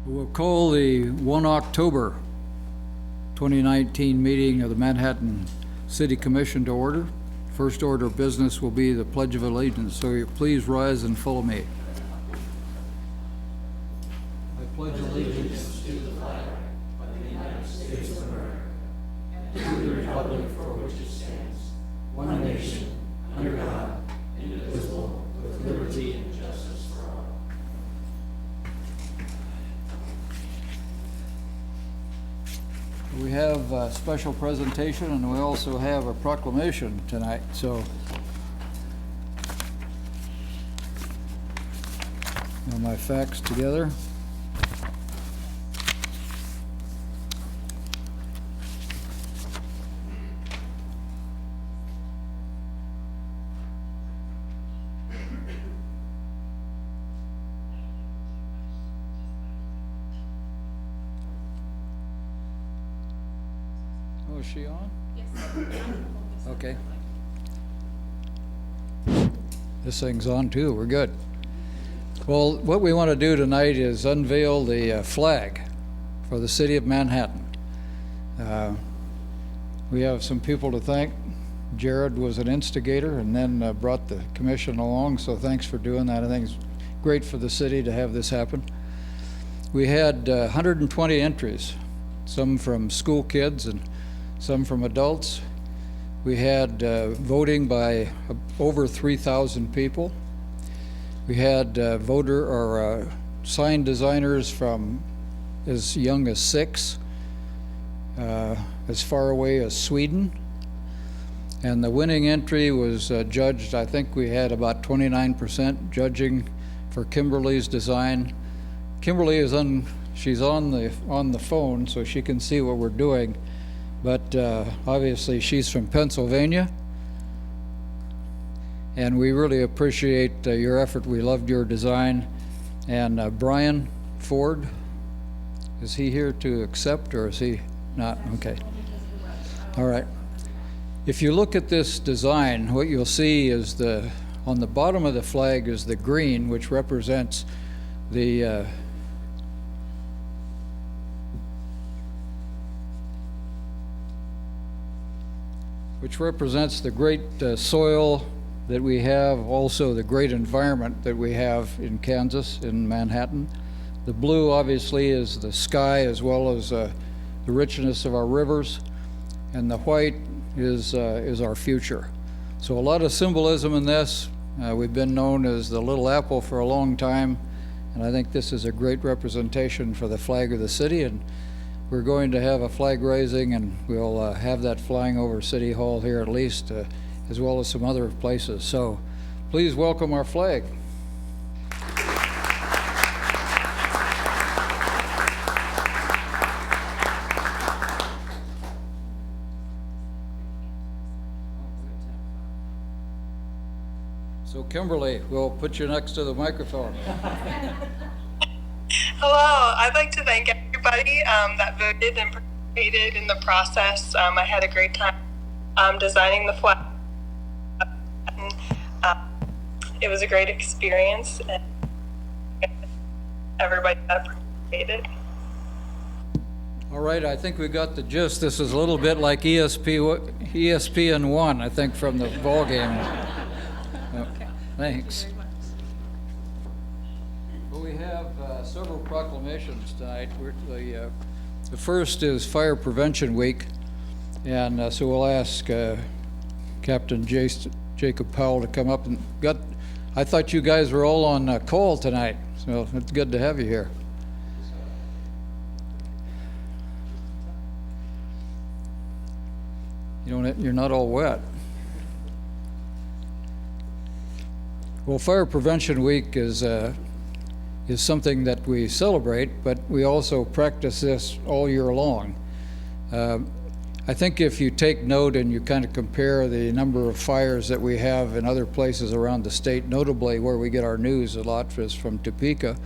We'll call the 1 October 2019 meeting of the Manhattan City Commission to order. First order of business will be the Pledge of Allegiance, so you please rise and follow me. I pledge allegiance to the flag of the United States of America and to the republic for which it stands, one nation, under God, indivisible, with liberty and justice for all. We have a special presentation and we also have a proclamation tonight, so got my facts together. Oh, is she on? Yes. Okay. This thing's on too, we're good. Well, what we want to do tonight is unveil the flag for the city of Manhattan. We have some people to thank. Jared was an instigator and then brought the commission along, so thanks for doing that. I think it's great for the city to have this happen. We had 120 entries, some from school kids and some from adults. We had voting by over 3,000 people. We had voter or sign designers from as young as 6, as far away as Sweden. And the winning entry was judged, I think we had about 29% judging for Kimberly's design. Kimberly is she's on the phone, so she can see what we're doing. But obviously she's from Pennsylvania, and we really appreciate your effort. We loved your design. And Brian Ford, is he here to accept or is he not? Okay. All right. If you look at this design, what you'll see is on the bottom of the flag is the green, which represents the great soil that we have, also the great environment that we have in Kansas, in Manhattan. The blue obviously is the sky as well as the richness of our rivers, and the white is our future. So a lot of symbolism in this. We've been known as the Little Apple for a long time, and I think this is a great representation for the flag of the city. And we're going to have a flag raising, and we'll have that flying over City Hall here at least, as well as some other places. So please welcome our flag. So Kimberly, we'll put you next to the microphone. Hello, I'd like to thank everybody that voted and participated in the process. I had a great time designing the flag. It was a great experience, and everybody that participated. All right, I think we got the gist. This is a little bit like ESPN1, I think, from the ball game. Okay. Thanks. Well, we have several proclamations tonight. The first is Fire Prevention Week, and so we'll ask Captain Jacob Powell to come up. I thought you guys were all on call tonight, so it's good to have you here. You're not all wet. Well, Fire Prevention Week is something that we celebrate, but we also practice this all year long. I think if you take note and you kind of compare the number of fires that we have in other places around the state, notably where we get our news a lot is from Topeka,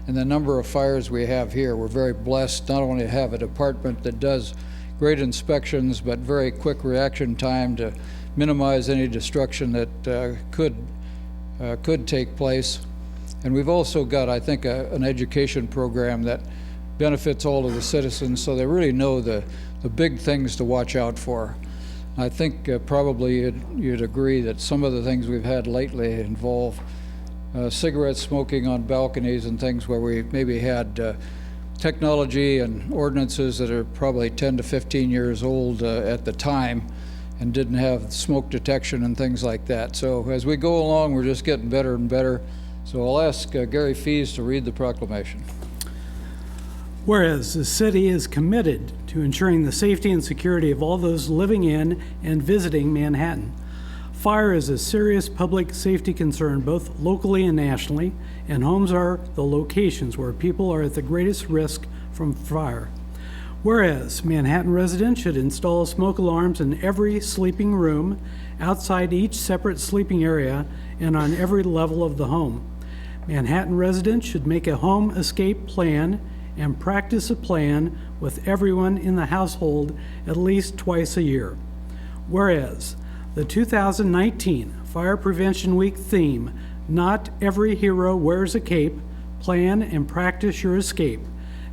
and the number of fires we have here, we're very blessed not only to have a department that does great inspections, but very quick reaction time to minimize any destruction that could take place. And we've also got, I think, an education program that benefits all of the citizens, so they really know the big things to watch out for. I think probably you'd agree that some of the things we've had lately involve cigarette smoking on balconies and things where we maybe had technology and ordinances that are probably 10 to 15 years old at the time and didn't have smoke detection and things like that. So as we go along, we're just getting better and better. So I'll ask Gary Fees to read the proclamation. Whereas the city is committed to ensuring the safety and security of all those living in and visiting Manhattan. Fire is a serious public safety concern both locally and nationally, and homes are the locations where people are at the greatest risk from fire. Whereas Manhattan residents should install smoke alarms in every sleeping room, outside each separate sleeping area, and on every level of the home. Manhattan residents should make a home escape plan and practice a plan with everyone in the household at least twice a year. Whereas the 2019 Fire Prevention Week theme, "Not Every Hero Wears a Cape, Plan and Practice Your Escape,"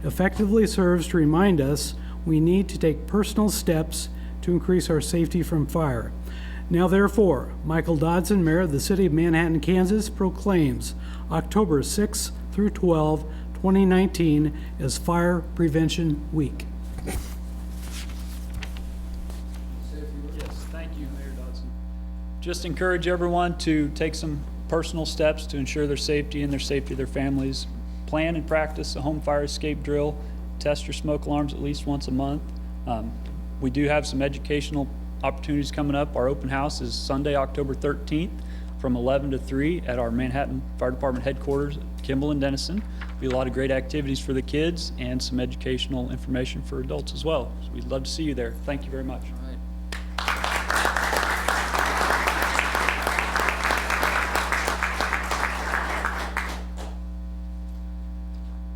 effectively serves to remind us we need to take personal steps to increase our safety from fire. Now therefore, Michael Dodson, Mayor of the City of Manhattan, Kansas, proclaims October 6 through 12, 2019 as Fire Prevention Week. Yes, thank you, Mayor Dodson. Just encourage everyone to take some personal steps to ensure their safety and their safety of their families. Plan and practice a home fire escape drill. Test your smoke alarms at least once a month. We do have some educational opportunities coming up. Our open house is Sunday, October 13th from 11 to 3 at our Manhattan Fire Department headquarters, Kimball and Denison. Be a lot of great activities for the kids and some educational information for adults as well. So we'd love to see you there. Thank you very much.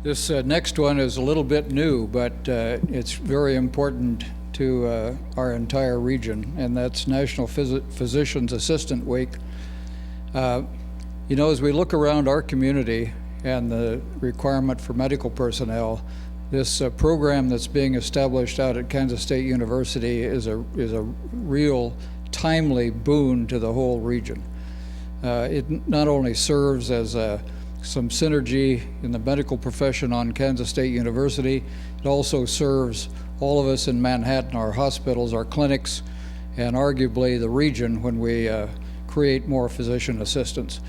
This next one is a little bit new, but it's very important to our entire region, and that's National Physician's Assistant Week. You know, as we look around our community and the requirement for medical personnel, this program that's being established out at Kansas State University is a real timely boon to the whole region. It not only serves as some synergy in the medical profession on Kansas State University, it also serves all of us in Manhattan, our hospitals, our clinics, and arguably the region when we create more physician assistants.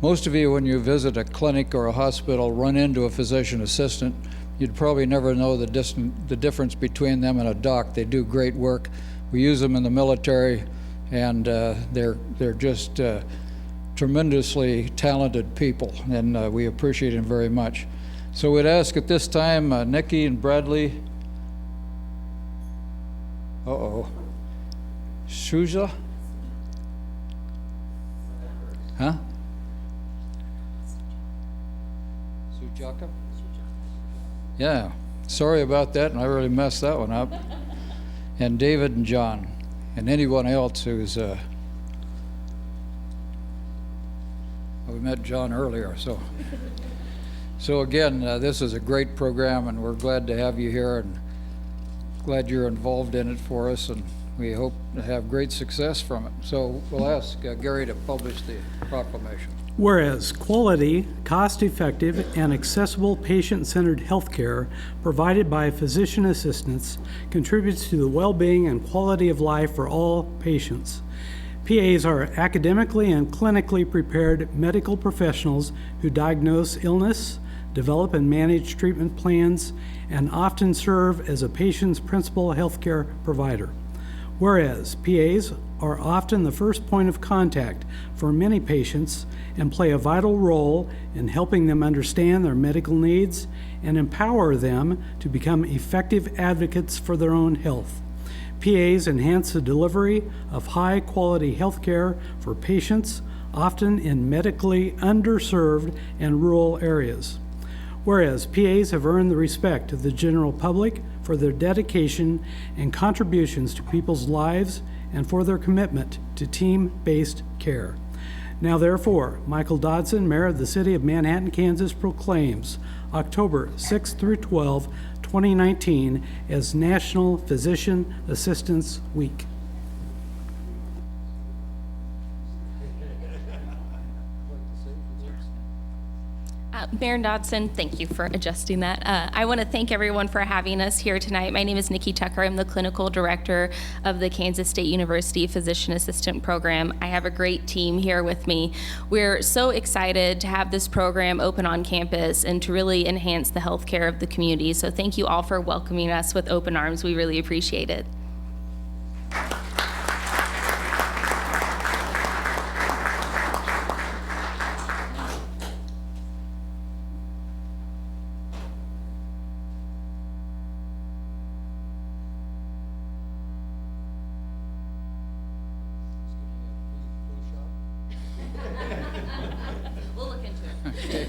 Most of you, when you visit a clinic or a hospital, run into a physician assistant. You'd probably never know the difference between them and a doc. They do great work. We use them in the military, and they're just tremendously talented people, and we appreciate them very much. So we'd ask at this time, Nikki and Bradley, Shuja? Huh? Sujaka? Yeah, sorry about that, and I really messed that one up. And David and John, and anyone else who's we met John earlier, so again, this is a great program, and we're glad to have you here, and glad you're involved in it for us, and we hope to have great success from it. So we'll ask Gary to publish the proclamation. Whereas quality, cost-effective, and accessible patient-centered healthcare provided by physician assistants contributes to the well-being and quality of life for all patients. PAs are academically and clinically prepared medical professionals who diagnose illness, develop and manage treatment plans, and often serve as a patient's principal healthcare provider. Whereas PAs are often the first point of contact for many patients and play a vital role in helping them understand their medical needs and empower them to become effective advocates for their own health. PAs enhance the delivery of high-quality health care for patients, often in medically underserved and rural areas. Whereas PAs have earned the respect of the general public for their dedication and contributions to people's lives and for their commitment to team-based care. Now therefore, Michael Dodson, Mayor of the City of Manhattan, Kansas, proclaims October 6 through 12, 2019 as National Physician Assistance Week. Mayor Dodson, thank you for adjusting that. I want to thank everyone for having us here tonight. My name is Nikki Tucker. I'm the clinical director of the Kansas State University Physician Assistant Program. I have a great team here with me. We're so excited to have this program open on campus and to really enhance the healthcare of the community. So thank you all for welcoming us with open arms. We really appreciate it. We'll look into it.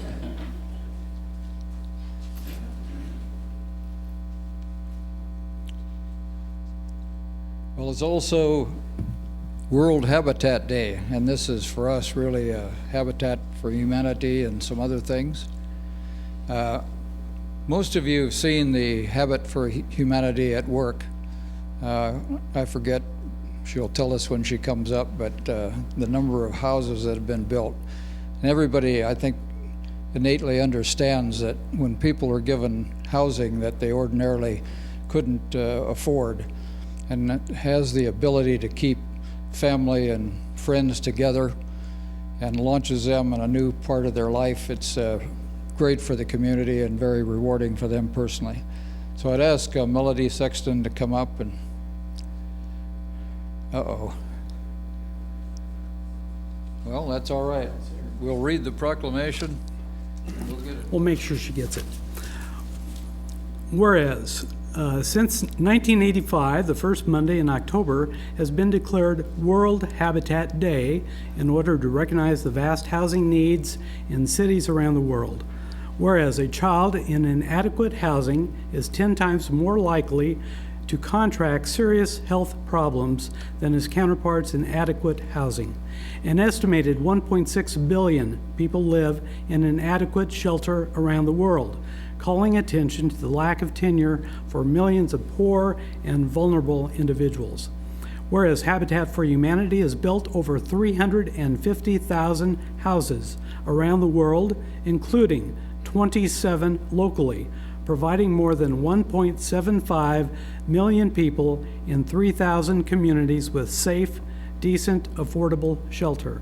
Well, it's also World Habitat Day, and this is for us really a Habitat for Humanity and some other things. Most of you have seen the Habit for Humanity at work. I forget, she'll tell us when she comes up, but the number of houses that have been built. And everybody, I think, innately understands that when people are given housing that they ordinarily couldn't afford, and it has the ability to keep family and friends together and launches them in a new part of their life, it's great for the community and very rewarding for them personally. So I'd ask Melody Sexton to come up and, well, that's all right. We'll read the proclamation. We'll get it. We'll make sure she gets it. Whereas, since 1985, the first Monday in October has been declared World Habitat Day in order to recognize the vast housing needs in cities around the world. Whereas a child in inadequate housing is 10 times more likely to contract serious health problems than his counterparts in adequate housing. An estimated 1.6 billion people live in inadequate shelter around the world, calling attention to the lack of tenure for millions of poor and vulnerable individuals. Whereas Habitat for Humanity has built over 350,000 houses around the world, including 27 locally, providing more than 1.75 million people in 3,000 communities with safe, decent, affordable shelter.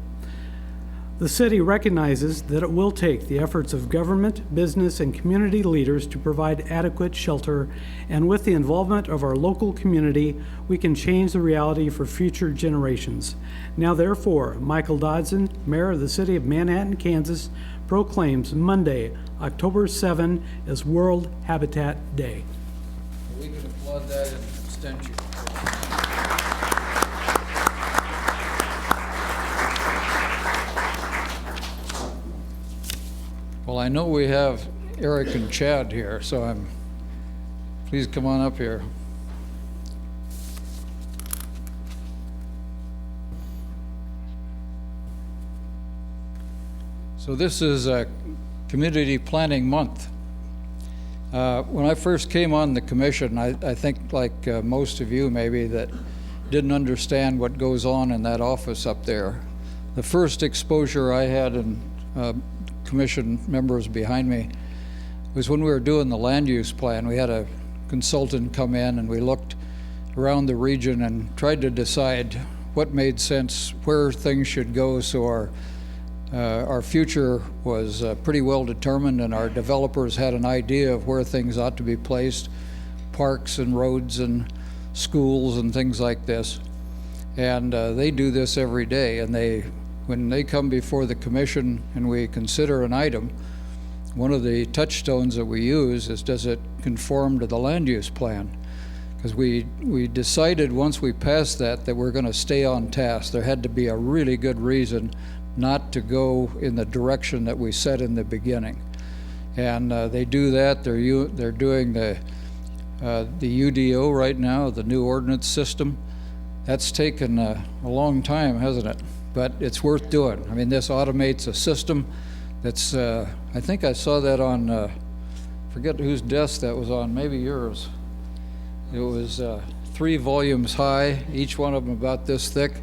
The city recognizes that it will take the efforts of government, business, and community leaders to provide adequate shelter, and with the involvement of our local community, we can change the reality for future generations. Now therefore, Michael Dodson, Mayor of the City of Manhattan, Kansas, proclaims Monday, October 7 as World Habitat Day. We can applaud that in abstention. Well, I know we have Eric and Chad here, so please come on up here. So this is a Community Planning Month. When I first came on the commission, I think like most of you maybe that didn't understand what goes on in that office up there. The first exposure I had, and commission members behind me, was when we were doing the land use plan. We had a consultant come in and we looked around the region and tried to decide what made sense, where things should go, so our future was pretty well determined, and our developers had an idea of where things ought to be placed, parks and roads and schools and things like this. And they do this every day, and when they come before the commission and we consider an item, one of the touchstones that we use is, does it conform to the land use plan? Because we decided once we passed that we're going to stay on task. There had to be a really good reason not to go in the direction that we set in the beginning. And they do that. They're doing the UDO right now, the new ordinance system. That's taken a long time, hasn't it? but it's worth doing. I mean, this automates a system that's, I think I saw that on, forget whose desk that was on, maybe yours. It was 3 volumes high, each one of them about this thick.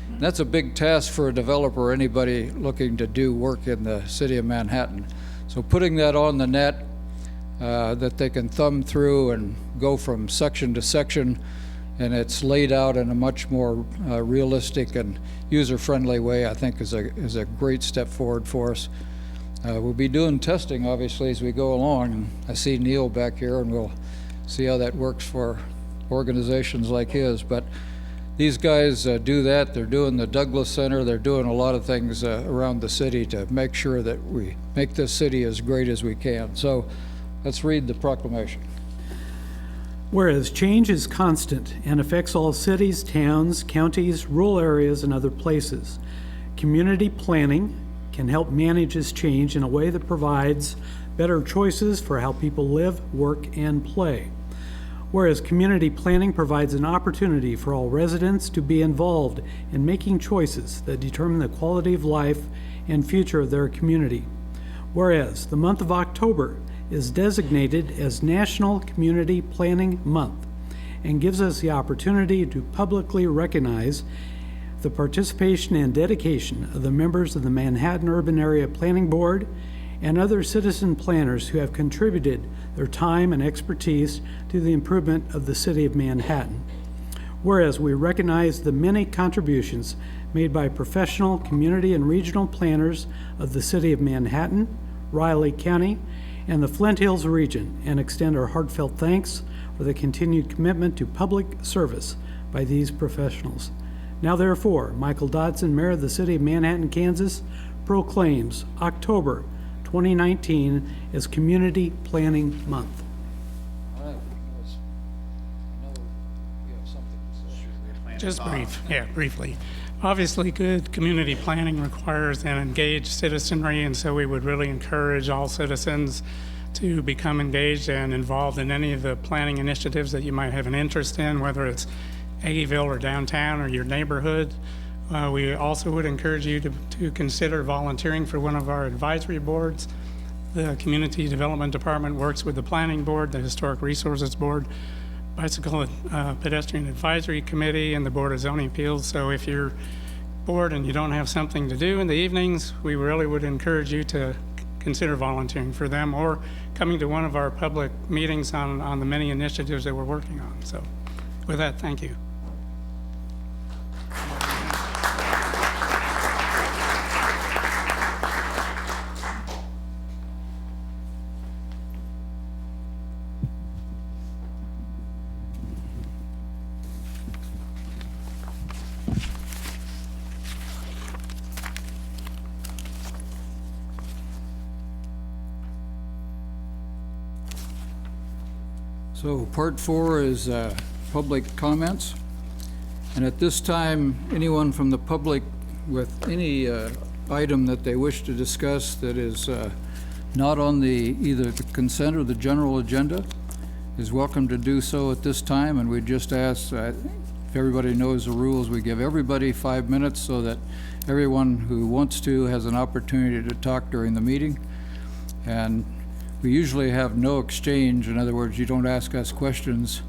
And that's a big task for a developer or anybody looking to do work in the city of Manhattan. So putting that on the net, that they can thumb through and go from section to section, and it's laid out in a much more realistic and user-friendly way, I think is a great step forward for us. We'll be doing testing, obviously, as we go along, and I see Neil back here, and we'll see how that works for organizations like his. But these guys do that. They're doing the Douglas Center. They're doing a lot of things around the city to make sure that we make this city as great as we can. So let's read the proclamation. Whereas change is constant and affects all cities, towns, counties, rural areas, and other places, community planning can help manage this change in a way that provides better choices for how people live, work, and play. Whereas community planning provides an opportunity for all residents to be involved in making choices that determine the quality of life and future of their community. Whereas the month of October is designated as National Community Planning Month and gives us the opportunity to publicly recognize the participation and dedication of the members of the Manhattan Urban Area Planning Board and other citizen planners who have contributed their time and expertise to the improvement of the city of Manhattan. Whereas we recognize the many contributions made by professional, community, and regional planners of the city of Manhattan, Riley County, and the Flint Hills region, and extend our heartfelt thanks for the continued commitment to public service by these professionals. Now therefore, Michael Dodson, Mayor of the City of Manhattan, Kansas, proclaims October 2019 as Community Planning Month. All right. I know you have something to say. Just briefly. Obviously, good community planning requires an engaged citizenry, and so we would really encourage all citizens to become engaged and involved in any of the planning initiatives that you might have an interest in, whether it's Aggieville or downtown or your neighborhood. We also would encourage you to consider volunteering for one of our advisory boards. The Community Development Department works with the Planning Board, the Historic Resources Board, Bicycle and Pedestrian Advisory Committee, and the Board of Zoning Appeals. So if you're bored and you don't have something to do in the evenings, we really would encourage you to consider volunteering for them or coming to one of our public meetings on the many initiatives that we're working on. So with that, thank you. So part 4 is public comments. And at this time, anyone from the public with any item that they wish to discuss that is not on either the consent or the general agenda is welcome to do so at this time. And we just ask, if everybody knows the rules, we give everybody 5 minutes so that everyone who wants to has an opportunity to talk during the meeting. And we usually have no exchange. In other words, you don't ask us questions,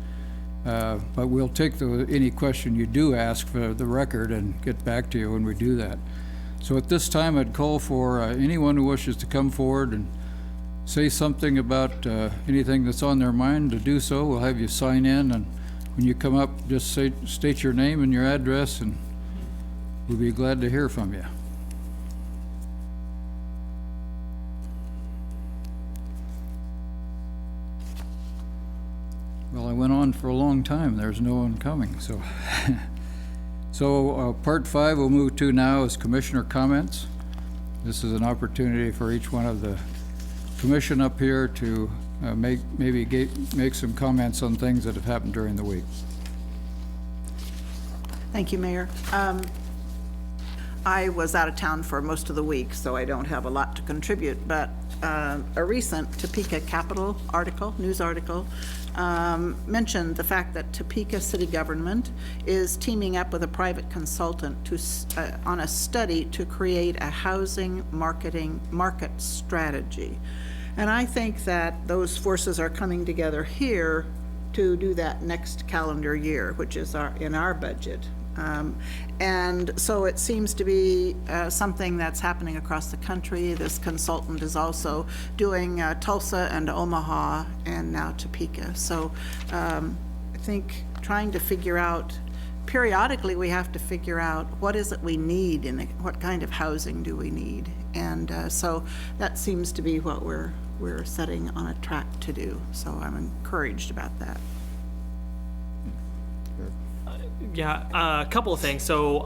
but we'll take any question you do ask for the record and get back to you when we do that. So at this time, I'd call for anyone who wishes to come forward and say something about anything that's on their mind to do so. We'll have you sign in, and when you come up, just state your name and your address, and we'll be glad to hear from you. Well, I went on for a long time. There's no one coming, so. So part 5 we'll move to now is commissioner comments. This is an opportunity for each one of the commission up here to make some comments on things that have happened during the week. Thank you, Mayor. I was out of town for most of the week, so I don't have a lot to contribute, but a recent Topeka Capital article, news article, mentioned the fact that Topeka city government is teaming up with a private consultant on a study to create a housing market strategy. And I think that those forces are coming together here to do that next calendar year, which is in our budget. And so it seems to be something that's happening across the country. This consultant is also doing Tulsa and Omaha and now Topeka. So I think trying to figure out, periodically we have to figure out what is it we need and what kind of housing do we need. And so that seems to be what we're setting on a track to do. So I'm encouraged about that. Yeah, a couple of things. So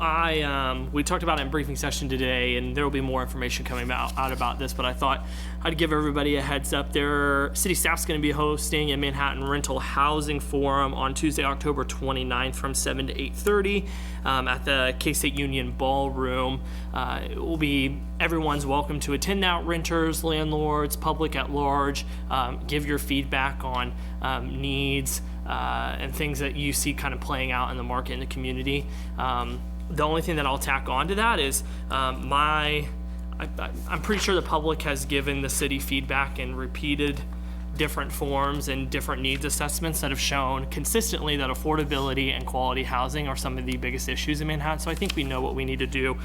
we talked about it in briefing session today, and there will be more information coming out about this, but I thought I'd give everybody a heads up. City staff's going to be hosting a Manhattan Rental Housing Forum on Tuesday, October 29th from 7 to 8:30 at the K-State Union Ballroom. It will be everyone's welcome to attend out, renters, landlords, public at large. Give your feedback on needs, and things that you see kind of playing out in the market in the community. The only thing that I'll tack on to that is I'm pretty sure the public has given the city feedback in repeated different forms and different needs assessments that have shown consistently that affordability and quality housing are some of the biggest issues in Manhattan. So I think we know what we need to do.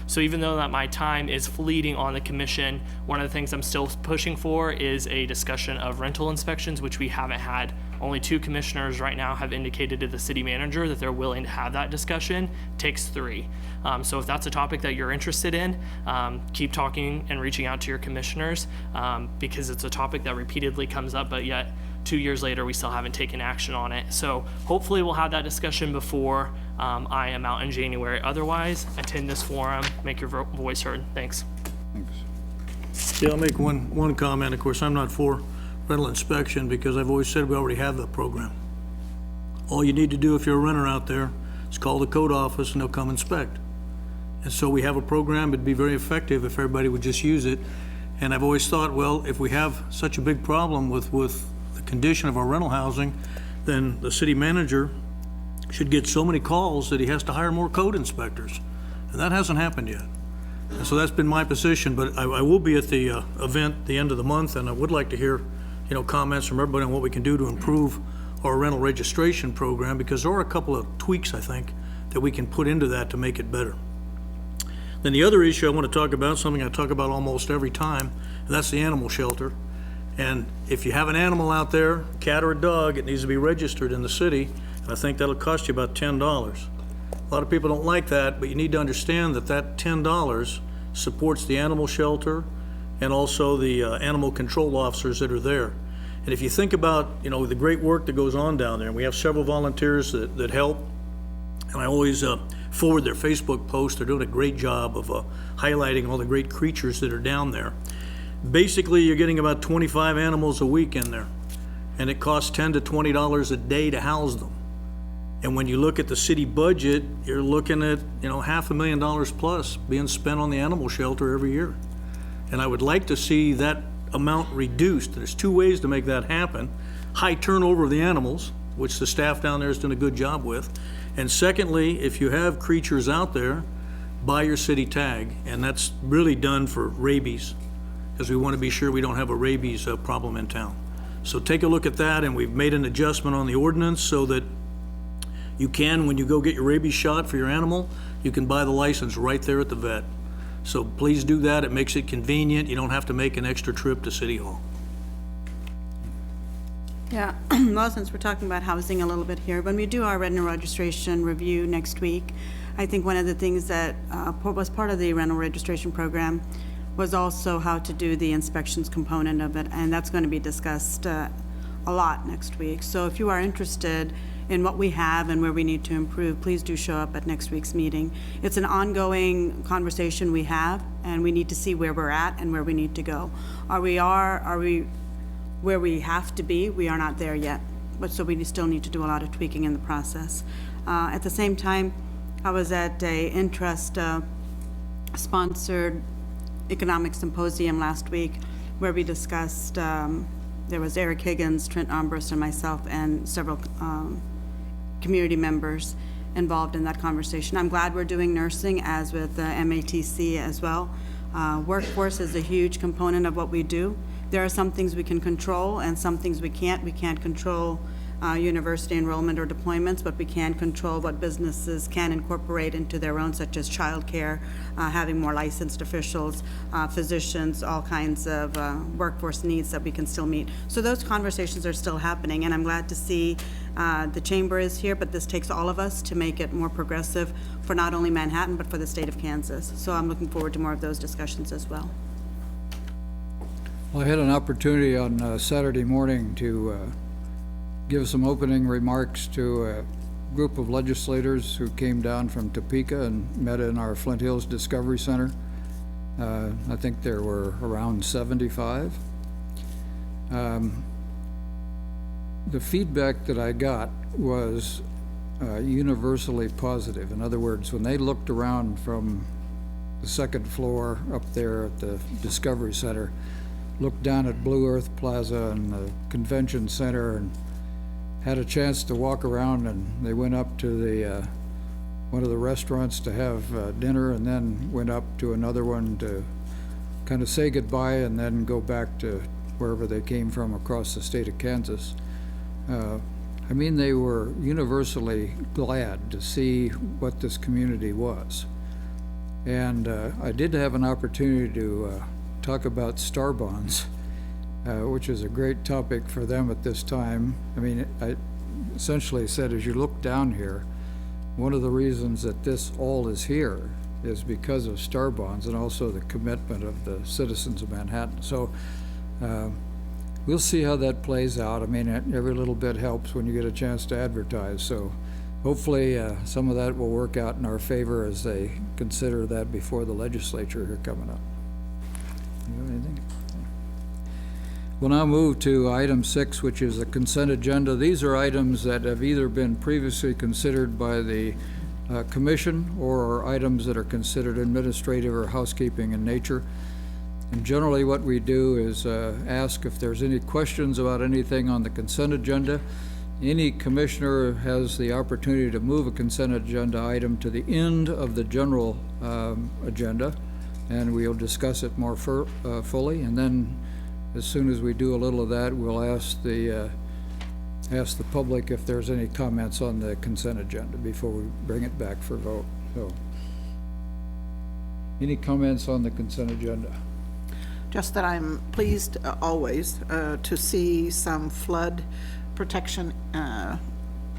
So even though that my time is fleeting on the commission, one of the things I'm still pushing for is a discussion of rental inspections, which we haven't had. Only 2 commissioners right now have indicated to the city manager that they're willing to have that discussion. Takes 3. So if that's a topic that you're interested in, keep talking and reaching out to your commissioners, because it's a topic that repeatedly comes up, but yet 2 years later we still haven't taken action on it. So hopefully we'll have that discussion before I am out in January. Otherwise, attend this forum, make your voice heard. Thanks. Thanks. Yeah, I'll make one comment. Of course, I'm not for rental inspection because I've always said we already have that program. All you need to do if you're a renter out there is call the code office and they'll come inspect. And so we have a program. It'd be very effective if everybody would just use it. And I've always thought, well, if we have such a big problem with the condition of our rental housing, then the city manager should get so many calls that he has to hire more code inspectors. And that hasn't happened yet. And so that's been my position, but I will be at the event the end of the month, and I would like to hear, comments from everybody on what we can do to improve our rental registration program, because there are a couple of tweaks, I think, that we can put into that to make it better. Then the other issue I want to talk about, something I talk about almost every time, and that's the animal shelter. And if you have an animal out there, a cat or a dog, it needs to be registered in the city, and I think that'll cost you about $10. A lot of people don't like that, but you need to understand that that $10 supports the animal shelter and also the animal control officers that are there. And if you think about, the great work that goes on down there, and we have several volunteers that help, and I always forward their Facebook posts. They're doing a great job of highlighting all the great creatures that are down there. Basically, you're getting about 25 animals a week in there, and it costs $10 to $20 a day to house them. And when you look at the city budget, you're looking at, $500,000 plus being spent on the animal shelter every year. And I would like to see that amount reduced. There's 2 ways to make that happen. High turnover of the animals, which the staff down there has done a good job with. And secondly, if you have creatures out there, buy your city tag. And that's really done for rabies, because we want to be sure we don't have a rabies problem in town. So take a look at that, and we've made an adjustment on the ordinance so that you can, when you go get your rabies shot for your animal, you can buy the license right there at the vet. So please do that. It makes it convenient. You don't have to make an extra trip to City Hall. Yeah, well, since we're talking about housing a little bit here, when we do our rental registration review next week, I think one of the things that was part of the rental registration program was also how to do the inspections component of it, and that's going to be discussed a lot next week. So if you are interested in what we have and where we need to improve, please do show up at next week's meeting. It's an ongoing conversation we have, and we need to see where we're at and where we need to go. Are we where we have to be? We are not there yet, but so we still need to do a lot of tweaking in the process. At the same time, I was at a interest sponsored economic symposium last week where we discussed, there was Eric Higgins, Trent Armbrust, and myself, and several community members involved in that conversation. I'm glad we're doing nursing, as with MATC as well. Workforce is a huge component of what we do. There are some things we can control and some things we can't. We can't control university enrollment or deployments, but we can control what businesses can incorporate into their own, such as childcare, having more licensed officials, physicians, all kinds of workforce needs that we can still meet. So those conversations are still happening, and I'm glad to see the chamber is here, but this takes all of us to make it more progressive for not only Manhattan, but for the state of Kansas. So I'm looking forward to more of those discussions as well. Well, I had an opportunity on Saturday morning to give some opening remarks to a group of legislators who came down from Topeka and met in our Flint Hills Discovery Center. I think there were around 75. The feedback that I got was universally positive. In other words, when they looked around from the second floor up there at the Discovery Center, looked down at Blue Earth Plaza and the Convention Center, and had a chance to walk around, and they went up to the one of the restaurants to have dinner, and then went up to another one to kind of say goodbye and then go back to wherever they came from across the state of Kansas. I mean, they were universally glad to see what this community was. And I did have an opportunity to talk about star bonds, which is a great topic for them at this time. I mean, I essentially said, as you look down here, one of the reasons that this all is here is because of star bonds and also the commitment of the citizens of Manhattan. So we'll see how that plays out. I mean, every little bit helps when you get a chance to advertise. So hopefully some of that will work out in our favor as they consider that before the legislature here coming up. You have anything? We'll now move to item 6, which is a consent agenda. These are items that have either been previously considered by the commission or are items that are considered administrative or housekeeping in nature. And generally what we do is ask if there's any questions about anything on the consent agenda. Any commissioner has the opportunity to move a consent agenda item to the end of the general agenda, and we'll discuss it more fully. And then as soon as we do a little of that, we'll ask the public if there's any comments on the consent agenda before we bring it back for vote. So, any comments on the consent agenda? Just that I'm pleased always to see some flood protection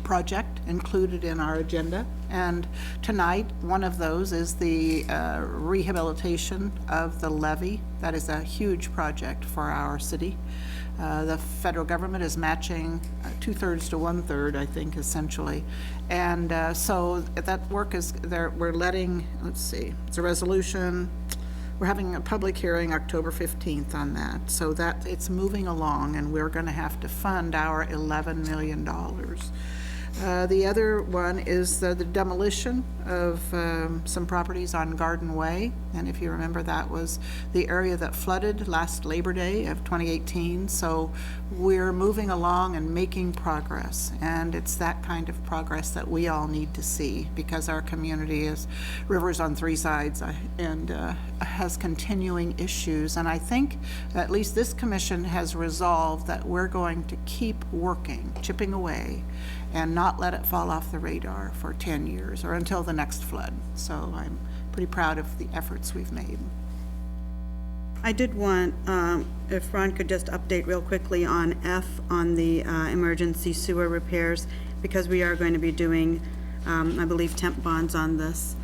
project included in our agenda. And tonight, one of those is the rehabilitation of the levee. That is a huge project for our city. The federal government is matching 2/3 to 1/3, I think, essentially. And so that work is there. We're letting, let's see, it's a resolution. We're having a public hearing October 15th on that. So that it's moving along, and we're going to have to fund our $11 million. The other one is the demolition of some properties on Garden Way. And if you remember, that was the area that flooded last Labor Day of 2018. So we're moving along and making progress. And it's that kind of progress that we all need to see, because our community is rivers on three sides and has continuing issues. And I think at least this commission has resolved that we're going to keep working, chipping away, and not let it fall off the radar for 10 years or until the next flood. So I'm pretty proud of the efforts we've made. I did want, if Ron could just update real quickly on F on the emergency sewer repairs, because we are going to be doing, I believe, temp bonds on this.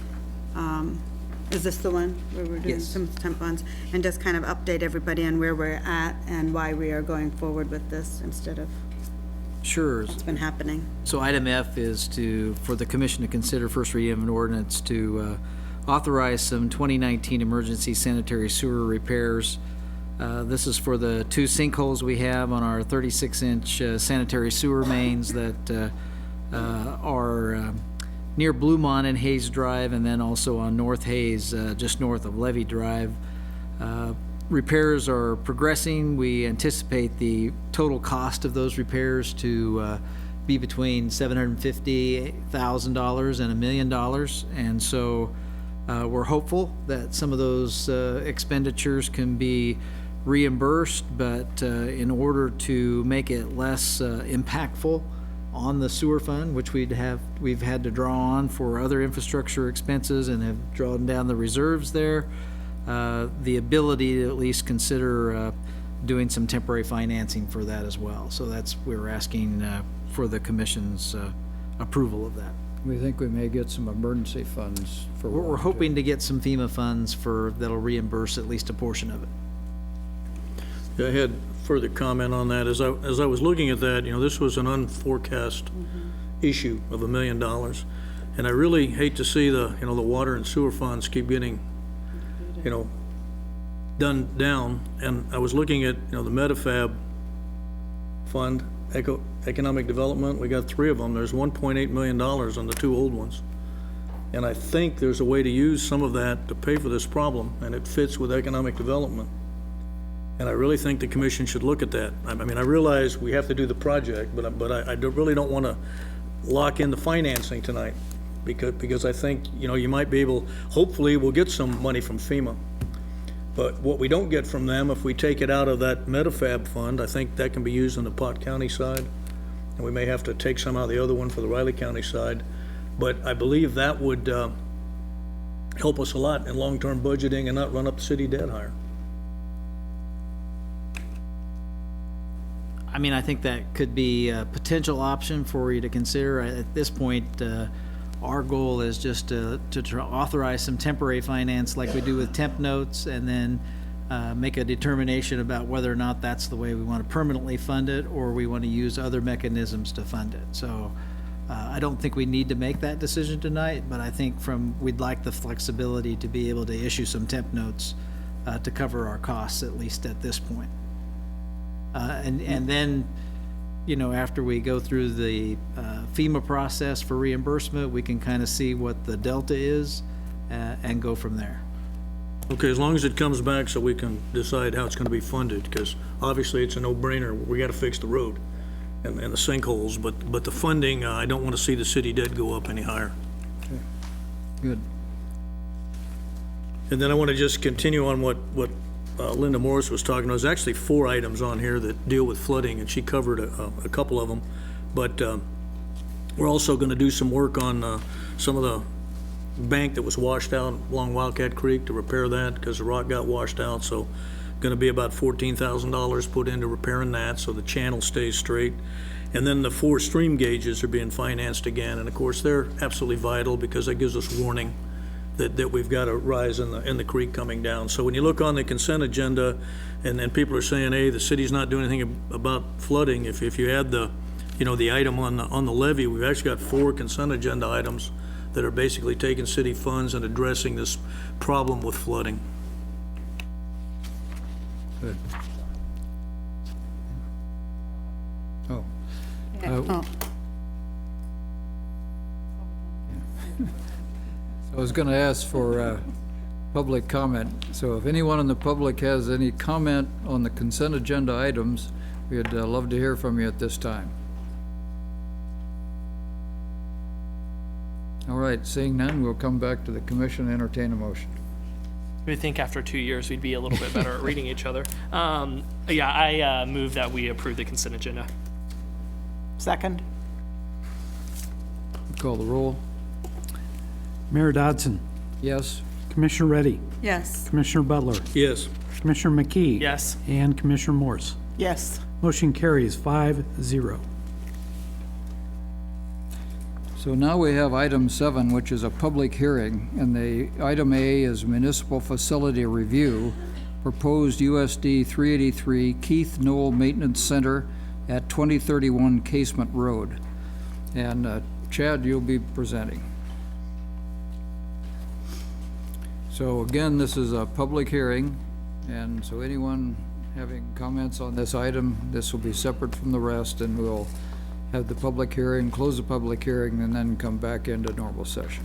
Is this the one where we're doing some temp bonds? And just kind of update everybody on where we're at and why we are going forward with this instead of Sure. what's been happening. So item F is for the commission to consider first reading of an ordinance to authorize some 2019 emergency sanitary sewer repairs. This is for the 2 sinkholes we have on our 36-inch sanitary sewer mains that are near Bluemont and Hayes Drive, and then also on North Hayes, just north of Levy Drive. repairs are progressing. We anticipate the total cost of those repairs to be between $750,000 and $1 million. And so we're hopeful that some of those expenditures can be reimbursed, but in order to make it less impactful on the sewer fund, which we've had to draw on for other infrastructure expenses and have drawn down the reserves there, the ability to at least consider doing some temporary financing for that as well. So we're asking for the commission's approval of that. We think we may get some emergency funds for. We're hoping to get some FEMA funds that'll reimburse at least a portion of it. I had further comment on that. As I was looking at that, this was an unforecast issue of $1 million. And I really hate to see the water and sewer funds keep getting, done down. And I was looking at, the Metafab Fund, Economic Development. We got 3 of them. There's $1.8 million on the 2 old ones. And I think there's a way to use some of that to pay for this problem, and it fits with economic development. And I really think the commission should look at that. I mean, I realize we have to do the project, but I really don't want to lock in the financing tonight, because I think, you might be able, hopefully we'll get some money from FEMA. But what we don't get from them, if we take it out of that Metafab fund, I think that can be used on the Pot County side. And we may have to take some out of the other one for the Riley County side. But I believe that would help us a lot in long-term budgeting and not run up the city debt higher. I mean, I think that could be a potential option for you to consider. At this point, our goal is just to authorize some temporary finance like we do with temp notes, and then make a determination about whether or not that's the way we want to permanently fund it, or we want to use other mechanisms to fund it. So I don't think we need to make that decision tonight, but I think we'd like the flexibility to be able to issue some temp notes to cover our costs, at least at this point. And then, after we go through the FEMA process for reimbursement, we can kind of see what the delta is and go from there. Okay, as long as it comes back so we can decide how it's going to be funded, because obviously it's a no-brainer. We got to fix the road and the sinkholes, but the funding, I don't want to see the city debt go up any higher. Good. And then I want to just continue on what Linda Morris was talking about. There's actually 4 items on here that deal with flooding, and she covered a couple of them. But we're also going to do some work on some of the bank that was washed out along Wildcat Creek to repair that, because the rock got washed out. So going to be about $14,000 put into repairing that so the channel stays straight. And then the 4 stream gauges are being financed again, and of course they're absolutely vital because that gives us warning that we've got a rise in the creek coming down. So when you look on the consent agenda, and people are saying, hey, the city's not doing anything about flooding, if you add the item on the levy, we've actually got 4 consent agenda items that are basically taking city funds and addressing this problem with flooding. Good. Oh. Oh. I was going to ask for public comment. So if anyone in the public has any comment on the consent agenda items, we'd love to hear from you at this time. All right, seeing none, we'll come back to the commission and entertain a motion. We think after 2 years we'd be a little bit better at reading each other. I move that we approve the consent agenda. Second? Call the roll. Mayor Dodson, Yes? Commissioner Reddy, Yes. Commissioner Butler, Yes. Commissioner McKee. Yes. And Commissioner Morse. Yes. Motion carries 5-0. So now we have item 7, which is a public hearing, and the item A is municipal facility review, proposed USD 383 Keith Knoll Maintenance Center at 2031 Casement Road. And Chad, you'll be presenting. So again, this is a public hearing, and so anyone having comments on this item, this will be separate from the rest, and we'll have the public hearing, close the public hearing, and then come back into normal session.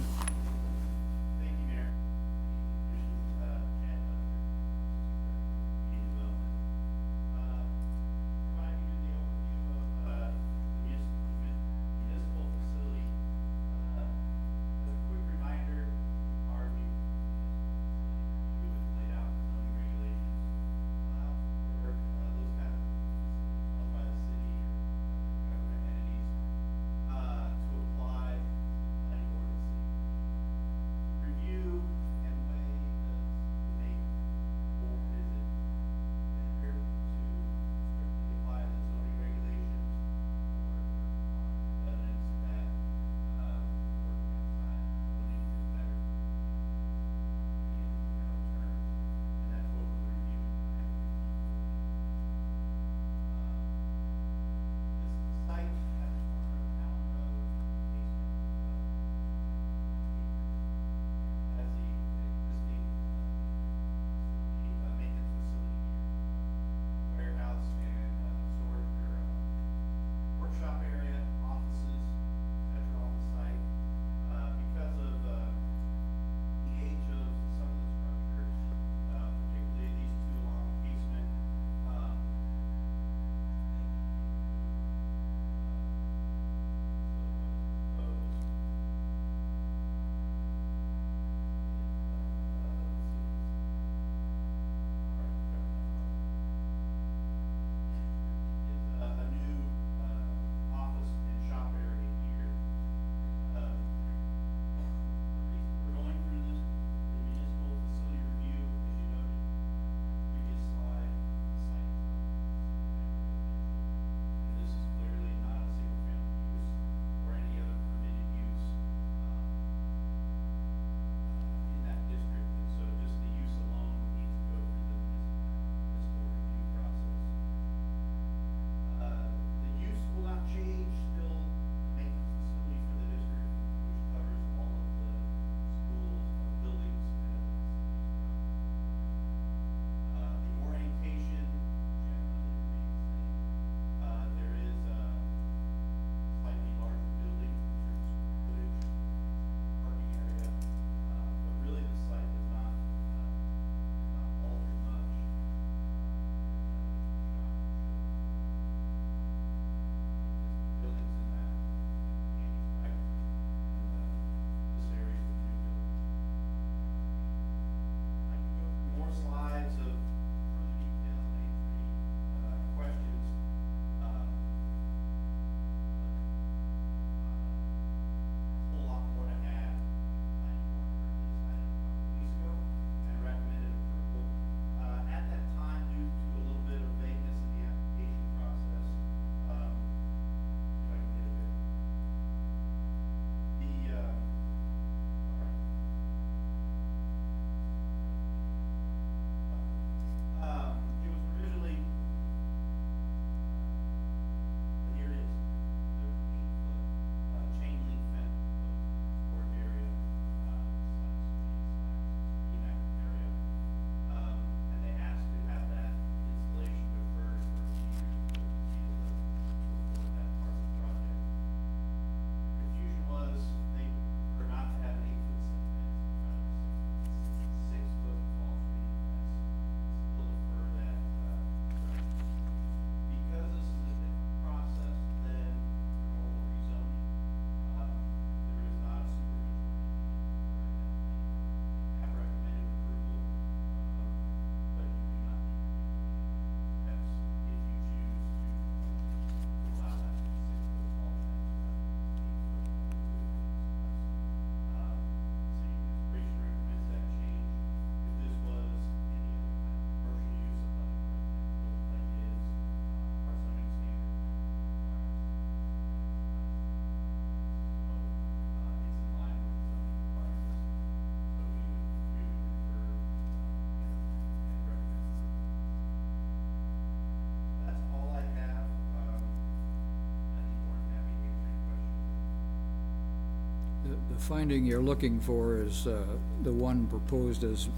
finding you're looking for is the one proposed as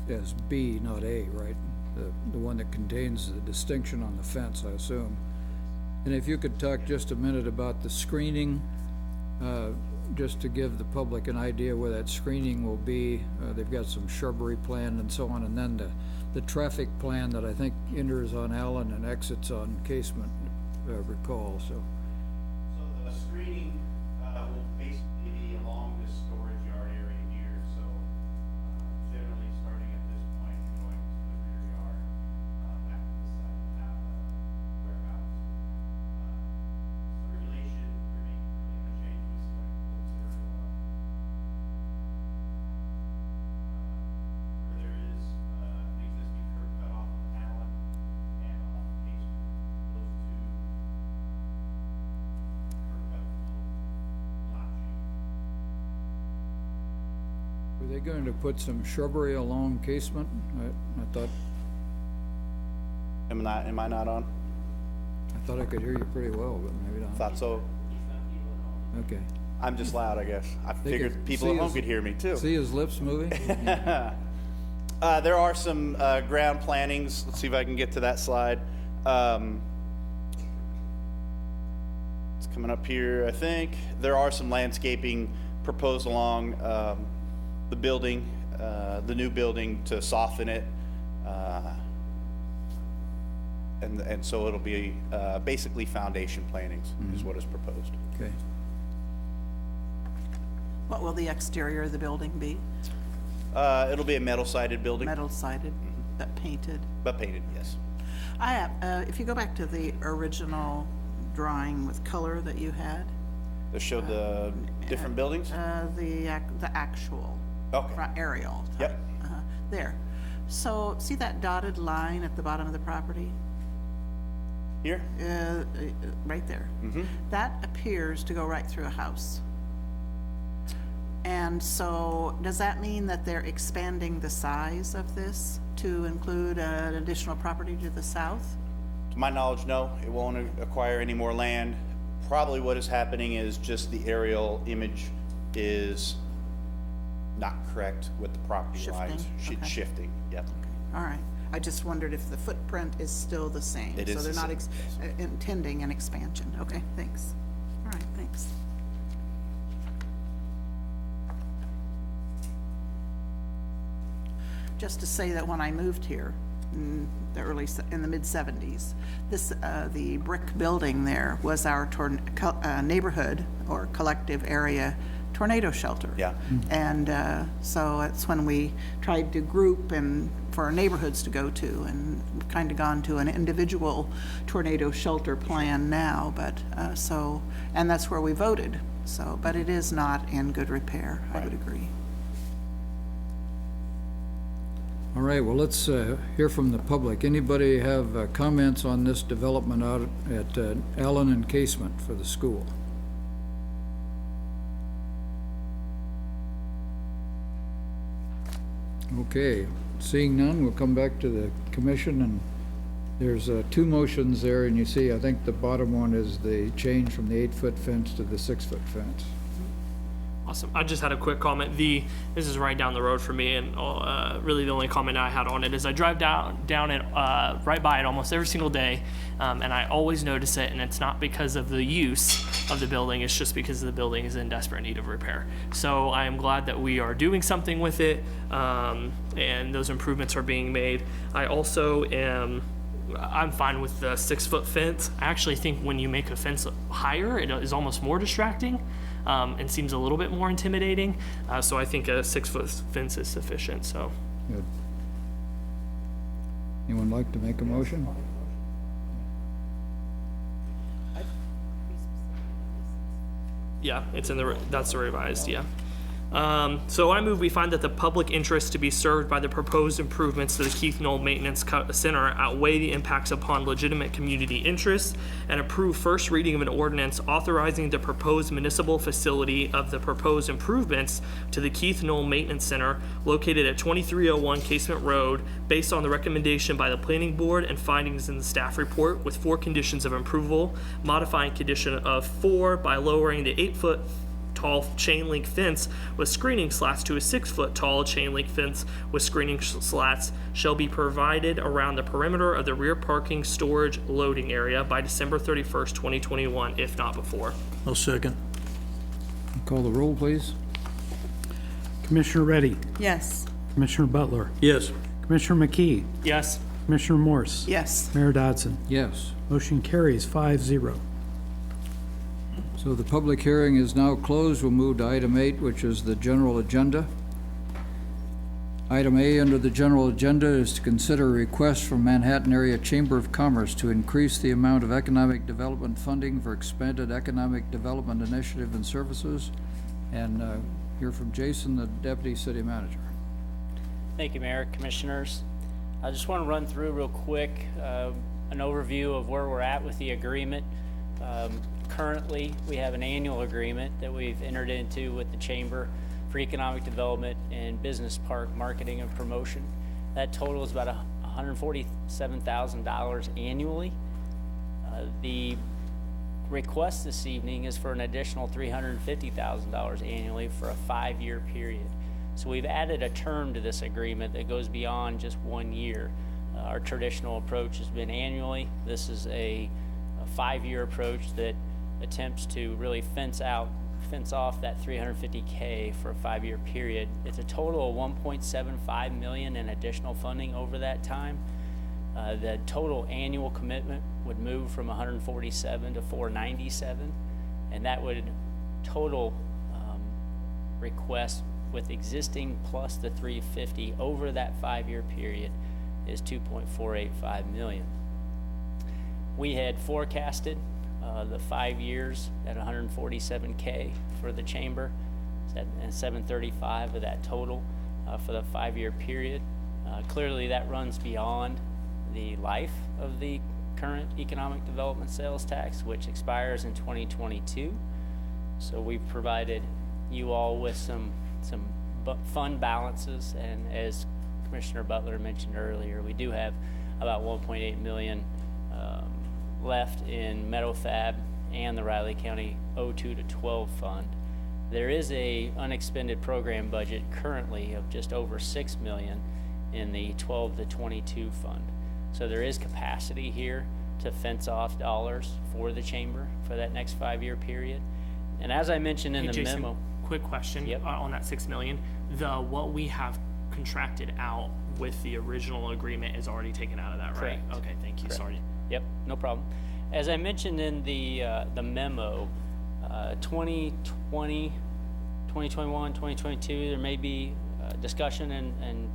B, not A, right? The one that contains the distinction on the fence, I assume. And if you could talk just a minute about the screening, just to give the public an idea where that screening will be. They've got some shrubbery planned and so on, and then the traffic plan that I think enters on Allen and exits on Casement, if I recall, so. So the screening will basically be along this storage yard area here. So generally starting at this point and going to the rear yard, back to the side of the warehouse. Circulation remains unchanged. We select both zero up. Where there is an existing curb cut off of Allen and on Casement, those two curb cuts will not change. Were they going to put some shrubbery along Casement? I thought Am I not on? I could hear you pretty well, but maybe not. Thought so. Okay. I'm just loud, I guess. I They figured could people see at home his- could hear me too. See his lips moving? There are some ground plantings. Let's see if I can get to that slide. It's coming up here, I think. There are some landscaping proposed along the building, the new building, to soften it. And so it'll be basically foundation plantings is what is proposed. Okay. What will the exterior of the building be? It'll be a metal-sided building, Metal sided, but painted? but painted, yes. I have, if you go back to the original drawing with color that you had, That showed the different buildings? the actual Okay. front aerial. Yep. There. So see that dotted line at the bottom of the property? Here? Right there. That appears to go right through a house. And so, does that mean that they're expanding the size of this to include an additional property to the south? To my knowledge, no, it won't acquire any more land. Probably what is happening is just the aerial image is not correct with the property lines. Shifting, okay. Shifting, yep. All right. I just wondered if the footprint is still the same. It is So they're the not same. intending an expansion. Okay, thanks. All right, thanks. Just to say that when I moved here in the mid-70s, this, the brick building there was our neighborhood or collective area tornado shelter. Yeah. And so it's when we tried to group and for our neighborhoods to go to, and kind of gone to an individual tornado shelter plan now, but so, and that's where we voted. So, but it is not in good repair, I would agree. All right, well, let's hear from the public. Anybody have comments on this development out at Allen and Casement for the school? Okay, seeing none, we'll come back to the commission, and there's two motions there, and you see, I think the bottom one is the change from the 8-foot fence to the 6-foot fence. Awesome. I just had a quick comment. This is right down the road for me, and really the only comment I had on it is I drive down it, right by it almost every single day, and I always notice it, and it's not because of the use of the building, it's just because the building is in desperate need of repair. So I am glad that we are doing something with it, and those improvements are being made. I also I'm fine with the 6-foot fence. I actually think when you make a fence higher, it is almost more distracting. And seems a little bit more intimidating. So I think a 6-foot fence is sufficient, so. Good. Anyone like to make a motion? Yeah, it's in that's the revised, yeah. So I move we find that the public interest to be served by the proposed improvements to the Keith Knoll Maintenance Center outweigh the impacts upon legitimate community interests, and approve first reading of an ordinance authorizing the proposed municipal facility of the proposed improvements to the Keith Knoll Maintenance Center located at 2301 Casement Road, based on the recommendation by the planning board and findings in the staff report, with 4 conditions of approval, modifying condition of 4 by lowering the 8-foot tall chain link fence with screening slats to a 6 foot tall chain link fence with screening slats shall be provided around the perimeter of the rear parking storage loading area by December 31st, 2021, if not before. I'll second. Call the roll, please. Commissioner Reddy, Yes. Commissioner Butler, Yes. Commissioner McKee, Yes. Commissioner Morse, Yes. Mayor Dodson. Yes. Motion carries 5-0. So the public hearing is now closed. We'll move to item 8, which is the general agenda. Item A under the general agenda is to consider a request from Manhattan Area Chamber of Commerce to increase the amount of economic development funding for expanded economic development initiative and services. And hear from Jason, the Deputy City Manager. Thank you, Mayor, Commissioners. I just want to run through real quick an overview of where we're at with the agreement. Currently, we have an annual agreement that we've entered into with the Chamber for Economic Development and Business Park Marketing and Promotion. That total is about $147,000 annually. The request this evening is for an additional $350,000 annually for a 5-year period. So we've added a term to this agreement that goes beyond just 1 year. Our traditional approach has been annually. This is a 5-year approach that attempts to really fence off that $350K for a 5-year period. It's a total of $1.75 million in additional funding over that time. The total annual commitment would move from 147 to 497, and that would total request with existing plus the 350 over that 5-year period is $2.485 million. We had forecasted the 5 years at 147K for the chamber, and 735 of that total for the 5-year period. Clearly that runs beyond the life of the current economic development sales tax, which expires in 2022. So we've provided you all with some fund balances, and as Commissioner Butler mentioned earlier, we do have about $1.8 million left in Meadowfab and the Riley County 02 to 12 fund. There is a unexpended program budget currently of just over $6 million in the 12 to 22 fund. So there is capacity here to fence off dollars for the chamber for that next 5-year period. And as I mentioned in Hey, the Jason, memo, quick question. Yep. On that $6 million, what we have contracted out with the original agreement is already taken out of that, right? Correct. Okay, thank you. Correct. Sorry. Yep, no problem. As I mentioned in the memo, 2020, 2021, 2022, there may be discussion and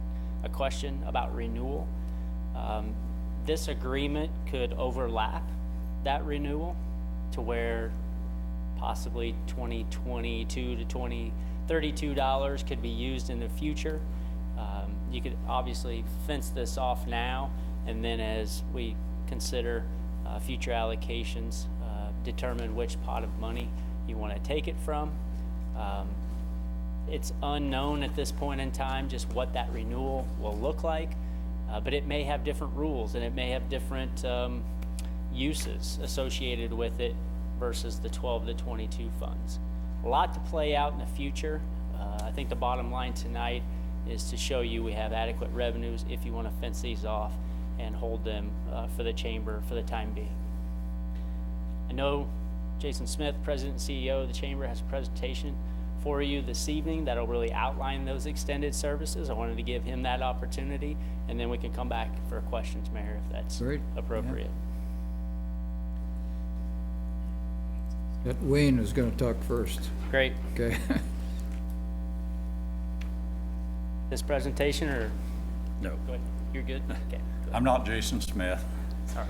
a question about renewal. This agreement could overlap that renewal to where possibly 2022 to 2032 dollars could be used in the future. You could obviously fence this off now, and then as we consider future allocations, determine which pot of money you want to take it from. It's unknown at this point in time just what that renewal will look like, but it may have different rules and it may have different uses associated with it versus the 12 to 22 funds. A lot to play out in the future. I think the bottom line tonight is to show you we have adequate revenues if you want to fence these off and hold them for the chamber for the time being. I know Jason Smith, President and CEO of the Chamber, has a presentation for you this evening that'll really outline those extended services. I wanted to give him that opportunity, and then we can come back for questions, Mayor, if that's Great. appropriate. That Wayne is going to talk first. Great. Okay. This presentation, or No, go ahead. You're good? Okay. Go I'm not Jason Smith. ahead. Sorry.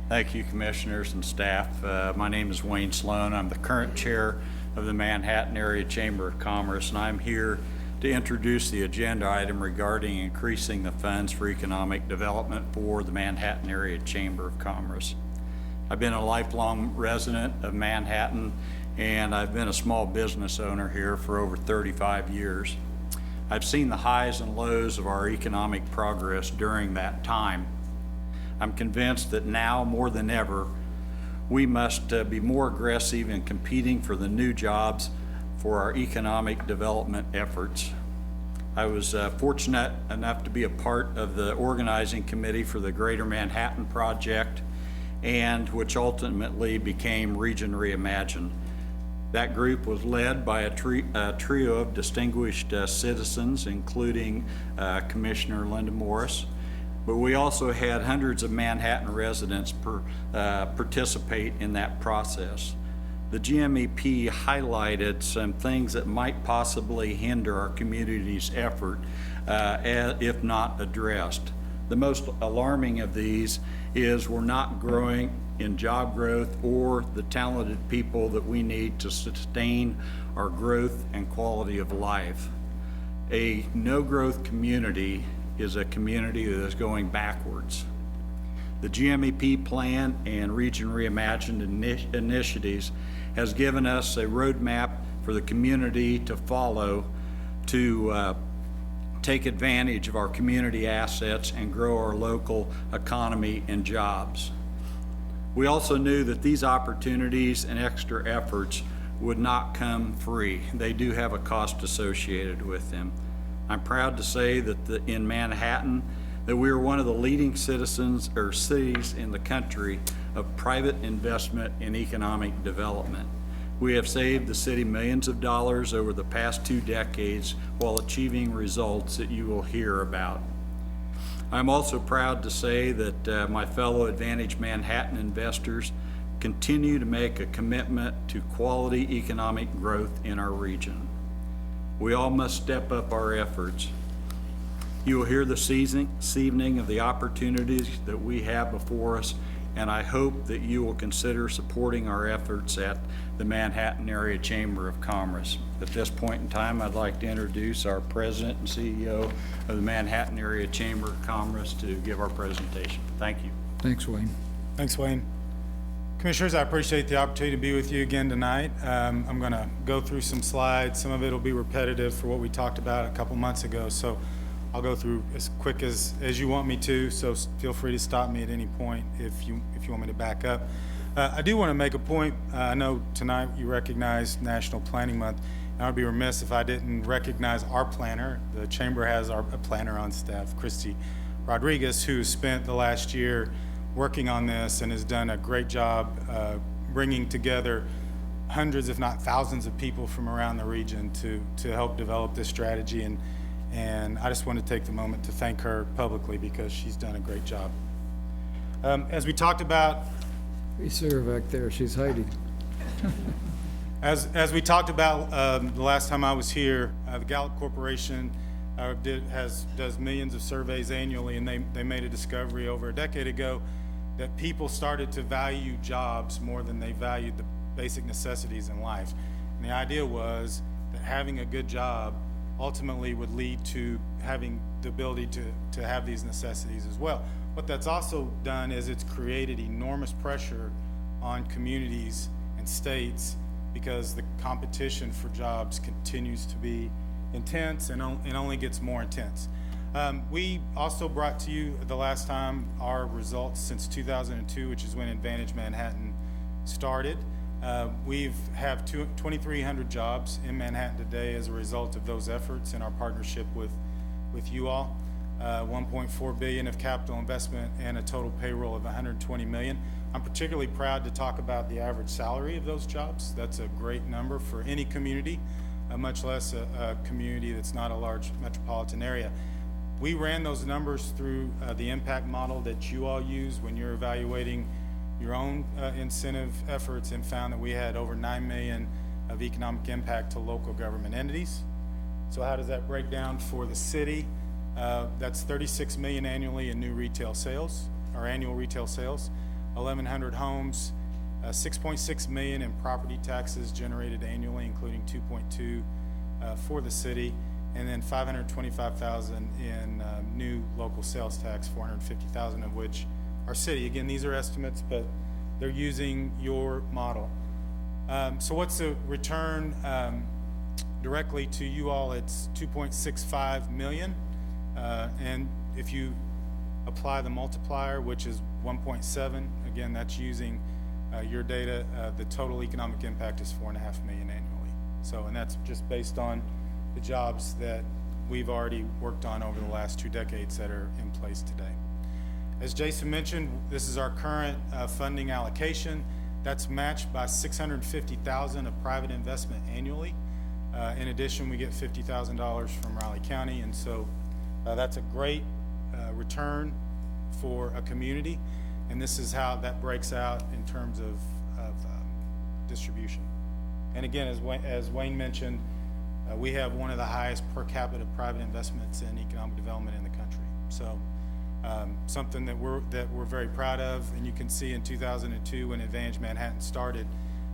Thank you, commissioners and staff. My name is Wayne Sloan. I'm the current chair of the Manhattan Area Chamber of Commerce, and I'm here to introduce the agenda item regarding increasing the funds for economic development for the Manhattan Area Chamber of Commerce. I've been a lifelong resident of Manhattan, and I've been a small business owner here for over 35 years. I've seen the highs and lows of our economic progress during that time. I'm convinced that now more than ever, we must be more aggressive in competing for the new jobs for our economic development efforts. I was fortunate enough to be a part of the organizing committee for the Greater Manhattan Project, and which ultimately became Region Reimagined. That group was led by a trio of distinguished citizens, including Commissioner Linda Morris. But we also had hundreds of Manhattan residents participate in that process. The GMEP highlighted some things that might possibly hinder our community's effort if not addressed. The most alarming of these is we're not growing in job growth or the talented people that we need to sustain our growth and quality of life. A no-growth community is a community that is going backwards. The GMEP plan and Region Reimagined initiatives has given us a roadmap for the community to follow to take advantage of our community assets and grow our local economy and jobs. We also knew that these opportunities and extra efforts would not come free. They do have a cost associated with them. I'm proud to say that in Manhattan, that we are one of the leading citizens or cities in the country of private investment in economic development. We have saved the city millions of dollars over the past 2 decades while achieving results that you will hear about. I'm also proud to say that my fellow Advantage Manhattan investors continue to make a commitment to quality economic growth in our region. We all must step up our efforts. You will hear this evening of the opportunities that we have before us, and I hope that you will consider supporting our efforts at the Manhattan Area Chamber of Commerce. At this point in time, I'd like to introduce our President and CEO of the Manhattan Area Chamber of Commerce to give our presentation. Thank you. Thanks, Wayne. Thanks, Wayne. Commissioners, I appreciate the opportunity to be with you again tonight. I'm going to go through some slides. Some of it will be repetitive for what we talked about a couple months ago, so I'll go through as quick as you want me to, so feel free to stop me at any point if you want me to back up. I do want to make a point. I know tonight you recognize National Planning Month, and I'd be remiss if I didn't recognize our planner. The Chamber has a planner on staff, Christy Rodriguez, who spent the last year working on this and has done a great job bringing together hundreds, if not thousands, of people from around the region to help develop this strategy. And I just want to take the moment to thank her publicly because she's done a great job. As we talked about, We see her back there. She's hiding. as we talked about the last time I was here, the Gallup Corporation does millions of surveys annually, and they made a discovery over a decade ago that people started to value jobs more than they valued the basic necessities in life. And the idea was that having a good job ultimately would lead to having the ability to have these necessities as well. What that's also done is it's created enormous pressure on communities and states because the competition for jobs continues to be intense and only gets more intense. We also brought to you the last time our results since 2002, which is when Advantage Manhattan started. We have 2,300 jobs in Manhattan today as a result of those efforts and our partnership with you all. 1.4 billion of capital investment and a total payroll of 120 million. I'm particularly proud to talk about the average salary of those jobs. That's a great number for any community, much less a community that's not a large metropolitan area. We ran those numbers through the impact model that you all use when you're evaluating your own incentive efforts, and found that we had over 9 million of economic impact to local government entities. So how does that break down for the city? That's 36 million annually in new retail sales, or annual retail sales, 1,100 homes, 6.6 million in property taxes generated annually, including 2.2 for the city, and then 525,000 in new local sales tax, 450,000 of which are city. Again, these are estimates, but they're using your model. So what's the return directly to you all? It's 2.65 million. And if you apply the multiplier, which is 1.7, again, that's using your data, the total economic impact is 4.5 million annually. So, and that's just based on the jobs that we've already worked on over the last 2 decades that are in place today. As Jason mentioned, this is our current funding allocation. That's matched by $650,000 of private investment annually. In addition, we get $50,000 from Raleigh County, and so that's a great return for a community. And this is how that breaks out in terms of distribution. And again, as Wayne mentioned, we have one of the highest per capita private investments in economic development in the country. So something that we're very proud of. And you can see in 2002 when Advantage Manhattan started,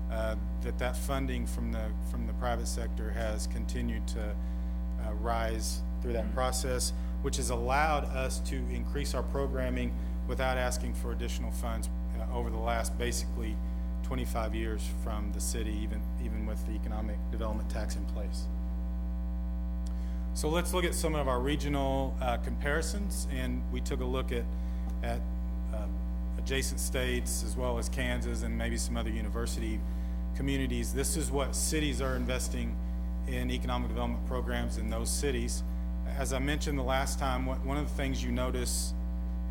that funding from the private sector has continued to rise through that process, which has allowed us to increase our programming without asking for additional funds over the last basically 25 years from the city, even with the economic development tax in place. So let's look at some of our regional comparisons, and we took a look at adjacent states as well as Kansas and maybe some other university communities. This is what cities are investing in economic development programs in those cities. As I mentioned the last time, one of the things you notice,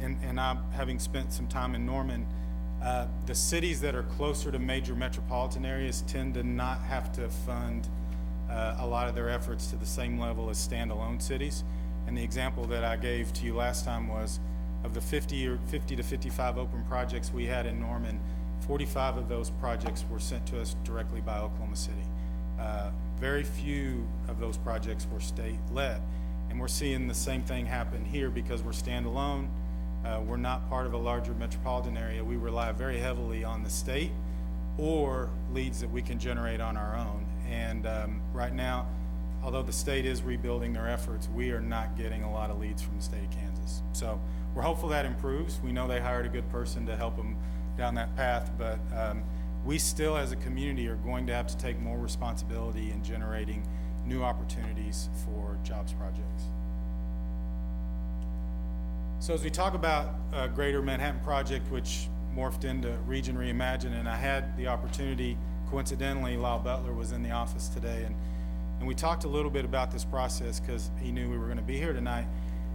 and I'm having spent some time in Norman, the cities that are closer to major metropolitan areas tend to not have to fund a lot of their efforts to the same level as standalone cities. And the example that I gave to you last time was of the 50 to 55 open projects we had in Norman, 45 of those projects were sent to us directly by Oklahoma City. Very few of those projects were state-led. And we're seeing the same thing happen here because we're standalone. We're not part of a larger metropolitan area. We rely very heavily on the state or leads that we can generate on our own. And right now, although the state is rebuilding their efforts, we are not getting a lot of leads from the state of Kansas. So we're hopeful that improves. We know they hired a good person to help them down that path, but we still as a community are going to have to take more responsibility in generating new opportunities for jobs projects. So as we talk about Greater Manhattan Project, which morphed into Region Reimagine, and I had the opportunity, coincidentally, Lyle Butler was in the office today, and we talked a little bit about this process because he knew we were going to be here tonight.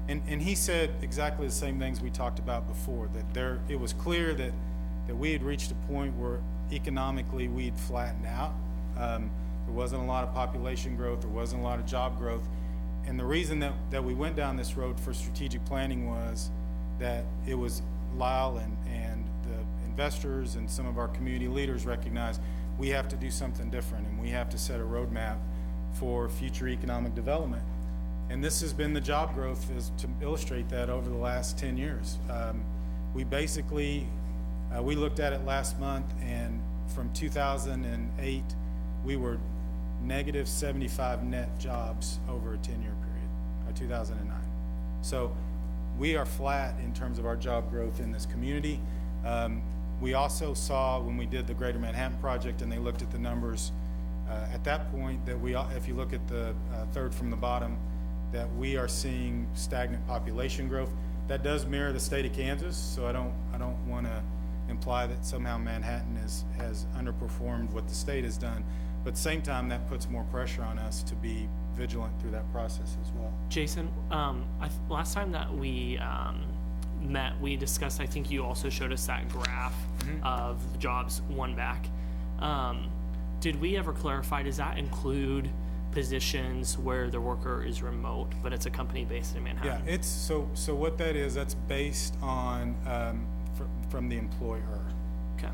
And he said exactly the same things we talked about before, that it was clear that we had reached a point where economically we'd flattened out. There wasn't a lot of population growth, there wasn't a lot of job growth. And the reason that we went down this road for strategic planning was that it was Lyle and the investors and some of our community leaders recognized we have to do something different and we have to set a roadmap for future economic development. And this has been the job growth, is to illustrate that over the last 10 years. We basically, we looked at it last month, and from 2008, we were negative 75 net jobs over a 10-year period, 2009. So we are flat in terms of our job growth in this community. We also saw when we did the Greater Manhattan Project and they looked at the numbers at that point that if you look at the third from the bottom, that we are seeing stagnant population growth. That does mirror the state of Kansas, so I don't want to imply that somehow Manhattan has underperformed what the state has done. But at the same time, that puts more pressure on us to be vigilant through that process as well. Jason, last time that we met, we discussed, I think you also showed us that graph of the jobs won back. Did we ever clarify, does that include positions where the worker is remote, but it's a company based in Manhattan? Yeah, it's so what that is, that's based on from the employer. Okay.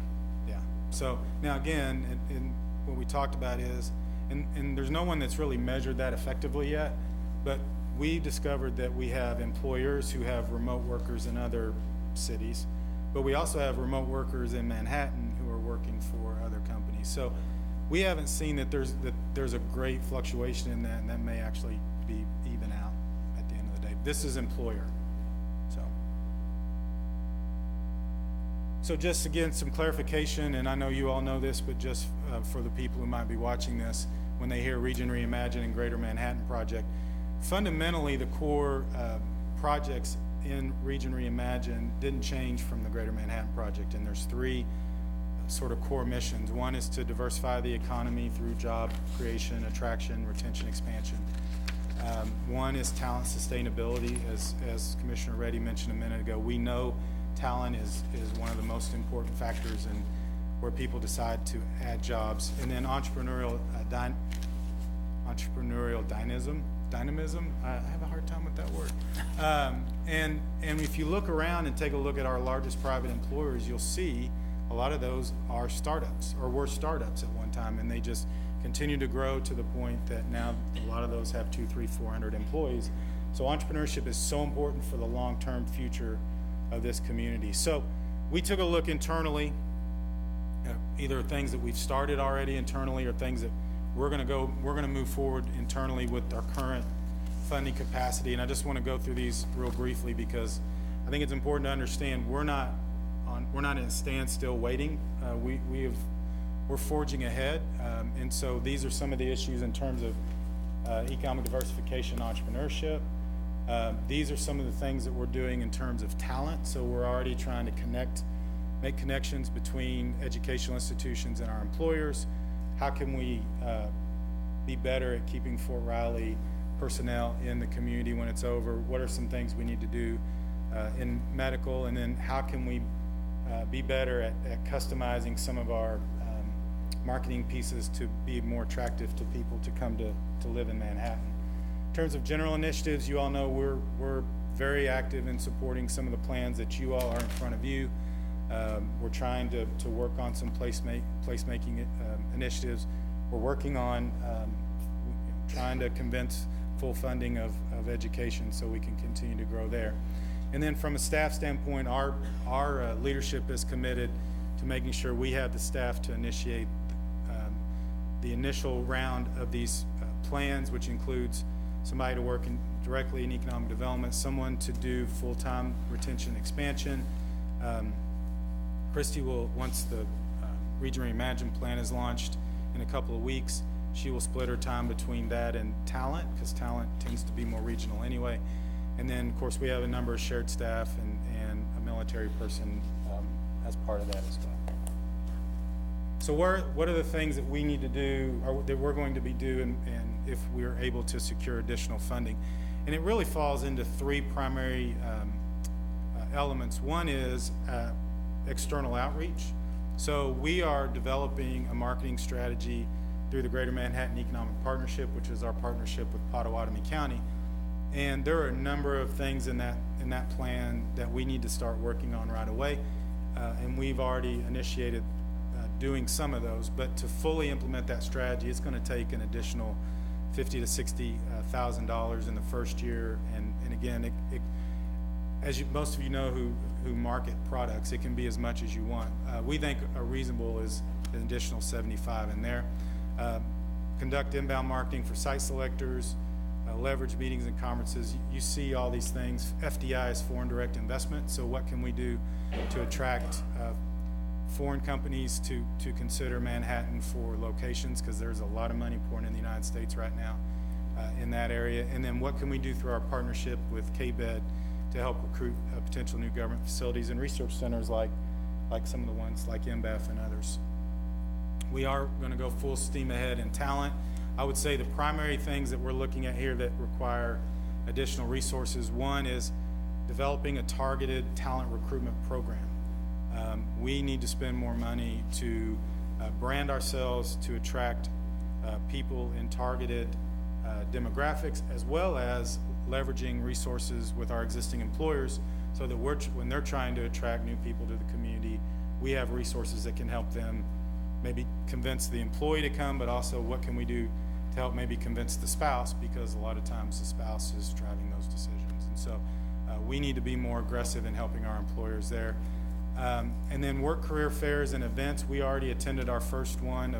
Yeah. So now again, and what we talked about is, and there's no one that's really measured that effectively yet, but we discovered that we have employers who have remote workers in other cities, but we also have remote workers in Manhattan who are working for other companies. So we haven't seen that there's a great fluctuation in that, and that may actually be even out at the end of the day. This is employer. So just again, some clarification, and I know you all know this, but just for the people who might be watching this, when they hear Region Reimagine and Greater Manhattan Project, fundamentally the core projects in Region Reimagine didn't change from the Greater Manhattan Project, and there's three sort of core missions. One is to diversify the economy through job creation, attraction, retention, expansion. One is talent sustainability. As Commissioner Reddy mentioned a minute ago, we know talent is one of the most important factors in where people decide to add jobs. And then entrepreneurial dynamism. I have a hard time with that word. And if you look around and take a look at our largest private employers, you'll see a lot of those are startups or were startups at one time, and they just continue to grow to the point that now a lot of those have 200, 300, 400 employees. So entrepreneurship is so important for the long-term future of this community. So we took a look internally, either things that we've started already internally or things that we're going to move forward internally with our current funding capacity. And I just want to go through these real briefly because I think it's important to understand we're not in a standstill waiting. We're forging ahead. And so these are some of the issues in terms of economic diversification, entrepreneurship. These are some of the things that we're doing in terms of talent. So we're already trying to make connections between educational institutions and our employers. How can we be better at keeping Fort Riley personnel in the community when it's over? What are some things we need to do in medical? And then how can we be better at customizing some of our marketing pieces to be more attractive to people to come to live in Manhattan? In terms of general initiatives, you all know we're very active in supporting some of the plans that you all are in front of you. We're trying to work on some placemaking initiatives. We're working on trying to convince full funding of education so we can continue to grow there. And then from a staff standpoint, our leadership is committed to making sure we have the staff to initiate the initial round of these plans, which includes somebody to work directly in economic development, someone to do full-time retention expansion. Christy will, once the Region Reimagined Plan is launched in a couple of weeks, she will split her time between that and talent, because talent tends to be more regional anyway. And then, of course, we have a number of shared staff and a military person as part of that as well. So what are the things that we need to do, or that we're going to be doing, and if we're able to secure additional funding? And it really falls into three primary elements. One is external outreach. So we are developing a marketing strategy through the Greater Manhattan Economic Partnership, which is our partnership with Pottawatomie County. And there are a number of things in that plan that we need to start working on right away. And we've already initiated doing some of those, but to fully implement that strategy, it's going to take an additional $50,000 to $60,000 in the first year. And again, as most of you know who market products, it can be as much as you want. We think a reasonable is an additional 75 in there. Conduct inbound marketing for site selectors, leverage meetings and conferences. You see all these things. FDI is foreign direct investment. So what can we do to attract foreign companies to consider Manhattan for locations? Because there's a lot of money pouring in the United States right now in that area. And then what can we do through our partnership with KBED to help recruit potential new government facilities and research centers like some of the ones like MBEF and others. We are going to go full steam ahead in talent. I would say the primary things that we're looking at here that require additional resources, one is developing a targeted talent recruitment program. We need to spend more money to brand ourselves, to attract people in targeted demographics, as well as leveraging resources with our existing employers so that when they're trying to attract new people to the community, we have resources that can help them maybe convince the employee to come, but also what can we do to help maybe convince the spouse, because a lot of times the spouse is driving those decisions. And so we need to be more aggressive in helping our employers there. And then work career fairs and events. We already attended our first one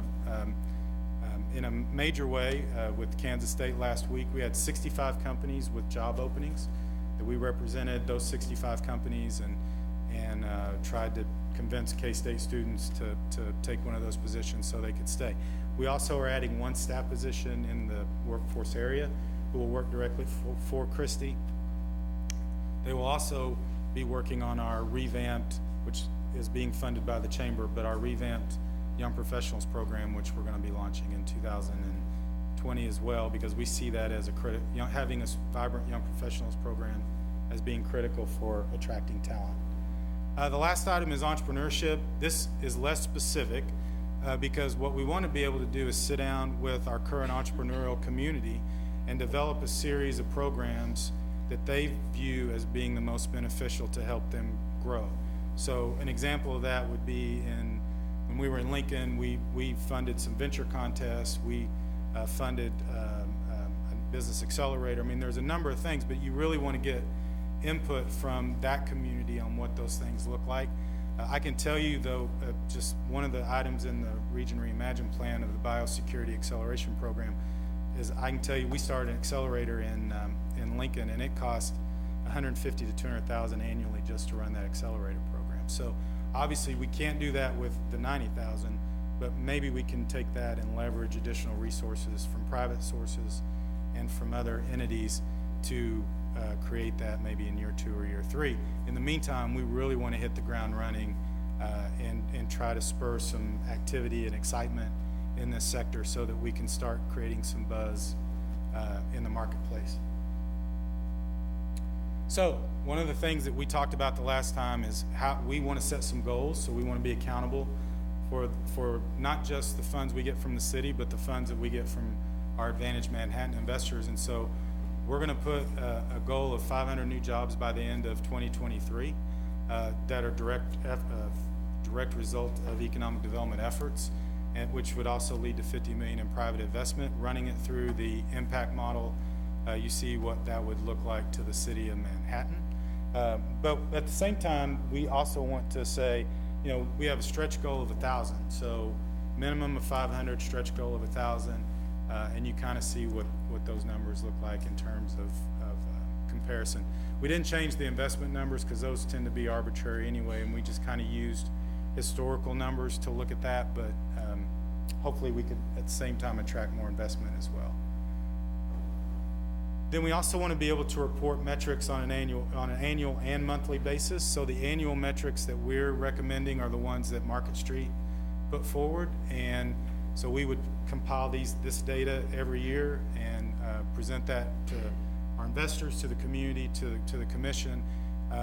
in a major way with Kansas State last week. We had 65 companies with job openings that we represented, those 65 companies, and tried to convince K-State students to take one of those positions so they could stay. We also are adding one staff position in the workforce area who will work directly for Christy. They will also be working on our revamped, which is being funded by the chamber, but our revamped Young Professionals program, which we're going to be launching in 2020 as well, because we see that as having a vibrant Young Professionals program as being critical for attracting talent. The last item is entrepreneurship. This is less specific because what we want to be able to do is sit down with our current entrepreneurial community and develop a series of programs that they view as being the most beneficial to help them grow. So an example of that would be when we were in Lincoln, we funded some venture contests. We funded a business accelerator. I mean, there's a number of things, but you really want to get input from that community on what those things look like. I can tell you, though, just one of the items in the Region Reimagine plan of the Biosecurity Acceleration Program is I can tell you we started an accelerator in Lincoln, and it cost $150,000 to $200,000 annually just to run that accelerator program. So obviously we can't do that with the $90,000, but maybe we can take that and leverage additional resources from private sources and from other entities to create that maybe in year 2 or year 3. In the meantime, we really want to hit the ground running and try to spur some activity and excitement in this sector so that we can start creating some buzz in the marketplace. So one of the things that we talked about the last time is how we want to set some goals. So we want to be accountable for not just the funds we get from the city, but the funds that we get from our Advantage Manhattan investors. And so we're going to put a goal of 500 new jobs by the end of 2023 that are direct result of economic development efforts, and which would also lead to $50 million in private investment. Running it through the impact model, you see what that would look like to the city of Manhattan. But at the same time, we also want to say, you know, we have a stretch goal of 1,000. So minimum of 500, stretch goal of 1,000, and you kind of see what those numbers look like in terms of comparison. We didn't change the investment numbers because those tend to be arbitrary anyway, and we just kind of used historical numbers to look at that, but hopefully we could at the same time attract more investment as well. Then we also want to be able to report metrics on an annual and monthly basis. So the annual metrics that we're recommending are the ones that Market Street put forward, and so we would compile this data every year and present that to our investors, to the community, to the commission.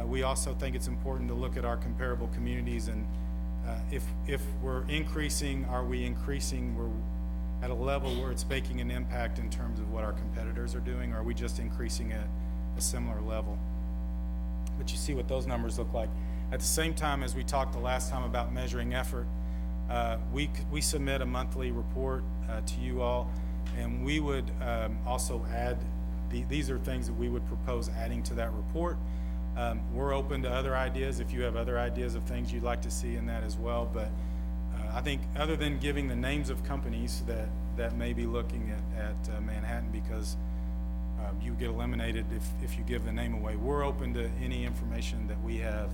We also think it's important to look at our comparable communities, and if we're increasing, are we increasing? We're at a level where it's making an impact in terms of what our competitors are doing, or are we just increasing at a similar level? But you see what those numbers look like. At the same time, as we talked the last time about measuring effort, we submit a monthly report to you all, and we would also add, these are things that we would propose adding to that report. We're open to other ideas if you have other ideas of things you'd like to see in that as well, but I think other than giving the names of companies that may be looking at Manhattan, because you get eliminated if you give the name away, we're open to any information that we have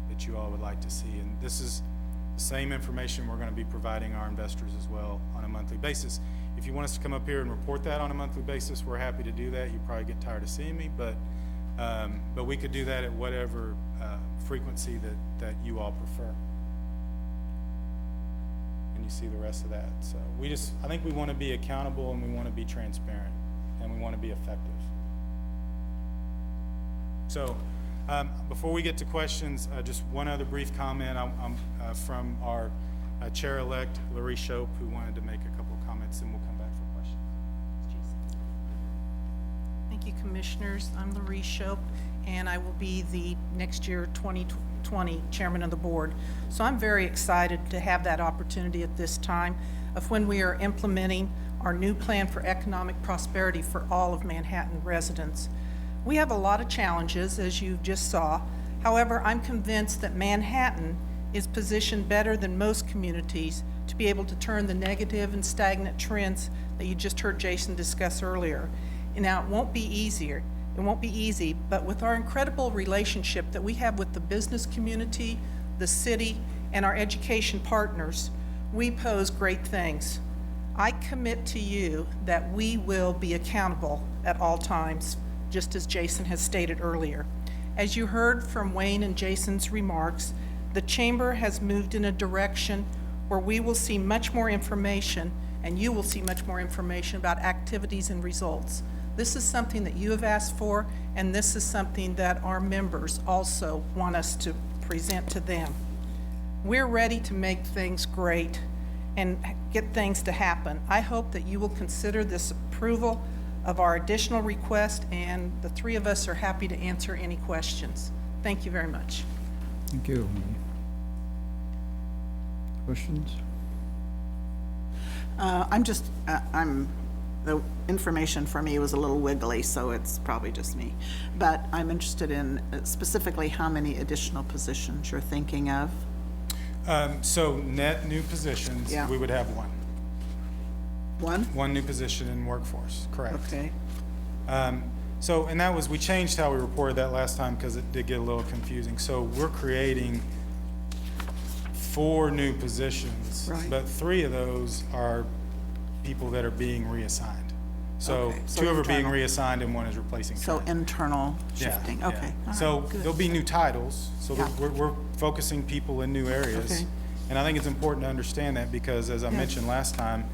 that you all would like to see. And this is the same information we're going to be providing our investors as well on a monthly basis. If you want us to come up here and report that on a monthly basis, we're happy to do that. You probably get tired of seeing me, but we could do that at whatever frequency that you all prefer. And you see the rest of that. So I think we want to be accountable, and we want to be transparent, and we want to be effective. So before we get to questions, just one other brief comment from our chair-elect, Larry Shope, who wanted to make a couple of comments, and we'll come back for questions. Thank you, Commissioners. I'm Larry Shope, and I will be the next year 2020 Chairman of the Board. So I'm very excited to have that opportunity at this time of when we are implementing our new plan for economic prosperity for all of Manhattan residents. We have a lot of challenges, as you just saw. However, I'm convinced that Manhattan is positioned better than most communities to be able to turn the negative and stagnant trends that you just heard Jason discuss earlier. And now, it won't be easier. It won't be easy, but with our incredible relationship that we have with the business community, the city, and our education partners, we pose great things. I commit to you that we will be accountable at all times, just as Jason has stated earlier. As you heard from Wayne and Jason's remarks, the Chamber has moved in a direction where we will see much more information, and you will see much more information about activities and results. This is something that you have asked for, and this is something that our members also want us to present to them. We're ready to make things great and get things to happen. I hope that you will consider this approval of our additional request, and the three of us are happy to answer any questions. Thank you very much. Thank you. Questions? The information for me was a little wiggly, so it's probably just me. But I'm interested in specifically how many additional positions you're thinking of. So net new positions, Yeah. we would have one. One? One new position in workforce, correct. Okay. So, and that was, we changed how we reported that last time because it did get a little confusing. So we're creating 4 new positions, Right. but 3 of those are people that are being reassigned. So Okay, so 2 of them are being internal. reassigned and 1 is replacing. So current. internal Yeah, shifting, yeah. okay. All So right, good. there'll be new titles, so Yeah. we're focusing people in new areas. Okay. And I think it's important to understand that because, as I Yeah. mentioned last time,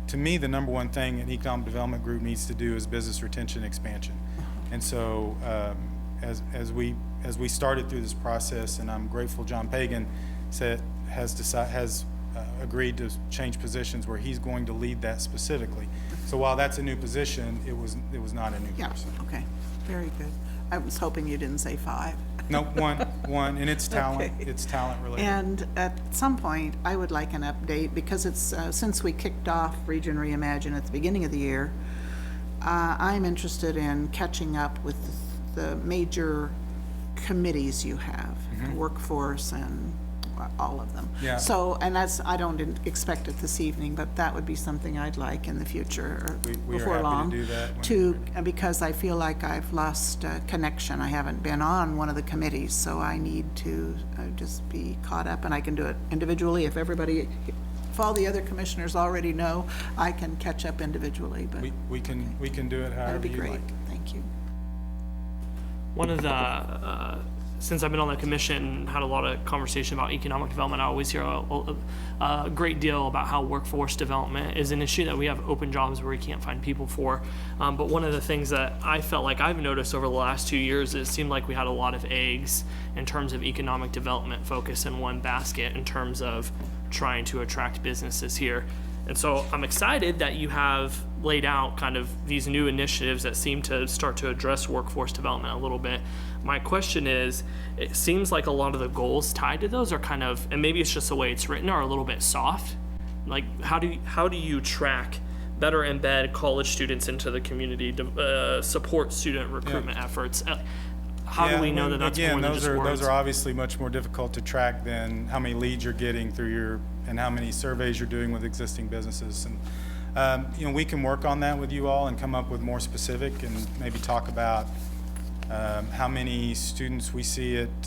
to me, the number one thing an economic development group needs to do is business retention expansion. And so, as we started through this process, and I'm grateful John Pagan has agreed to change positions where he's going to lead that specifically. So while that's a new position, it was not a new Yeah, person. okay, very good. I was hoping you didn't say 5. No, one, and it's talent, Okay. it's talent related. And at some point, I would like an update, because it's, since we kicked off Region Reimagine at the beginning of the year, I'm interested in catching up with the major committees you have, workforce and all of them. Yeah. So, and I don't expect it this evening, but that would be something I'd like in the future, or We are before happy to long. do that when Because I feel like I've lost connection. I haven't been on one of the committees, so I need to just be caught up, and I can do it individually. If all the other commissioners already know, I can catch up individually, but We can do it that'd however be you great. like. Thank you. One of the, since I've been on the commission, had a lot of conversation about economic development, I always hear a great deal about how workforce development is an issue that we have open jobs where we can't find people for. But one of the things that I felt like I've noticed over the last 2 years, it seemed like we had a lot of eggs in terms of economic development focus in one basket in terms of trying to attract businesses here. And so I'm excited that you have laid out kind of these new initiatives that seem to start to address workforce development a little bit. My question is, it seems like a lot of the goals tied to those are kind of, and maybe it's just the way it's written, are a little bit soft. Like, how do you track, better embed college students into the community, support student recruitment efforts? How do we know that that's more than just words? Those are obviously much more difficult to track than how many leads you're getting through and how many surveys you're doing with existing businesses. And, we can work on that with you all and come up with more specific and maybe talk about how many students we see at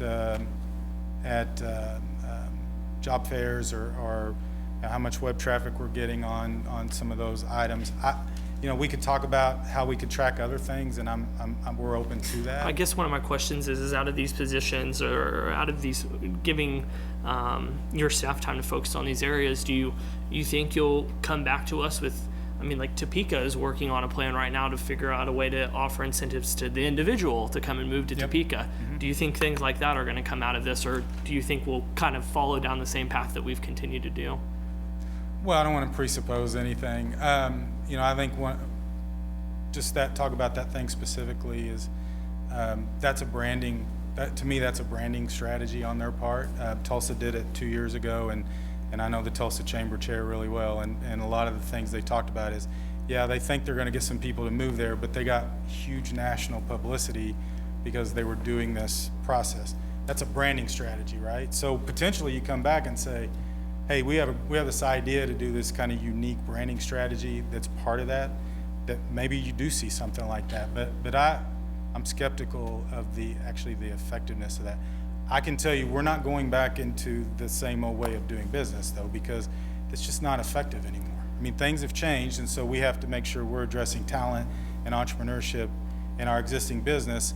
job fairs or how much web traffic we're getting on some of those items. We could talk about how we could track other things, and we're open to that. I guess one of my questions is out of these positions or out of these giving your staff time to focus on these areas, do you think you'll come back to us with, like Topeka is working on a plan right now to figure out a way to offer incentives to the individual to come and move to Topeka. Do you think things like that are going to come out of this, or do you think we'll kind of follow down the same path that we've continued to do? Well, I don't want to presuppose anything. I think talk about that thing specifically is, that's a branding, to me, that's a branding strategy on their part. Tulsa did it 2 years ago, and I know the Tulsa Chamber Chair really well, and a lot of the things they talked about is, they think they're going to get some people to move there, but they got huge national publicity because they were doing this process. That's a branding strategy, right? So potentially you come back and say, hey, we have this idea to do this kind of unique branding strategy that's part of that maybe you do see something like that. But I'm skeptical of the effectiveness of that. I can tell you we're not going back into the same old way of doing business, though, because it's just not effective anymore. Things have changed, and so we have to make sure we're addressing talent and entrepreneurship in our existing business.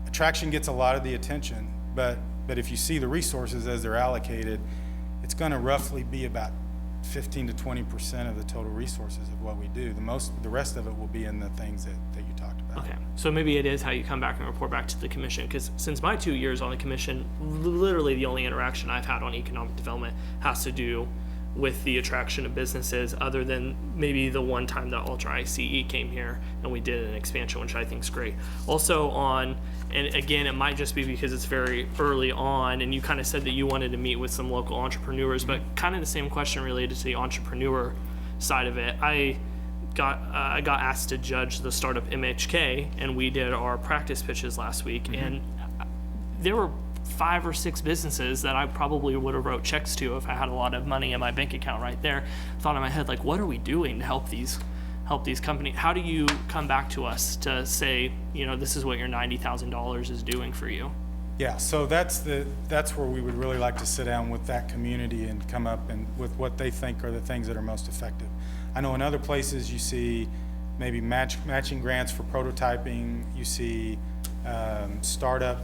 Attraction gets a lot of the attention, but if you see the resources as they're allocated, it's going to roughly be about 15 to 20% of the total resources of what we do. The rest of it will be in the things that you talked about. Okay, so maybe it is how you come back and report back to the commission, because since my 2 years on the commission, literally the only interaction I've had on economic development has to do with the attraction of businesses, other than maybe the one time that Ultra ICE came here and we did an expansion, which I think is great. Also and again, it might just be because it's very early on, and you kind of said that you wanted to meet with some local entrepreneurs, but kind of the same question related to the entrepreneur side of it. I got asked to judge the startup MHK, and we did our practice pitches last week, and there were 5 or 6 businesses that I probably would have wrote checks to if I had a lot of money in my bank account right there. Thought in my head, like, what are we doing to help these companies? How do you come back to us to say, this is what your $90,000 is doing for you? Yeah, so that's where we would really like to sit down with that community and come up and with what they think are the things that are most effective. I know in other places you see maybe matching grants for prototyping. You see startup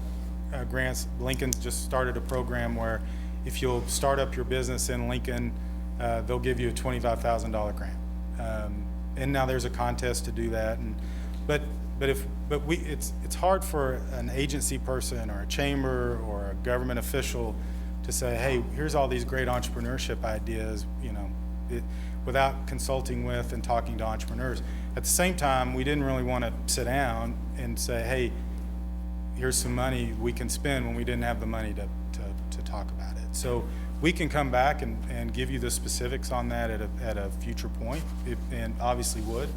grants. Lincoln just started a program where if you'll start up your business in Lincoln, they'll give you a $25,000 grant. And now there's a contest to do that. It's hard for an agency person or a chamber or a government official to say, hey, here's all these great entrepreneurship ideas, without consulting with and talking to entrepreneurs. At the same time, we didn't really want to sit down and say, hey, here's some money we can spend, when we didn't have the money to talk about it. So we can come back and give you the specifics on that at a future point, and obviously would,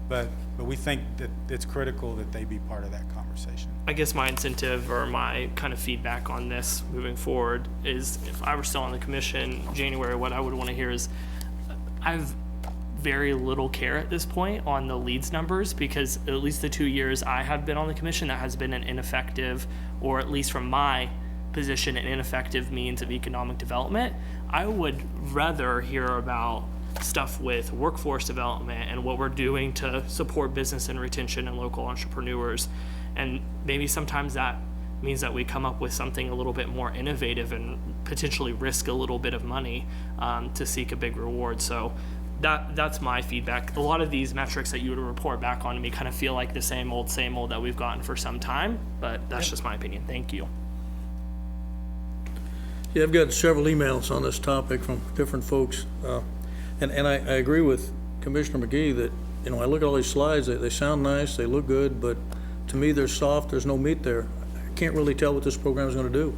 but we think that it's critical that they be part of that conversation. I guess my incentive or my kind of feedback on this moving forward is, if I were still on the commission in January, what I would want to hear is, I've very little care at this point on the leads numbers, because at least the 2 years I have been on the commission, that has been an ineffective, or at least from my position, an ineffective means of economic development. I would rather hear about stuff with workforce development and what we're doing to support business and retention and local entrepreneurs. And maybe sometimes that means that we come up with something a little bit more innovative and potentially risk a little bit of money to seek a big reward. So that's my feedback. A lot of these metrics that you would report back on to me kind of feel like the same old that we've gotten for some time, but that's just my opinion. Thank you. Yeah, I've got several emails on this topic from different folks, and I agree with Commissioner McGee that, I look at all these slides, they sound nice, they look good, but to me they're soft, there's no meat there. I can't really tell what this program is going to do.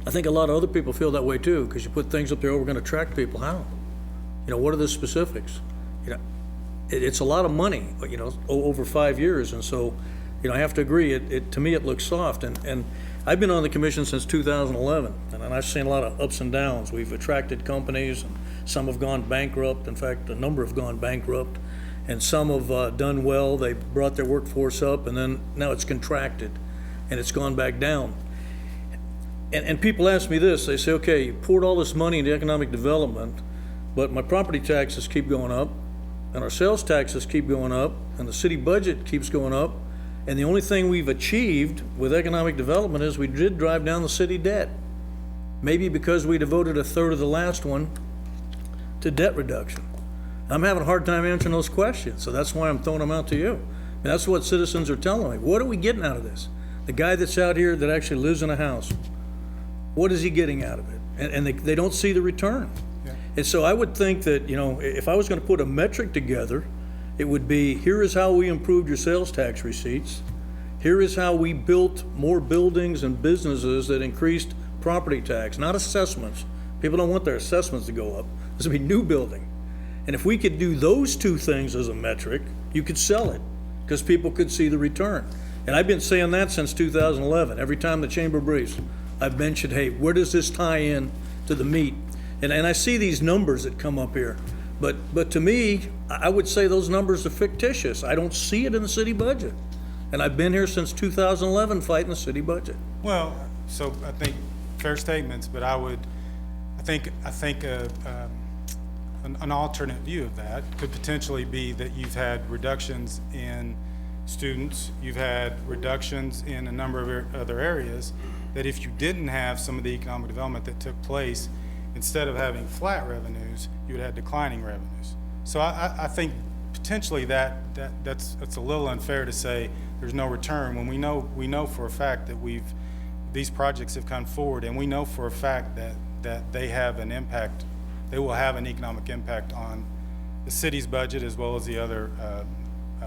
I think a lot of other people feel that way too, because you put things up there, we're going to attract people. How? What are the specifics? It's a lot of money, over 5 years, and so, I have to agree. To me, it looks soft, and I've been on the commission since 2011, and I've seen a lot of ups and downs. We've attracted companies, and some have gone bankrupt. In fact, a number have gone bankrupt, and some have done well. They brought their workforce up, and then now it's contracted, and it's gone back down. And people ask me this. They say, okay, you poured all this money into economic development, but my property taxes keep going up, and our sales taxes keep going up, and the city budget keeps going up, and the only thing we've achieved with economic development is we did drive down the city debt. Maybe because we devoted a third of the last one to debt reduction. I'm having a hard time answering those questions, so that's why I'm throwing them out to you. And that's what citizens are telling me. What are we getting out of this? The guy that's out here that actually lives in a house, what is he getting out of it? And they don't see the return. And so I would think that, if I was going to put a metric together, it would be, here is how we improved your sales tax receipts. Here is how we built more buildings and businesses that increased property tax, not assessments. People don't want their assessments to go up. This would be new building. And if we could do those two things as a metric, you could sell it, because people could see the return. And I've been saying that since 2011. Every time the chamber briefs, I've mentioned, hey, where does this tie in to the meat? And I see these numbers that come up here. But to me, I would say those numbers are fictitious. I don't see it in the city budget. And I've been here since 2011 fighting the city budget. Well, so I think fair statements, but I think an alternate view of that could potentially be that you've had reductions in students, you've had reductions in a number of other areas, that if you didn't have some of the economic development that took place, instead of having flat revenues, you would have declining revenues. So I think potentially that's a little unfair to say there's no return when we know for a fact that these projects have come forward, and we know for a fact that they have an impact, they will have an economic impact on the city's budget as well as the other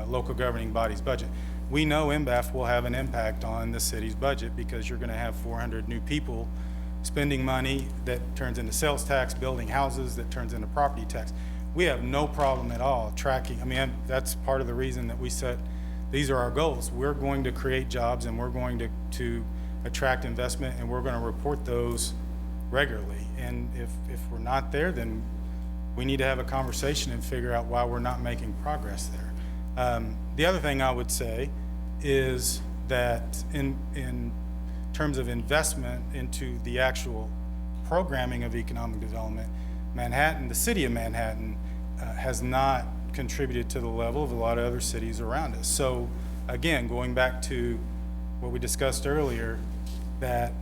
local governing body's budget. We know MBAF will have an impact on the city's budget because you're going to have 400 new people spending money that turns into sales tax, building houses that turns into property tax. We have no problem at all tracking. I mean, that's part of the reason that we set, these are our goals. We're going to create jobs, and we're going to attract investment, and we're going to report those regularly. And if we're not there, then we need to have a conversation and figure out why we're not making progress there. The other thing I would say is that in terms of investment into the actual programming of economic development, Manhattan, the city of Manhattan, has not contributed to the level of a lot of other cities around us. So again, going back to what we discussed earlier, that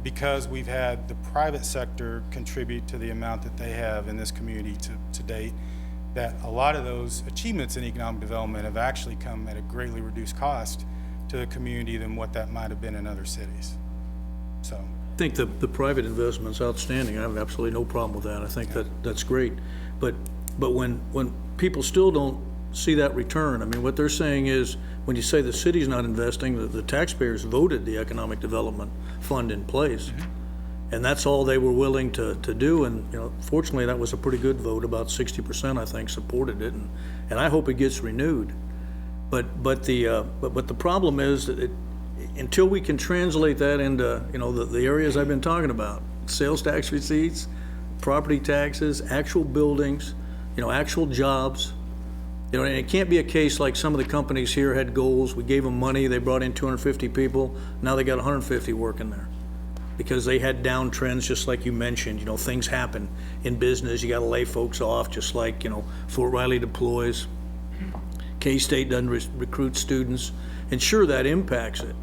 because we've had the private sector contribute to the amount that they have in this community to date, that a lot of those achievements in economic development have actually come at a greatly reduced cost to the community than what that might have been in other cities. So I think the private investment's outstanding. I have absolutely no problem with that. I think that's great. But when people still don't see that return, I mean, what they're saying is, when you say the city's not investing, the taxpayers voted the economic development fund in place. And that's all they were willing to do. And, you know, fortunately, that was a pretty good vote. About 60%, I think, supported it. And I hope it gets renewed. But the problem is that until we can translate that into, you know, the areas I've been talking about, sales tax receipts, property taxes, actual buildings, you know, actual jobs, you know, and it can't be a case like some of the companies here had goals. We gave them money, they brought in 250 people, now they got 150 working there. Because they had downtrends, just like you mentioned. You know, things happen in business. You got to lay folks off, just like, you know, Fort Riley deploys. K-State doesn't recruit students. And sure, that impacts it.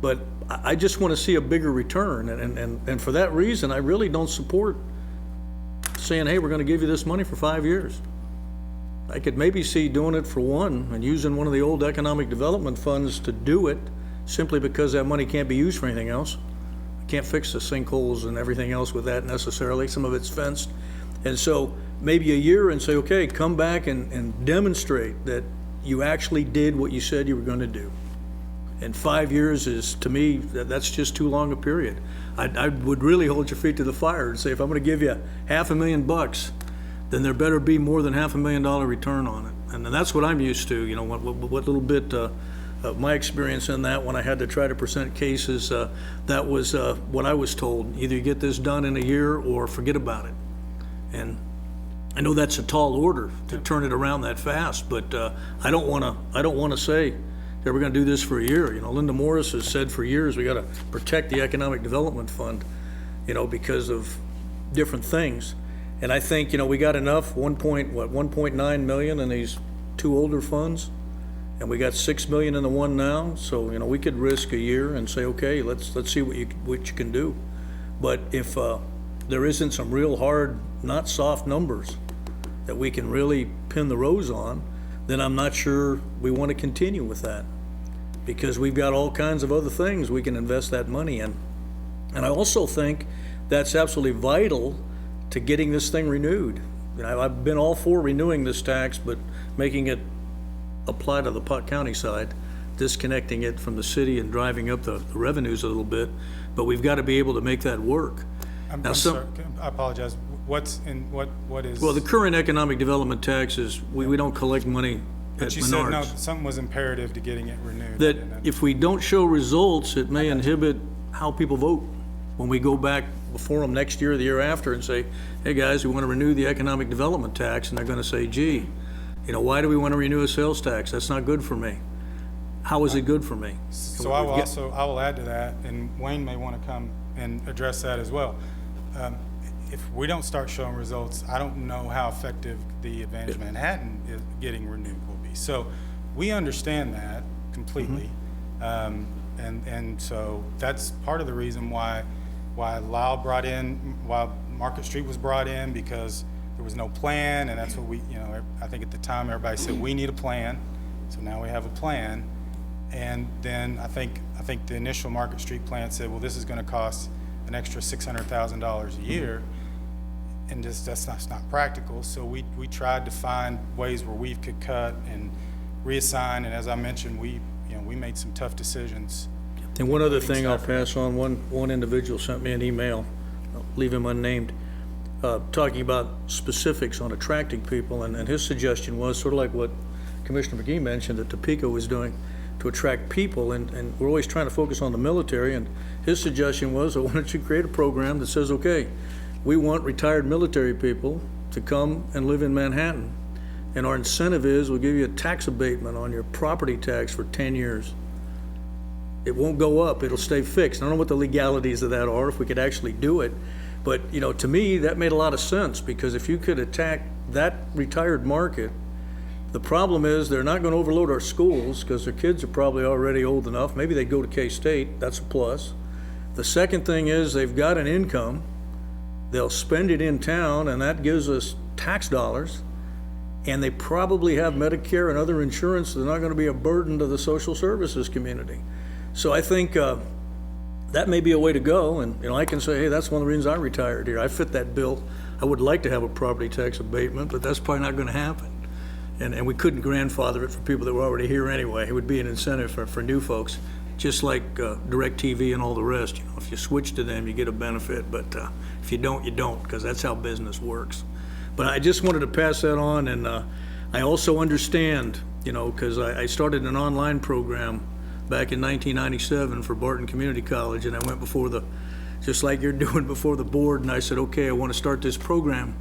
But I just want to see a bigger return. And for that reason, I really don't support saying, hey, we're going to give you this money for 5 years. I could maybe see doing it for one and using one of the old economic development funds to do it, simply because that money can't be used for anything else. Can't fix the sinkholes and everything else with that necessarily. Some of it's fenced. And so maybe a year and say, okay, come back and demonstrate that you actually did what you said you were going to do. And 5 years is, to me, that's just too long a period. I would really hold your feet to the fire and say, if I'm going to give you $500,000, then there better be more than $500,000 return on it. And that's what I'm used to. You know, what little bit my experience in that, when I had to try to present cases, that was what I was told. Either you get this done in a year or forget about it. And I know that's a tall order to turn it around that fast, but I don't want to say that we're going to do this for a year. You know, Linda Morris has said for years we got to protect the Economic Development Fund, you know, because of different things. And I think, you know, we got enough, 1.9 million in these two older funds. And we got 6 million in the one now, so, you know, we could risk a year and say, okay, let's see what you can do. But if there isn't some real hard, not soft numbers that we can really pin the rose on, then I'm not sure we want to continue with that, because we've got all kinds of other things we can invest that money in. And I also think that's absolutely vital to getting this thing renewed. You know, I've been all for renewing this tax, but making it apply to the Pot County side, disconnecting it from the city and driving up the revenues a little bit, but we've got to be able to make that work. I'm sorry, I apologize. What is? Well, the current economic development tax is, we don't collect money at But you said, no, Menards. something was imperative to getting it renewed. That if we don't show results, it may inhibit how people vote. When we go back before them next year or the year after and say, hey guys, we want to renew the economic development tax, and they're going to say, gee, you know, why do we want to renew a sales tax? That's not good for me. How is it good for me? So I will add to that, and Wayne may want to come and address that as well. If we don't start showing results, I don't know how effective the Advantage Manhattan is getting renewed will be. So we understand that, completely. And so that's part of the reason why Lyle brought in, why Market Street was brought in, because there was no plan, and that's what we, I think at the time everybody said we need a plan. So now we have a plan, and then I think the initial Market Street plan said, well, this is going to cost an extra $600,000 a year, and that's not practical. So we tried to find ways where we could cut and reassign, and as I mentioned, we made some tough decisions. And one other thing I'll pass on, one individual sent me an email, I'll leave him unnamed, talking about specifics on attracting people, and his suggestion was sort of like what Commissioner McGee mentioned that Topeka was doing to attract people, and we're always trying to focus on the military, and his suggestion was, well, why don't you create a program that says, okay, we want retired military people to come and live in Manhattan, and our incentive is we'll give you a tax abatement on your property tax for 10 years. It won't go up, it'll stay fixed. I don't know what the legalities of that are, if we could actually do it, but to me, that made a lot of sense, because if you could attack that retired market, the problem is they're not going to overload our schools because their kids are probably already old enough. Maybe they go to K-State, that's a plus. The second thing is they've got an income, they'll spend it in town, and that gives us tax dollars, and they probably have Medicare and other insurance. They're not going to be a burden to the social services community. So I think that may be a way to go, and I can say, hey, that's one of the reasons I retired here. I fit that bill. I would like to have a property tax abatement, but that's probably not going to happen. And we couldn't grandfather it for people that were already here anyway. It would be an incentive for new folks, just like DirecTV and all the rest. If you switch to them, you get a benefit, but if you don't, you don't, because that's how business works. But I just wanted to pass that on, and I also understand, because I started an online program back in 1997 for Barton Community College, and I went before just like you're doing before the board, and I said, okay, I want to start this program.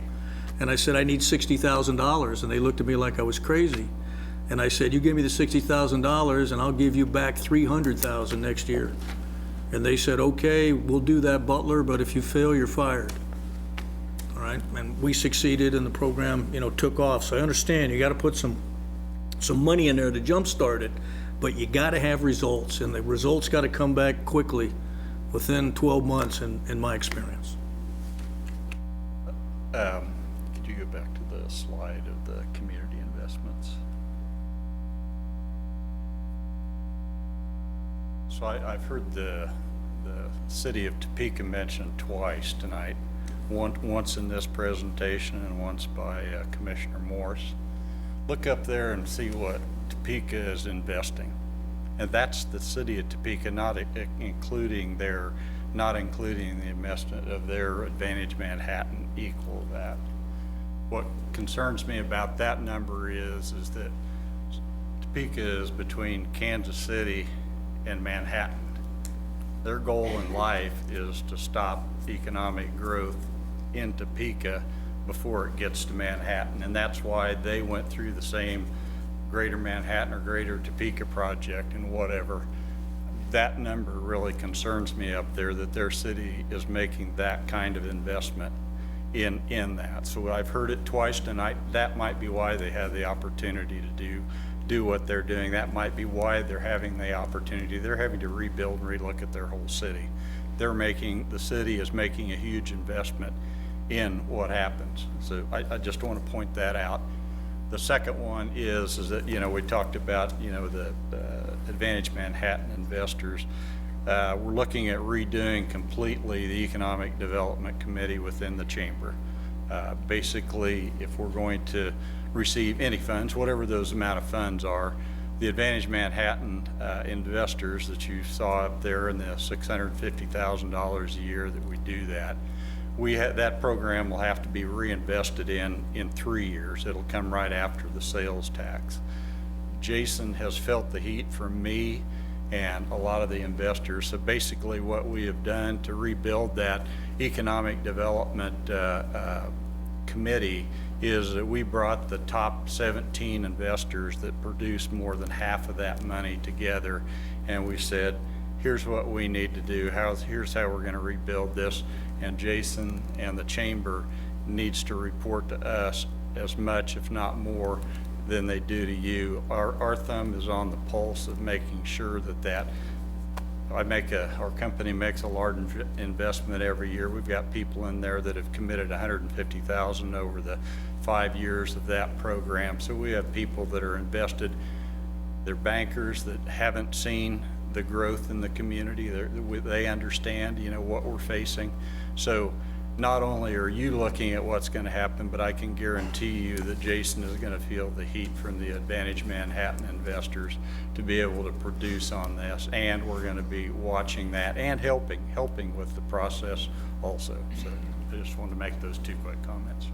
And I said, I need $60,000, and they looked at me like I was crazy. And I said, you give me the $60,000 and I'll give you back $300,000 next year. And they said, okay, we'll do that, Butler, but if you fail, you're fired. All right, and we succeeded, and the program, took off. So I understand you got to put some money in there to jumpstart it, but you got to have results, and the results got to come back quickly, within 12 months, in my experience. Could you go back to the slide of the community investments? So I've heard the city of Topeka mentioned twice tonight, once in this presentation and once by Commissioner Morse. Look up there and see what Topeka is investing. And that's the city of Topeka, not including the investment of their Advantage Manhattan equal that. What concerns me about that number is that Topeka is between Kansas City and Manhattan. Their goal in life is to stop economic growth in Topeka before it gets to Manhattan, and that's why they went through the same Greater Manhattan or Greater Topeka project and whatever. That number really concerns me up there, that their city is making that kind of investment in that. So I've heard it twice tonight. That might be why they have the opportunity to do what they're doing. That might be why they're having the opportunity. They're having to rebuild and relook at their whole city. The city is making a huge investment in what happens. So I just want to point that out. The second one is that, we talked about, the Advantage Manhattan investors. We're looking at redoing completely the Economic Development Committee within the chamber. Basically, if we're going to receive any funds, whatever those amount of funds are, the Advantage Manhattan investors that you saw up there in the $650,000 a year that we do that, that program will have to be reinvested in 3 years. It'll come right after the sales tax. Jason has felt the heat from me and a lot of the investors. So basically what we have done to rebuild that economic development committee is that we brought the top 17 investors that produced more than half of that money together, and we said, here's what we need to do, here's how we're going to rebuild this, and Jason and the chamber needs to report to us as much, if not more, than they do to you. Our thumb is on the pulse of making sure that our company makes a large investment every year. We've got people in there that have committed $150,000 over the 5 years of that program. So we have people that are invested. They're bankers that haven't seen the growth in the community. They understand, what we're facing. So not only are you looking at what's going to happen, but I can guarantee you that Jason is going to feel the heat from the Advantage Manhattan investors to be able to produce on this, and we're going to be watching that and helping with the process also. So I just wanted to make those 2 quick comments.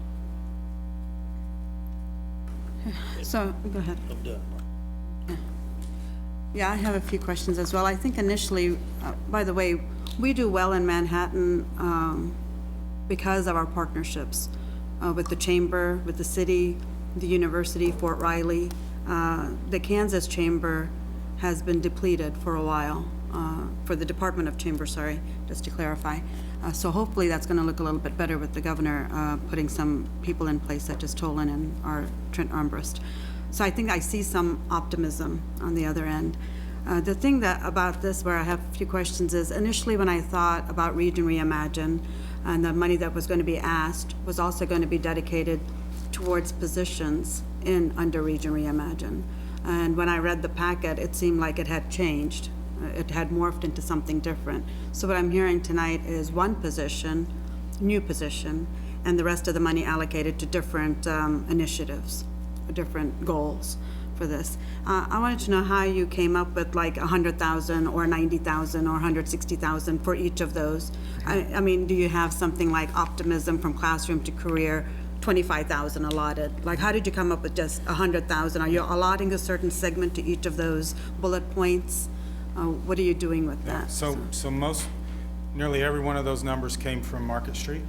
So, go ahead. I'm done. Yeah, I have a few questions as well. I think initially, by the way, we do well in Manhattan because of our partnerships with the Chamber, with the city, the university, Fort Riley. The Kansas Chamber has been depleted for a while, for the Department of Chamber, sorry, just to clarify. So hopefully that's going to look a little bit better with the governor putting some people in place such as Tolan and our Trent Armbrust. So I think I see some optimism on the other end. The thing about this where I have a few questions is initially when I thought about Region Reimagine and the money that was going to be asked was also going to be dedicated towards positions under Region Reimagine. And when I read the packet, it seemed like it had changed. It had morphed into something different. So what I'm hearing tonight is one position, new position, and the rest of the money allocated to different initiatives, different goals for this. I wanted to know how you came up with like 100,000 or 90,000 or 160,000 for each of those. I mean, do you have something like optimism from classroom to career, 25,000 allotted? Like, how did you come up with just 100,000? Are you allotting a certain segment to each of those bullet points? What are you doing with that? So nearly every one of those numbers came from Market Street.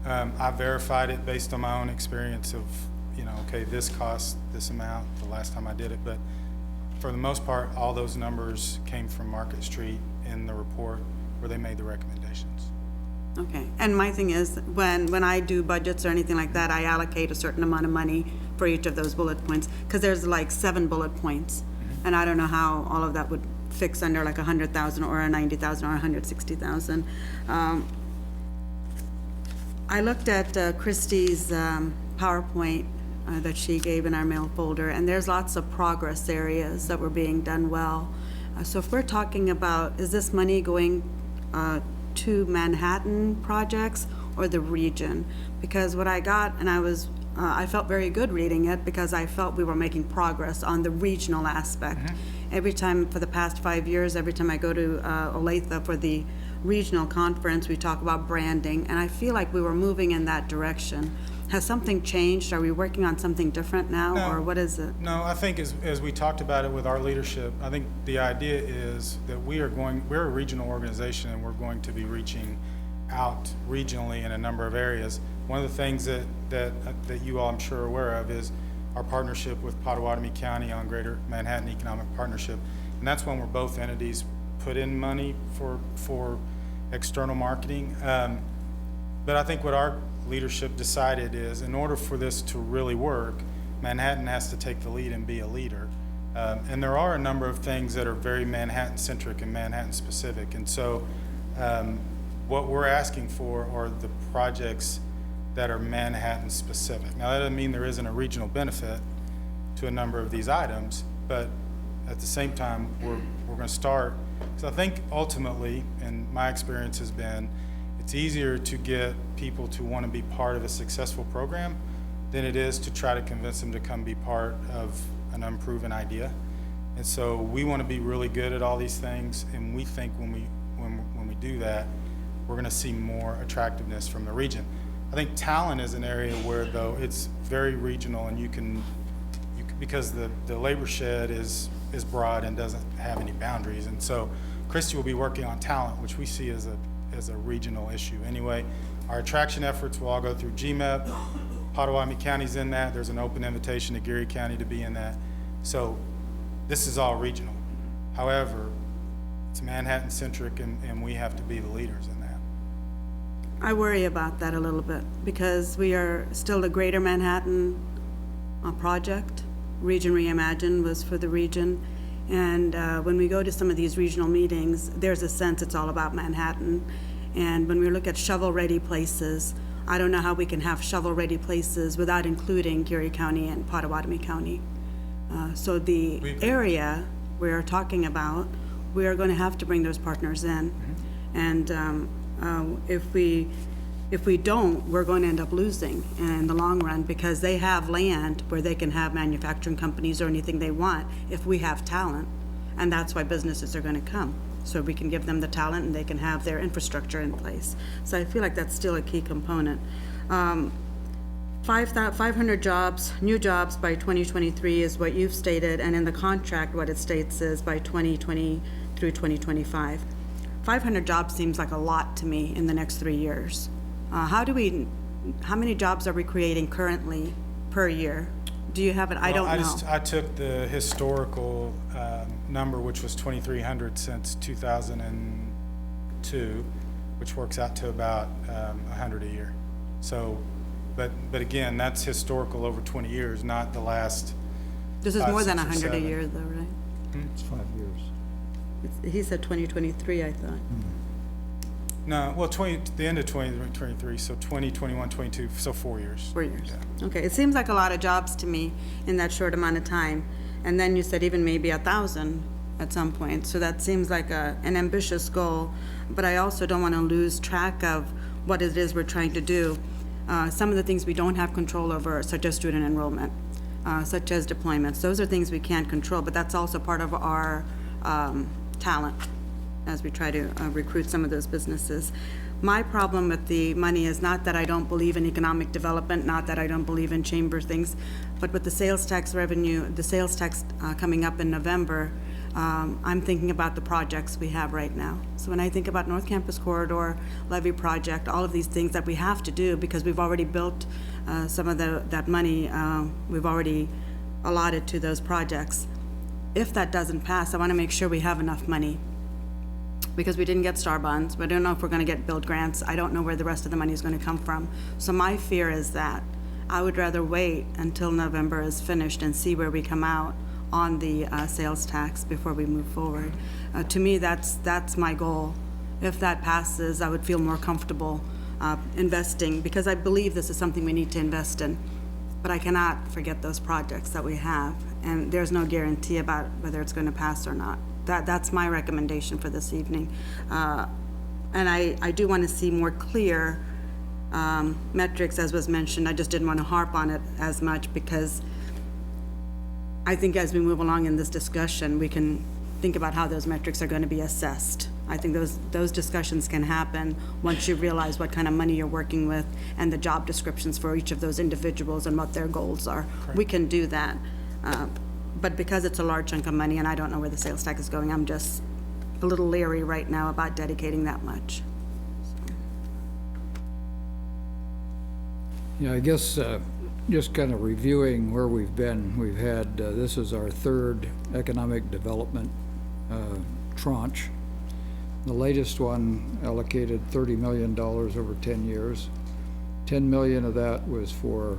I verified it based on my own experience of, okay, this cost this amount the last time I did it, but for the most part, all those numbers came from Market Street in the report where they made the recommendations. Okay, and my thing is, when I do budgets or anything like that, I allocate a certain amount of money for each of those bullet points, because there's like 7 bullet points, and I don't know how all of that would fix under like 100,000 or a 90,000 or 160,000. I looked at Christie's PowerPoint that she gave in our mail folder, and there's lots of progress areas that were being done well. So if we're talking about, is this money going to Manhattan projects or the region? Because what I got, and I felt very good reading it because I felt we were making progress on the regional aspect. Every time for the past 5 years, every time I go to Olathe for the regional conference, we talk about branding, and I feel like we were moving in that direction. Has something changed? Are we working on something different now, or what is it? No, I think as we talked about it with our leadership, I think the idea is that we're a regional organization, and we're going to be reaching out regionally in a number of areas. One of the things that you all, I'm sure, are aware of is our partnership with Pottawatomie County on Greater Manhattan Economic Partnership, and that's when where both entities put in money for external marketing. But I think what our leadership decided is, in order for this to really work, Manhattan has to take the lead and be a leader. And there are a number of things that are very Manhattan-centric and Manhattan-specific. And so what we're asking for are the projects that are Manhattan-specific. Now, that doesn't mean there isn't a regional benefit to a number of these items, but at the same time, we're going to start, because I think ultimately, and my experience has been, it's easier to get people to want to be part of a successful program than it is to try to convince them to come be part of an unproven idea. And so we want to be really good at all these things, and we think when we do that, we're going to see more attractiveness from the region. I think talent is an area where, though, it's very regional, and you can because the labor shed is broad and doesn't have any boundaries. And so Christie will be working on talent, which we see as a regional issue. Anyway, our attraction efforts will all go through GMEP. Pottawatomie County's in that. There's an open invitation to Geary County to be in that. So this is all regional. However, it's Manhattan-centric, and we have to be the leaders in that. I worry about that a little bit because we are still a Greater Manhattan project, Region Reimagined was for the region. And when we go to some of these regional meetings, there's a sense it's all about Manhattan. And when we look at shovel-ready places, I don't know how we can have shovel-ready places without including Geary County and Pottawatomie County. So the area we're talking about, we are going to have to bring those partners in. And if we don't, we're going to end up losing in the long run, because they have land where they can have manufacturing companies or anything they want if we have talent. And that's why businesses are going to come. So we can give them the talent and they can have their infrastructure in place. So I feel like that's still a key component. 500 jobs, new jobs by 2023 is what you've stated, and in the contract, what it states is by 2020 through 2025. 500 jobs seems like a lot to me in the next 3 years. How many jobs are we creating currently per year? Do you have it? I don't know. I took the historical number, which was 2,300 since 2002, which works out to about 100 a year. So, but again, that's historical over 20 years, not the last. This is more than 5, 6, or 100 a 7. year, though, right? It's 5 years. He said 2023, I thought. No, well, the end of 2023, so 20, 21, 22, so 4 years. 4 years. Yeah. Okay, it seems like a lot of jobs to me in that short amount of time. And then you said even maybe 1,000 at some point. So that seems like an ambitious goal. But I also don't want to lose track of what it is we're trying to do. Some of the things we don't have control over, such as student enrollment, such as deployments. Those are things we can't control, but that's also part of our talent as we try to recruit some of those businesses. My problem with the money is not that I don't believe in economic development, not that I don't believe in chamber things, but with the sales tax revenue, the sales tax coming up in November, I'm thinking about the projects we have right now. So when I think about North Campus Corridor, levy project, all of these things that we have to do because we've already built some of that money, we've already allotted to those projects. If that doesn't pass, I want to make sure we have enough money, because we didn't get STAR bonds. We don't know if we're going to get build grants. I don't know where the rest of the money is going to come from. So my fear is that I would rather wait until November is finished and see where we come out on the sales tax before we move forward. To me, that's my goal. If that passes, I would feel more comfortable investing, because I believe this is something we need to invest in. But I cannot forget those projects that we have, and there's no guarantee about whether it's going to pass or not. That's my recommendation for this evening. And I do want to see more clear metrics, as was mentioned. I just didn't want to harp on it as much, because I think as we move along in this discussion, we can think about how those metrics are going to be assessed. I think those discussions can happen once you realize what kind of money you're working with and the job descriptions for each of those individuals and what their goals are. Correct. We can do that. But because it's a large chunk of money and I don't know where the sales tax is going, I'm just a little leery right now about dedicating that much. Yeah, I guess just kind of reviewing where we've been, we've had, this is our third economic development tranche. The latest one allocated $30 million over 10 years. 10 million of that was for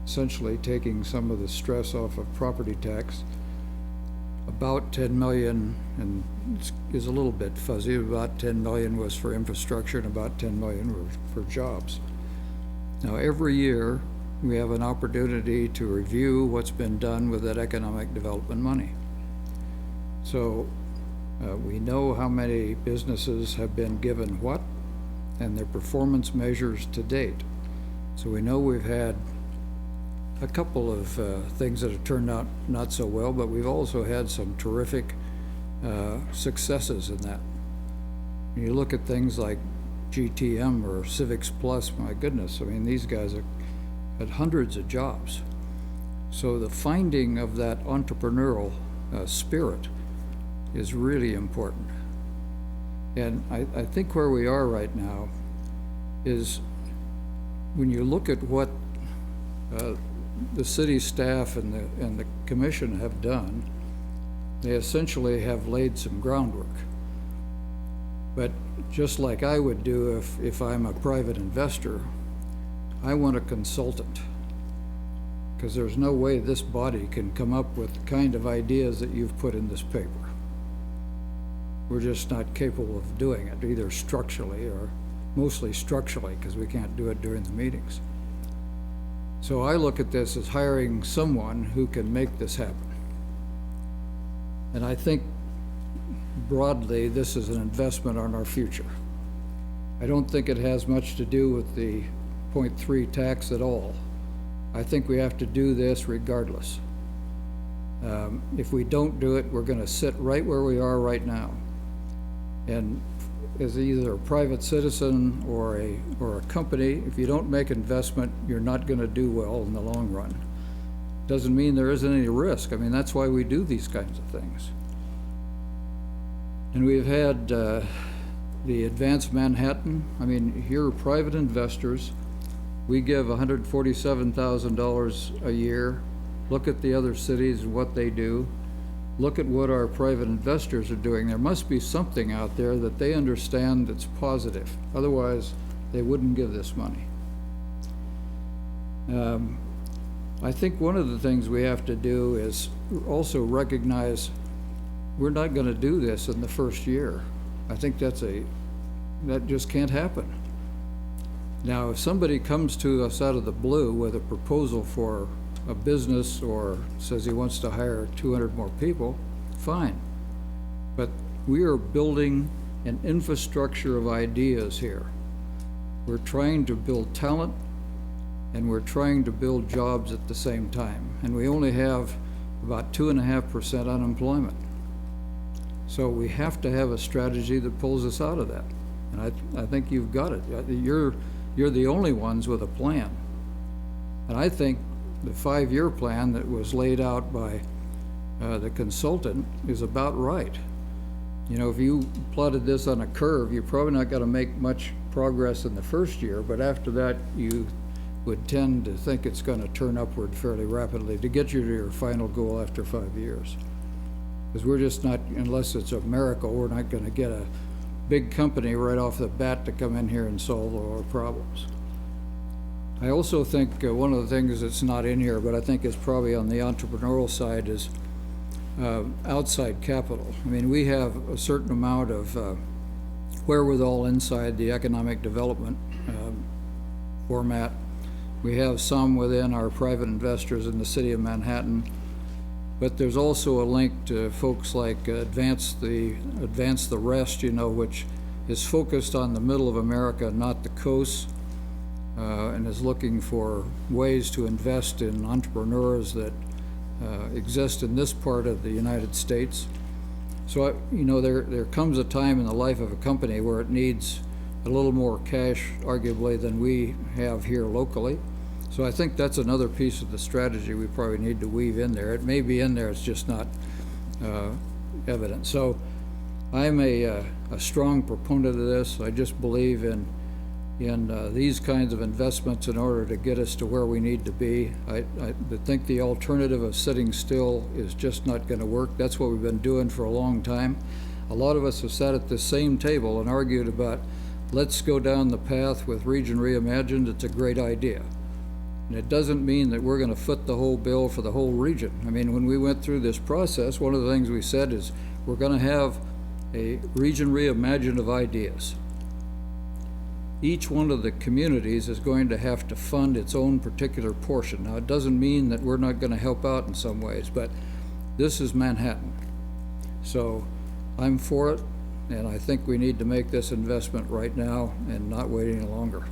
essentially taking some of the stress off of property tax. About 10 million, and is a little bit fuzzy, about 10 million was for infrastructure and about 10 million were for jobs. Now, every year, we have an opportunity to review what's been done with that economic development money. So we know how many businesses have been given what and their performance measures to date. So we know we've had a couple of things that have turned out not so well, but we've also had some terrific successes in that. When you look at things like GTM or Civics Plus, my goodness, I mean, these guys have had hundreds of jobs. So the finding of that entrepreneurial spirit is really important. And I think where we are right now is when you look at what the city staff and the commission have done, they essentially have laid some groundwork. But just like I would do if I'm a private investor, I want a consultant because there's no way this body can come up with the kind of ideas that you've put in this paper. We're just not capable of doing it, either structurally or mostly structurally, because we can't do it during the meetings. So I look at this as hiring someone who can make this happen. And I think broadly, this is an investment on our future. I don't think it has much to do with the 0.3 tax at all. I think we have to do this regardless. If we don't do it, we're gonna sit right where we are right now. And as either a private citizen or a company, if you don't make investment, you're not gonna do well in the long run. Doesn't mean there isn't any risk. I mean, that's why we do these kinds of things. And we've had the Advanced Manhattan. I mean, here are private investors. We give $147,000 a year. Look at the other cities and what they do. Look at what our private investors are doing. There must be something out there that they understand that's positive. Otherwise, they wouldn't give this money. I think one of the things we have to do is also recognize we're not going to do this in the first year. I think that just can't happen. Now, if somebody comes to us out of the blue with a proposal for a business or says he wants to hire 200 more people, fine. But we are building an infrastructure of ideas here. We're trying to build talent and we're trying to build jobs at the same time. And we only have about 2.5% unemployment. So we have to have a strategy that pulls us out of that. And I think you've got it. You're the only ones with a plan. And I think the 5-year plan that was laid out by the consultant is about right. You know, if you plotted this on a curve, you're probably not going to make much progress in the first year, but after that, you would tend to think it's going to turn upward fairly rapidly to get you to your final goal after 5 years. Because we're just not, unless it's a miracle, we're not going to get a big company right off the bat to come in here and solve all our problems. I also think one of the things that's not in here, but I think is probably on the entrepreneurial side, is outside capital. I mean, we have a certain amount of wherewithal inside the economic development format. We have some within our private investors in the city of Manhattan, but there's also a link to folks like Advance the Rest, you know, which is focused on the middle of America, not the coast, and is looking for ways to invest in entrepreneurs that exist in this part of the United States. So, you know, there comes a time in the life of a company where it needs a little more cash, arguably, than we have here locally. So I think that's another piece of the strategy we probably need to weave in there. It may be in there, it's just not evident. So I'm a strong proponent of this. I just believe in these kinds of investments in order to get us to where we need to be. I think the alternative of sitting still is just not going to work. That's what we've been doing for a long time. A lot of us have sat at the same table and argued about, let's go down the path with Region Reimagined. It's a great idea. And it doesn't mean that we're going to foot the whole bill for the whole region. I mean, when we went through this process, one of the things we said is we're going to have a Region Reimagined of ideas. Each one of the communities is going to have to fund its own particular portion. Now, it doesn't mean that we're not going to help out in some ways, but this is Manhattan. So I'm for it, and I think we need to make this investment right now and not wait any longer.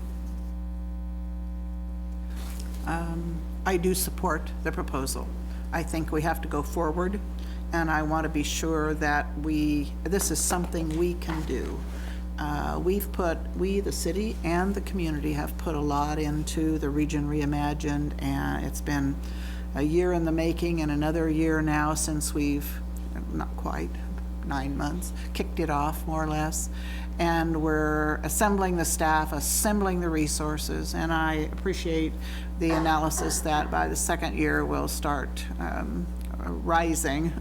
I do support the proposal. I think we have to go forward, and I want to be sure that this is something we can do. We, the city and the community, have put a lot into the Region Reimagined, and it's been a year in the making and another year now since we've, not quite, 9 months, kicked it off more or less. And we're assembling the staff, assembling the resources, and I appreciate the analysis that by the second year we'll start rising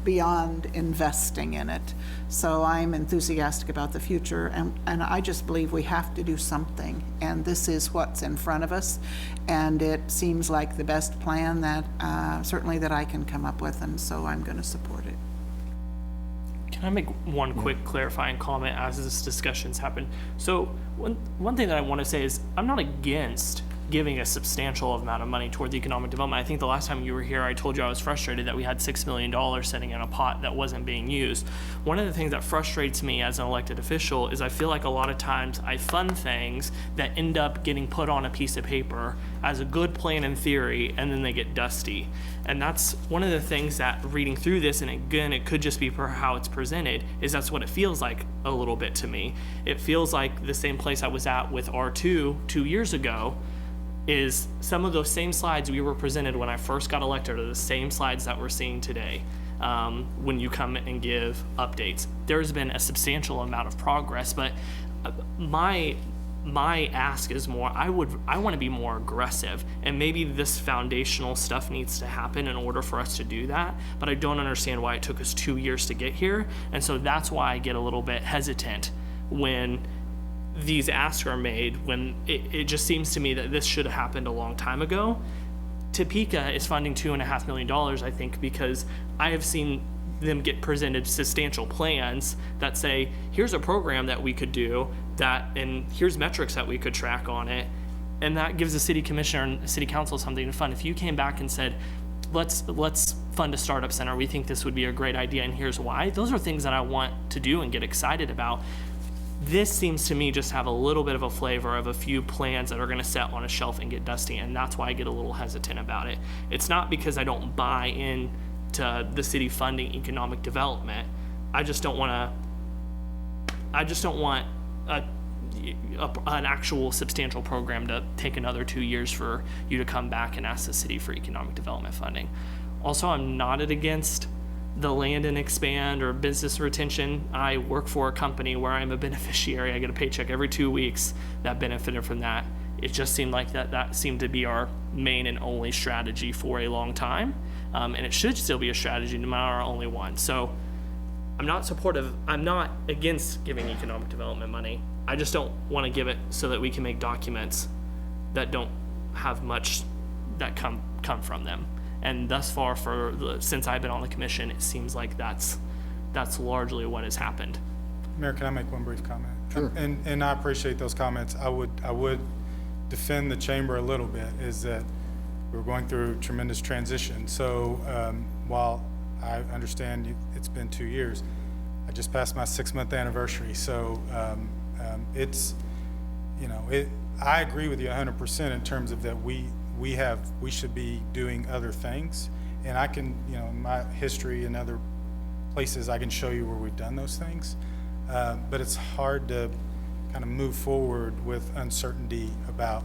beyond investing in it. So I'm enthusiastic about the future, and I just believe we have to do something, and this is what's in front of us, and it seems like the best plan that certainly that I can come up with, and so I'm going to support it. Can I make one quick clarifying comment as this discussion's happened? So one thing that I want to say is I'm not against giving a substantial amount of money towards economic development. I think the last time you were here, I told you I was frustrated that we had $6 million sitting in a pot that wasn't being used. One of the things that frustrates me as an elected official is I feel like a lot of times I fund things that end up getting put on a piece of paper as a good plan in theory, and then they get dusty. And that's one of the things that reading through this, and again, it could just be for how it's presented, is that's what it feels like a little bit to me. It feels like the same place I was at with R2 2 years ago, is some of those same slides we were presented when I first got elected are the same slides that we're seeing today when you come and give updates. There's been a substantial amount of progress, but my ask is more, I want to be more aggressive, and maybe this foundational stuff needs to happen in order for us to do that, but I don't understand why it took us 2 years to get here, and so that's why I get a little bit hesitant when these asks are made, when it just seems to me that this should have happened a long time ago. Topeka is funding $2.5 million, I think, because I have seen them get presented substantial plans that say, here's a program that we could do that, and here's metrics that we could track on it, and that gives the city commissioner and city council something to fund. If you came back and said, let's fund a startup center, we think this would be a great idea, and here's why, those are things that I want to do and get excited about. This seems to me just have a little bit of a flavor of a few plans that are going to sit on a shelf and get dusty, and that's why I get a little hesitant about it. It's not because I don't buy into the city funding economic development. I just don't want an actual substantial program to take another 2 years for you to come back and ask the city for economic development funding. Also, I'm not against the land and expand or business retention. I work for a company where I'm a beneficiary. I get a paycheck every 2 weeks that benefited from that. It just seemed like that seemed to be our main and only strategy for a long time. And it should still be a strategy, no matter our only one. So I'm not against giving economic development money. I just don't want to give it so that we can make documents that don't have much that come from them. And thus far, since I've been on the commission, it seems like that's largely what has happened. Mayor, can I make one brief comment? Sure. And I appreciate those comments. I would defend the chamber a little bit, is that we're going through tremendous transition. So while I understand it's been 2 years, I just passed my 6-month anniversary. So it's, I agree with you 100% in terms of that we should be doing other things, and I can, in my history and other places, I can show you where we've done those things, but it's hard to kind of move forward with uncertainty about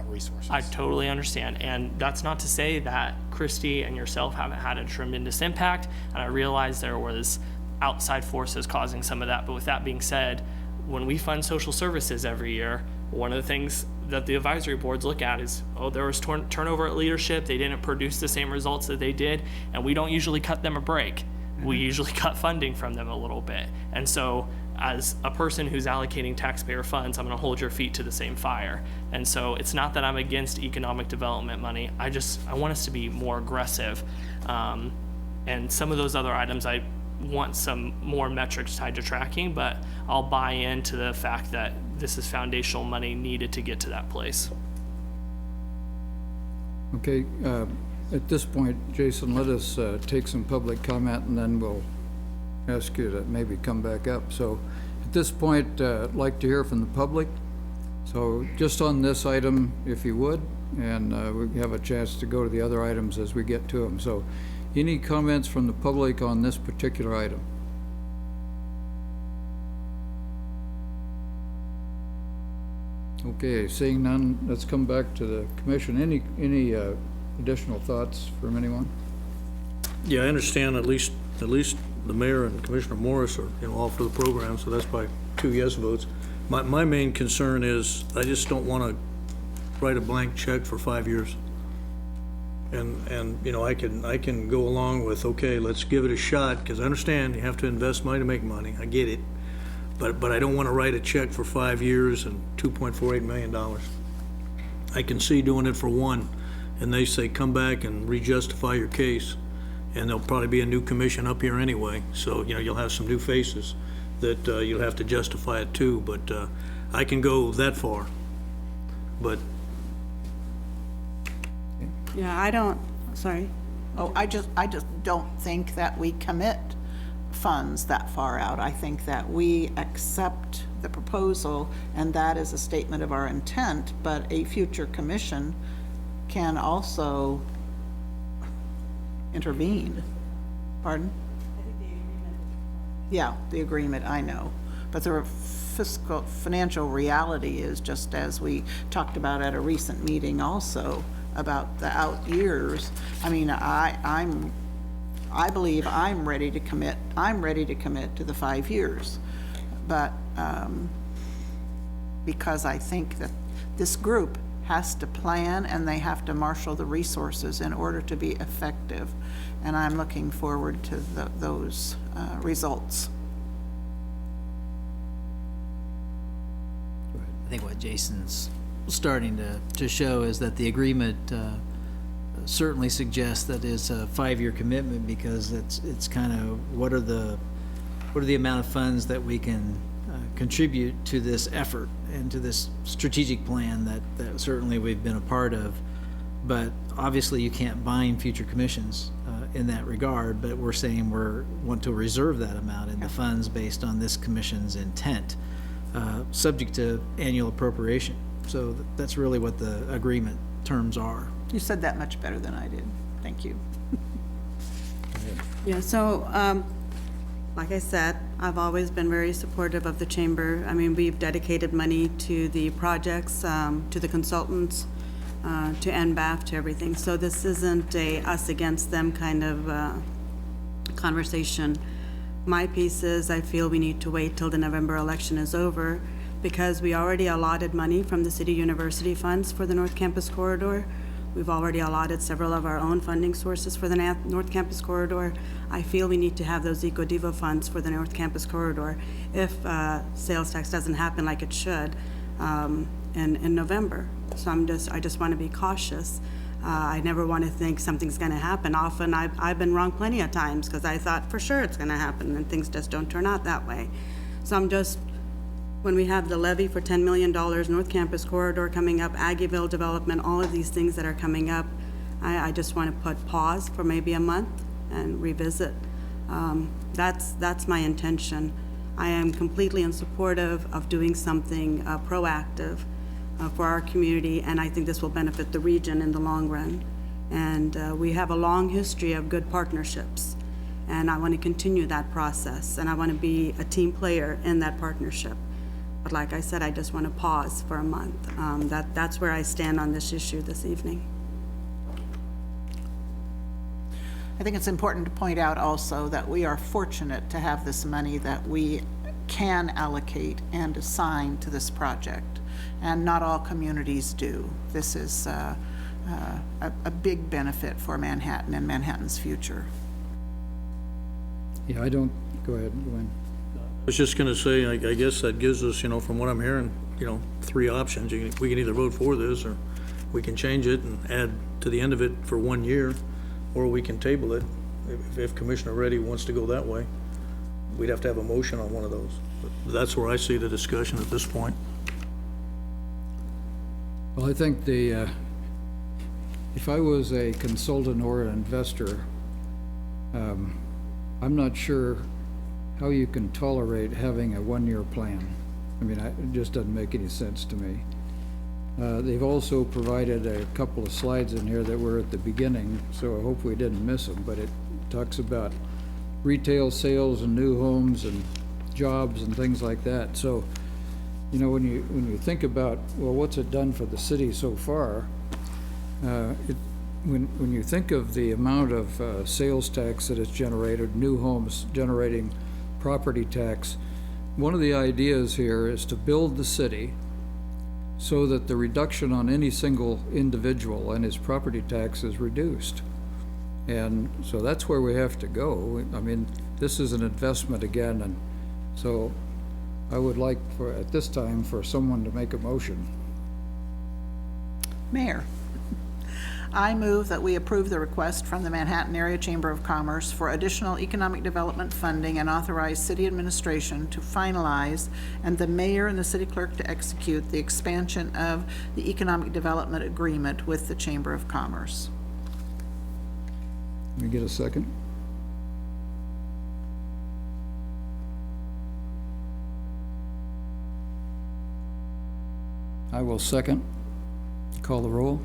resources. I totally understand, and that's not to say that Christy and yourself haven't had a tremendous impact, and I realize there was outside forces causing some of that, but with that being said, when we fund social services every year, one of the things that the advisory boards look at is, there was turnover at leadership, they didn't produce the same results that they did, and we don't usually cut them a break. We usually cut funding from them a little bit. And so as a person who's allocating taxpayer funds, I'm going to hold your feet to the same fire. And so it's not that I'm against economic development money. I want us to be more aggressive. And some of those other items, I want some more metrics tied to tracking, but I'll buy into the fact that this is foundational money needed to get to that place. Okay, at this point, Jason, let us take some public comment, and then we'll ask you to maybe come back up. So at this point, I'd like to hear from the public. So just on this item, if you would, and we have a chance to go to the other items as we get to them. So any comments from the public on this particular item? Okay, seeing none, let's come back to the commission. Any additional thoughts from anyone? Yeah, I understand at least at least the mayor and Commissioner Morris are, all for the program, so that's by 2 yes votes. My main concern is, I just don't want to write a blank check for 5 years. And I can go along with, okay, let's give it a shot, because I understand you have to invest money to make money. I get it. But I don't want to write a check for 5 years and $2.48 million. I can see doing it for one, and they say, come back and re-justify your case. And there'll probably be a new commission up here anyway. So, you'll have some new faces that you'll have to justify it too. But I can go that far. But Yeah, sorry. Oh, I just don't think that we commit funds that far out. I think that we accept the proposal, and that is a statement of our intent, but a future commission can also intervene. Pardon? Yeah, the agreement, I know. But the financial reality is, just as we talked about at a recent meeting also, about the out years. I mean, I believe I'm ready to commit to the 5 years. But because I think that this group has to plan and they have to marshal the resources in order to be effective. And I'm looking forward to those results. I think what Jason's starting to show is that the agreement certainly suggests that it's a 5-year commitment, because it's kind of what are the amount of funds that we can contribute to this effort and to this strategic plan that certainly we've been a part of. But obviously you can't bind future commissions in that regard, but we're saying want to reserve that amount in the funds based on this commission's intent, subject to annual appropriation. So that's really what the agreement terms are. You said that much better than I did. Thank you. Yeah, so, like I said, I've always been very supportive of the chamber. I mean, we've dedicated money to the projects, to the consultants, to NBAF, to everything. So this isn't a us against them kind of conversation. My piece is, I feel we need to wait till the November election is over, because we already allotted money from the City University funds for the North Campus Corridor. We've already allotted several of our own funding sources for the North Campus Corridor. I feel we need to have those EcoDevo funds for the North Campus Corridor if sales tax doesn't happen like it should in November. So I just want to be cautious. I never want to think something's going to happen. Often I've been wrong plenty of times, because I thought for sure it's going to happen, and things just don't turn out that way. So when we have the levy for $10 million, North Campus Corridor coming up, Aggieville development, all of these things that are coming up, I just want to put pause for maybe a month and revisit. That's my intention. I am completely in support of doing something proactive for our community, and I think this will benefit the region in the long run. And we have a long history of good partnerships, and I want to continue that process, and I want to be a team player in that partnership. But like I said, I just want to pause for a month. That's where I stand on this issue this evening. I think it's important to point out also that we are fortunate to have this money that we can allocate and assign to this project, and not all communities do. This is a big benefit for Manhattan and Manhattan's future. Yeah, go ahead, Gwen. I was just going to say, I guess that gives us, from what I'm hearing, 3 options. We can either vote for this, or we can change it and add to the end of it for 1 year, or we can table it. If Commissioner Reddy wants to go that way, we'd have to have a motion on one of those. But that's where I see the discussion at this point. Well, I think if I was a consultant or an investor, I'm not sure how you can tolerate having a 1-year plan. I mean, it just doesn't make any sense to me. They've also provided a couple of slides in here that were at the beginning, so I hope we didn't miss them, but it talks about retail sales and new homes and jobs and things like that. So, when you think about, well, what's it done for the city so far? when you think of the amount of sales tax that is generated, new homes generating property tax, one of the ideas here is to build the city so that the reduction on any single individual and his property tax is reduced. And so that's where we have to go. I mean, this is an investment again, and so I would like for, at this time, for someone to make a motion. Mayor, I move that we approve the request from the Manhattan Area Chamber of Commerce for additional economic development funding and authorize city administration to finalize and the mayor and the city clerk to execute the expansion of the economic development agreement with the Chamber of Commerce. Can we get a second? I will second. Call the roll.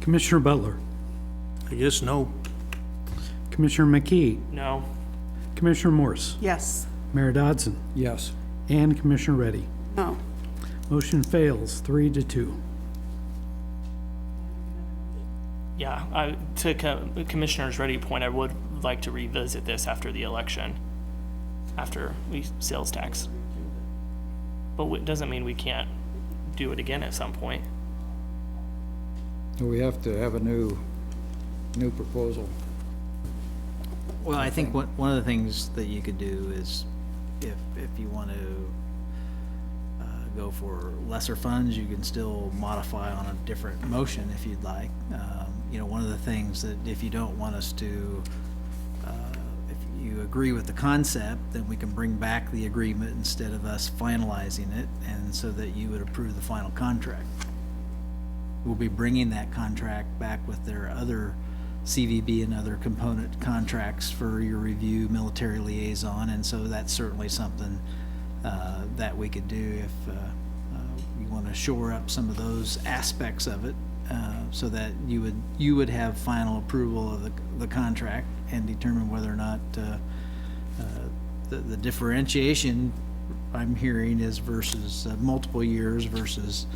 Commissioner Butler, I guess no. Commissioner McKee, No. Commissioner Morse, Yes. Mayor Dodson, Yes. and Commissioner Reddy. No. Motion fails 3-2. Yeah, to Commissioner's Ready point, I would like to revisit this after the election, after we sales tax. But it doesn't mean we can't do it again at some point. We have to have a new proposal. Well, I think one of the things that you could do is, if you want to go for lesser funds, you can still modify on a different motion if you'd like. You know, one of the things that if you don't want us to, if you agree with the concept, then we can bring back the agreement instead of us finalizing it, and so that you would approve the final contract. We'll be bringing that contract back with their other CVB and other component contracts for your review, military liaison, and so that's certainly something that we could do if you want to shore up some of those aspects of it, so that you would have final approval of the contract and determine whether or not the differentiation I'm hearing is versus multiple years versus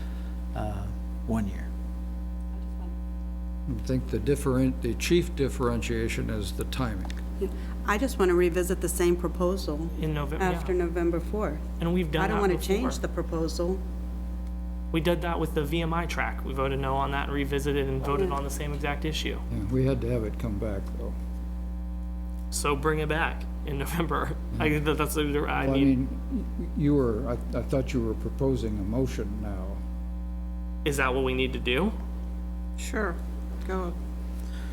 1 year. I think the chief differentiation is the timing. I just want to revisit the same proposal In November, after November 4th. And we've done I don't that want to change before. the proposal. We did that with the VMI track. We voted no on that and revisited and voted on the same exact issue. Yeah, we had to have it come back, though. So bring it back in November. I mean, Well, I mean, I thought you were proposing a motion now. is that what we need to do? Sure. Go.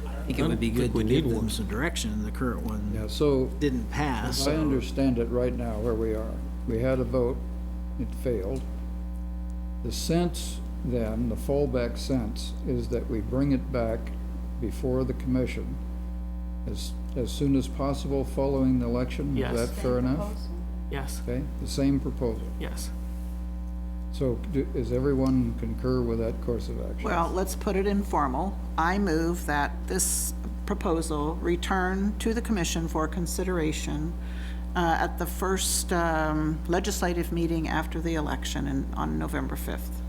I think it would be good to give them some direction. The current one Yeah, so didn't pass. I understand it right now where we are. We had a vote, it failed. The sense then, the fallback sense, is that we bring it back before the commission as soon as possible following the election? Yes. Is that fair enough? Yes, Okay, the same proposal. yes. So does everyone concur with that course of action? Well, let's put it informal. I move that this proposal return to the commission for consideration at the first legislative meeting after the election on November 5th.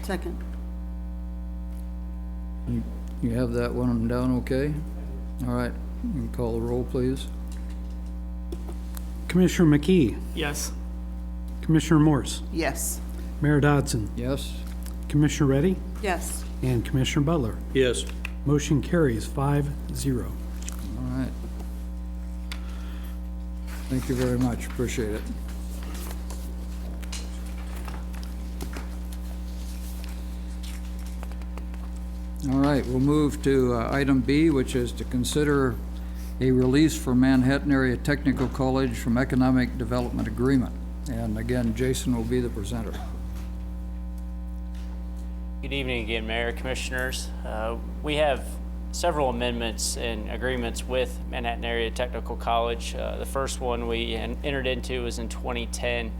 Second. You have that one down okay? All right, you can call the roll, please. Commissioner McKee, Yes. Commissioner Morse, Yes. Mayor Dodson, Yes? Commissioner Reddy, Yes. and Commissioner Butler. Yes. Motion carries 5-0. All right. Thank you very much, appreciate it. All right, we'll move to item B, which is to consider a release for Manhattan Area Technical College from Economic Development Agreement. And again, Jason will be the presenter. Good evening again, Mayor, Commissioners. We have several amendments and agreements with Manhattan Area Technical College. The first one we entered into was in 2010.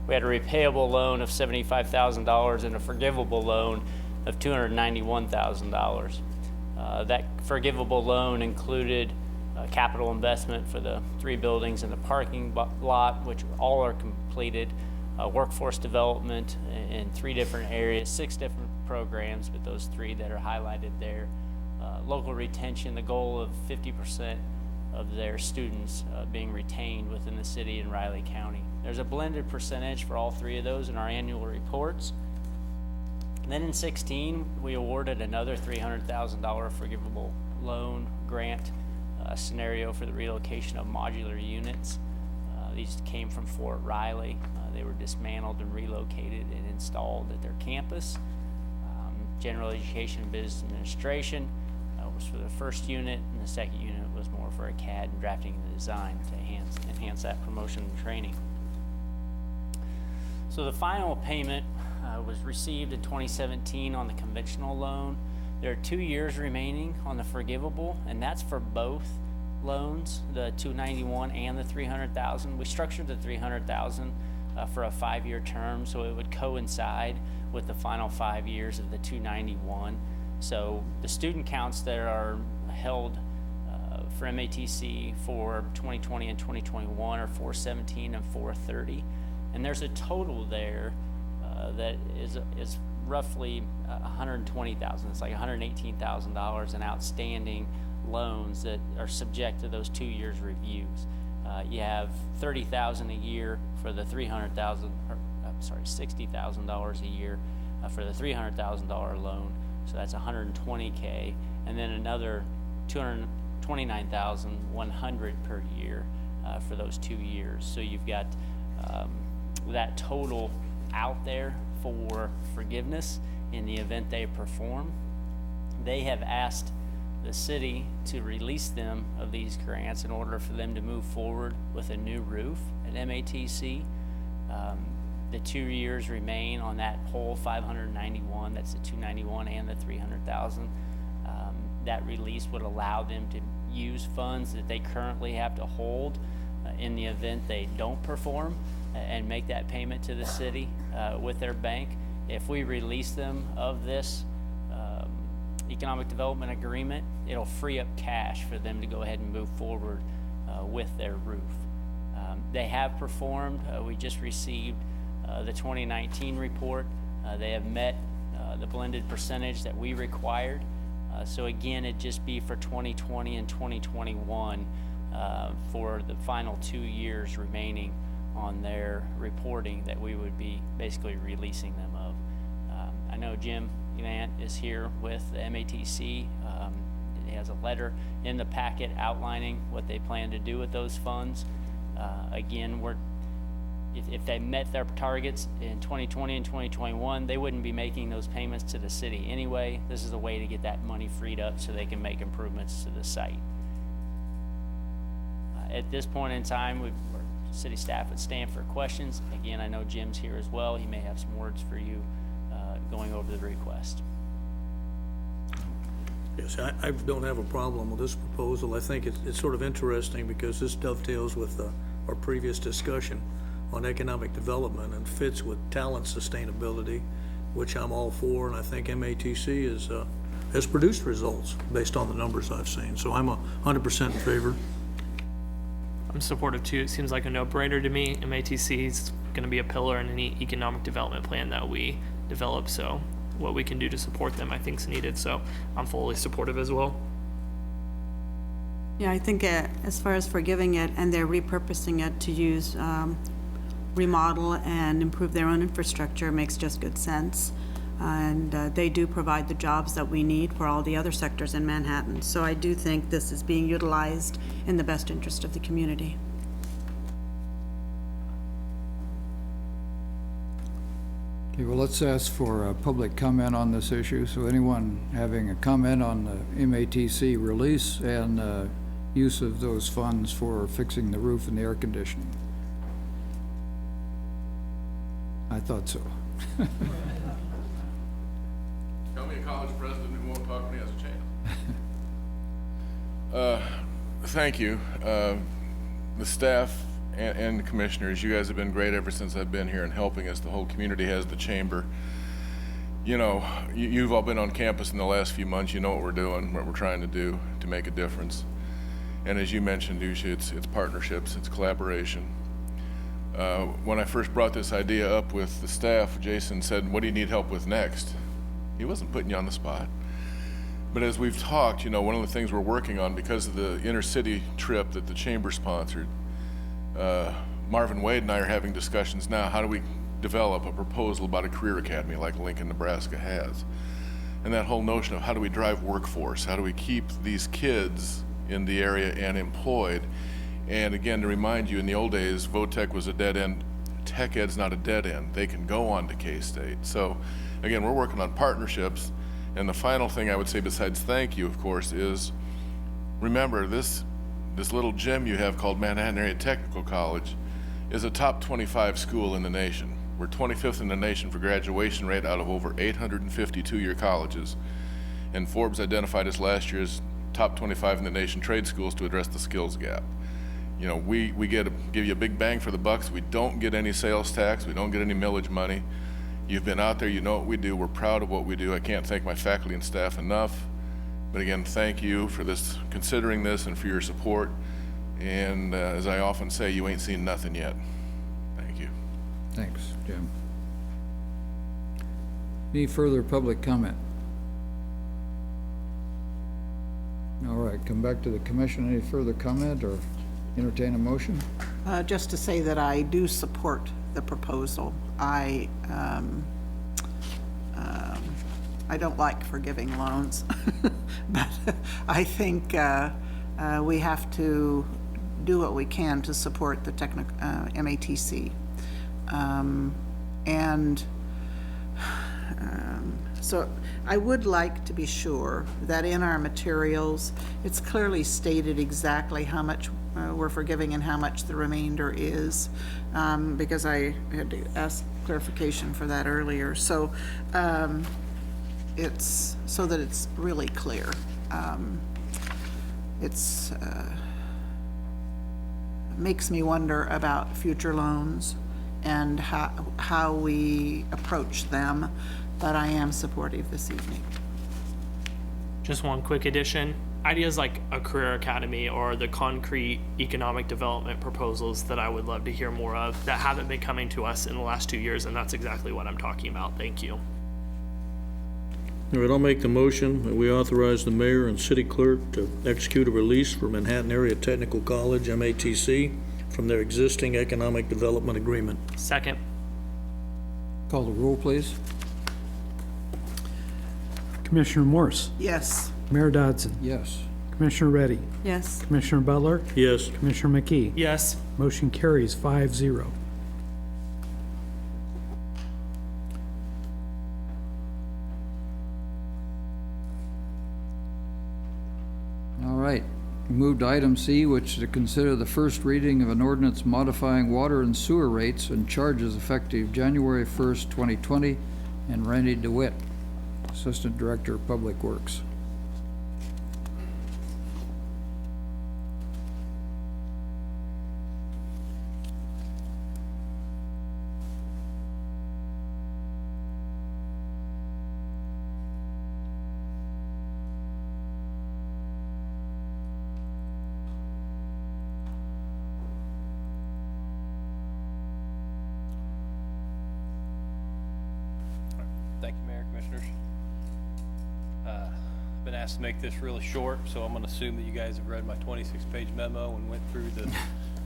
We had a repayable loan of $75,000 and a forgivable loan of $291,000. That forgivable loan included capital investment for the 3 buildings and the parking lot, which all are completed, workforce development in 3 different areas, 6 different programs, but those 3 that are highlighted there. Local retention, the goal of 50% of their students being retained within the city and Riley County. There's a blended percentage for all 3 of those in our annual reports. And then in 16, we awarded another $300,000 forgivable loan grant scenario for the relocation of modular units. These came from Fort Riley. They were dismantled and relocated and installed at their campus. General Education and Business Administration was for the first unit, and the second unit was more for a CAD and drafting and design to enhance that promotion and training. So the final payment was received in 2017 on the conventional loan. There are 2 years remaining on the forgivable, and that's for both loans, the $291 and the $300,000. We structured the $300,000 for a 5-year term, so it would coincide with the final 5 years of the $291. So the student counts that are held for MATC for 2020 and 2021 are 417 and 430, and there's a total there that is roughly $120,000. It's like $118,000 in outstanding loans that are subject to those 2 years reviews. You have $30,000 a year for the $60,000 a year for the $300,000 loan. So that's $120K, and then another $229,100 per year for those 2 years. So you've got that total out there for forgiveness in the event they perform. They have asked the city to release them of these grants in order for them to move forward with a new roof at MATC. The 2 years remain on that whole 591. That's the 291 and the 300,000. That release would allow them to use funds that they currently have to hold in the event they don't perform and make that payment to the city with their bank. If we release them of this economic development agreement, it'll free up cash for them to go ahead and move forward with their roof. They have performed. We just received the 2019 report. They have met the blended percentage that we required. So again, it'd just be for 2020 and 2021 for the final 2 years remaining on their reporting that we would be basically releasing them of. I know Jim Grant is here with the MATC. He has a letter in the packet outlining what they plan to do with those funds. Again, if they met their targets in 2020 and 2021, they wouldn't be making those payments to the city anyway. This is a way to get that money freed up so they can make improvements to the site. At this point in time, city staff would stand for questions. Again, I know Jim's here as well. He may have some words for you going over the request. Yes, I don't have a problem with this proposal. I think it's sort of interesting because this dovetails with our previous discussion on economic development and fits with talent sustainability, which I'm all for, and I think MATC has produced results based on the numbers I've seen. So I'm 100% in favor. I'm supportive too. It seems like a no-brainer to me. MATC is going to be a pillar in any economic development plan that we develop. So what we can do to support them, I think, is needed. So I'm fully supportive as well. Yeah, I think as far as forgiving it and they're repurposing it to use, remodel and improve their own infrastructure makes just good sense. And they do provide the jobs that we need for all the other sectors in Manhattan. So I do think this is being utilized in the best interest of the community. Okay, well, let's ask for a public comment on this issue. So anyone having a comment on the MATC release and use of those funds for fixing the roof and the air conditioning? I thought so. Tell me a college president who won't talk to me has a chance. Thank you. The staff and the commissioners, you guys have been great ever since I've been here and helping us. The whole community has, the chamber. You know, you've all been on campus in the last few months. You know what we're doing, what we're trying to do to make a difference. And as you mentioned, Dusha, it's partnerships, it's collaboration. When I first brought this idea up with the staff, Jason said, what do you need help with next? He wasn't putting you on the spot. But as we've talked, you know, one of the things we're working on because of the inner city trip that the chamber sponsored, Marvin Wade and I are having discussions now. How do we develop a proposal about a career academy like Lincoln, Nebraska has? And that whole notion of how do we drive workforce? How do we keep these kids in the area and employed? And again, to remind you, in the old days, VOTEC was a dead end. Tech Ed's not a dead end. They can go on to K-State. So again, we're working on partnerships. And the final thing I would say besides thank you, of course, is remember this little gem you have called Manhattan Area Technical College is a top 25 school in the nation. We're 25th in the nation for graduation rate out of over 850 two-year colleges. And Forbes identified us last year as top 25 in the nation trade schools to address the skills gap. You know, we give you a big bang for the bucks. We don't get any sales tax. We don't get any millage money. You've been out there, you know what we do. We're proud of what we do. I can't thank my faculty and staff enough. But again, thank you for this, considering this, and for your support. And as I often say, you ain't seen nothing yet. Thank you. Thanks, Jim. Any further public comment? All right, come back to the commission. Any further comment or entertain a motion? Just to say that I do support the proposal. I don't like forgiving loans, but I think we have to do what we can to support the MATC. So I would like to be sure that in our materials, it's clearly stated exactly how much we're forgiving and how much the remainder is, because I had to ask clarification for that earlier. So it's so that it's really clear. Makes me wonder about future loans and how we approach them, but I am supportive this evening. Just one quick addition. Ideas like a career academy or the concrete economic development proposals that I would love to hear more of that haven't been coming to us in the last 2 years, and that's exactly what I'm talking about. Thank you. All right, I'll make the motion that we authorize the mayor and city clerk to execute a release for Manhattan Area Technical College, MATC, from their existing economic development agreement. Second. Call the roll, please. Commissioner Morse, Yes. Mayor Dodson, Yes. Commissioner Reddy, Yes. Commissioner Butler, Yes. Commissioner McKee. Yes. Motion carries 5-0. All right. Move to item C, which is to consider the first reading of an ordinance modifying water and sewer rates and charges effective January 1st, 2020, and Randy DeWitt, Assistant Director of Public Works. Thank you, Mayor, Commissioners. Been asked to make this really short, so I'm going to assume that you guys have read my 26-page memo and went through the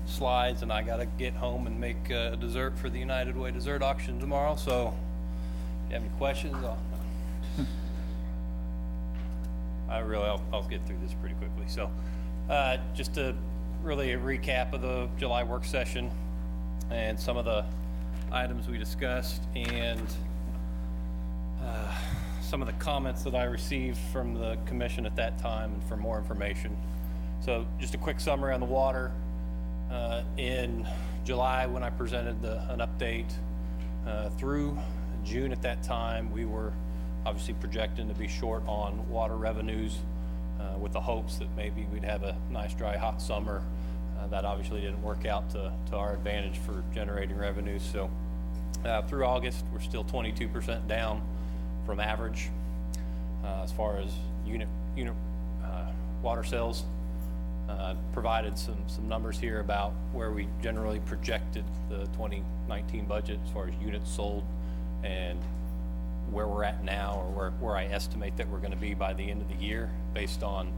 slides, and I got to get home and make a dessert for the United Way dessert auction tomorrow, so if you have any questions, I'll get through this pretty quickly. So just to really a recap of the July work session and some of the items we discussed, and some of the comments that I received from the commission at that time, and for more information. So just a quick summary on the water. In July, when I presented an update through June at that time, we were obviously projecting to be short on water revenues with the hopes that maybe we'd have a nice dry hot summer. That obviously didn't work out to our advantage for generating revenues. So through August, we're still 22% down from average as far as unit water sales. Provided some numbers here about where we generally projected the 2019 budget as far as units sold and where we're at now, or where I estimate that we're going to be by the end of the year, based on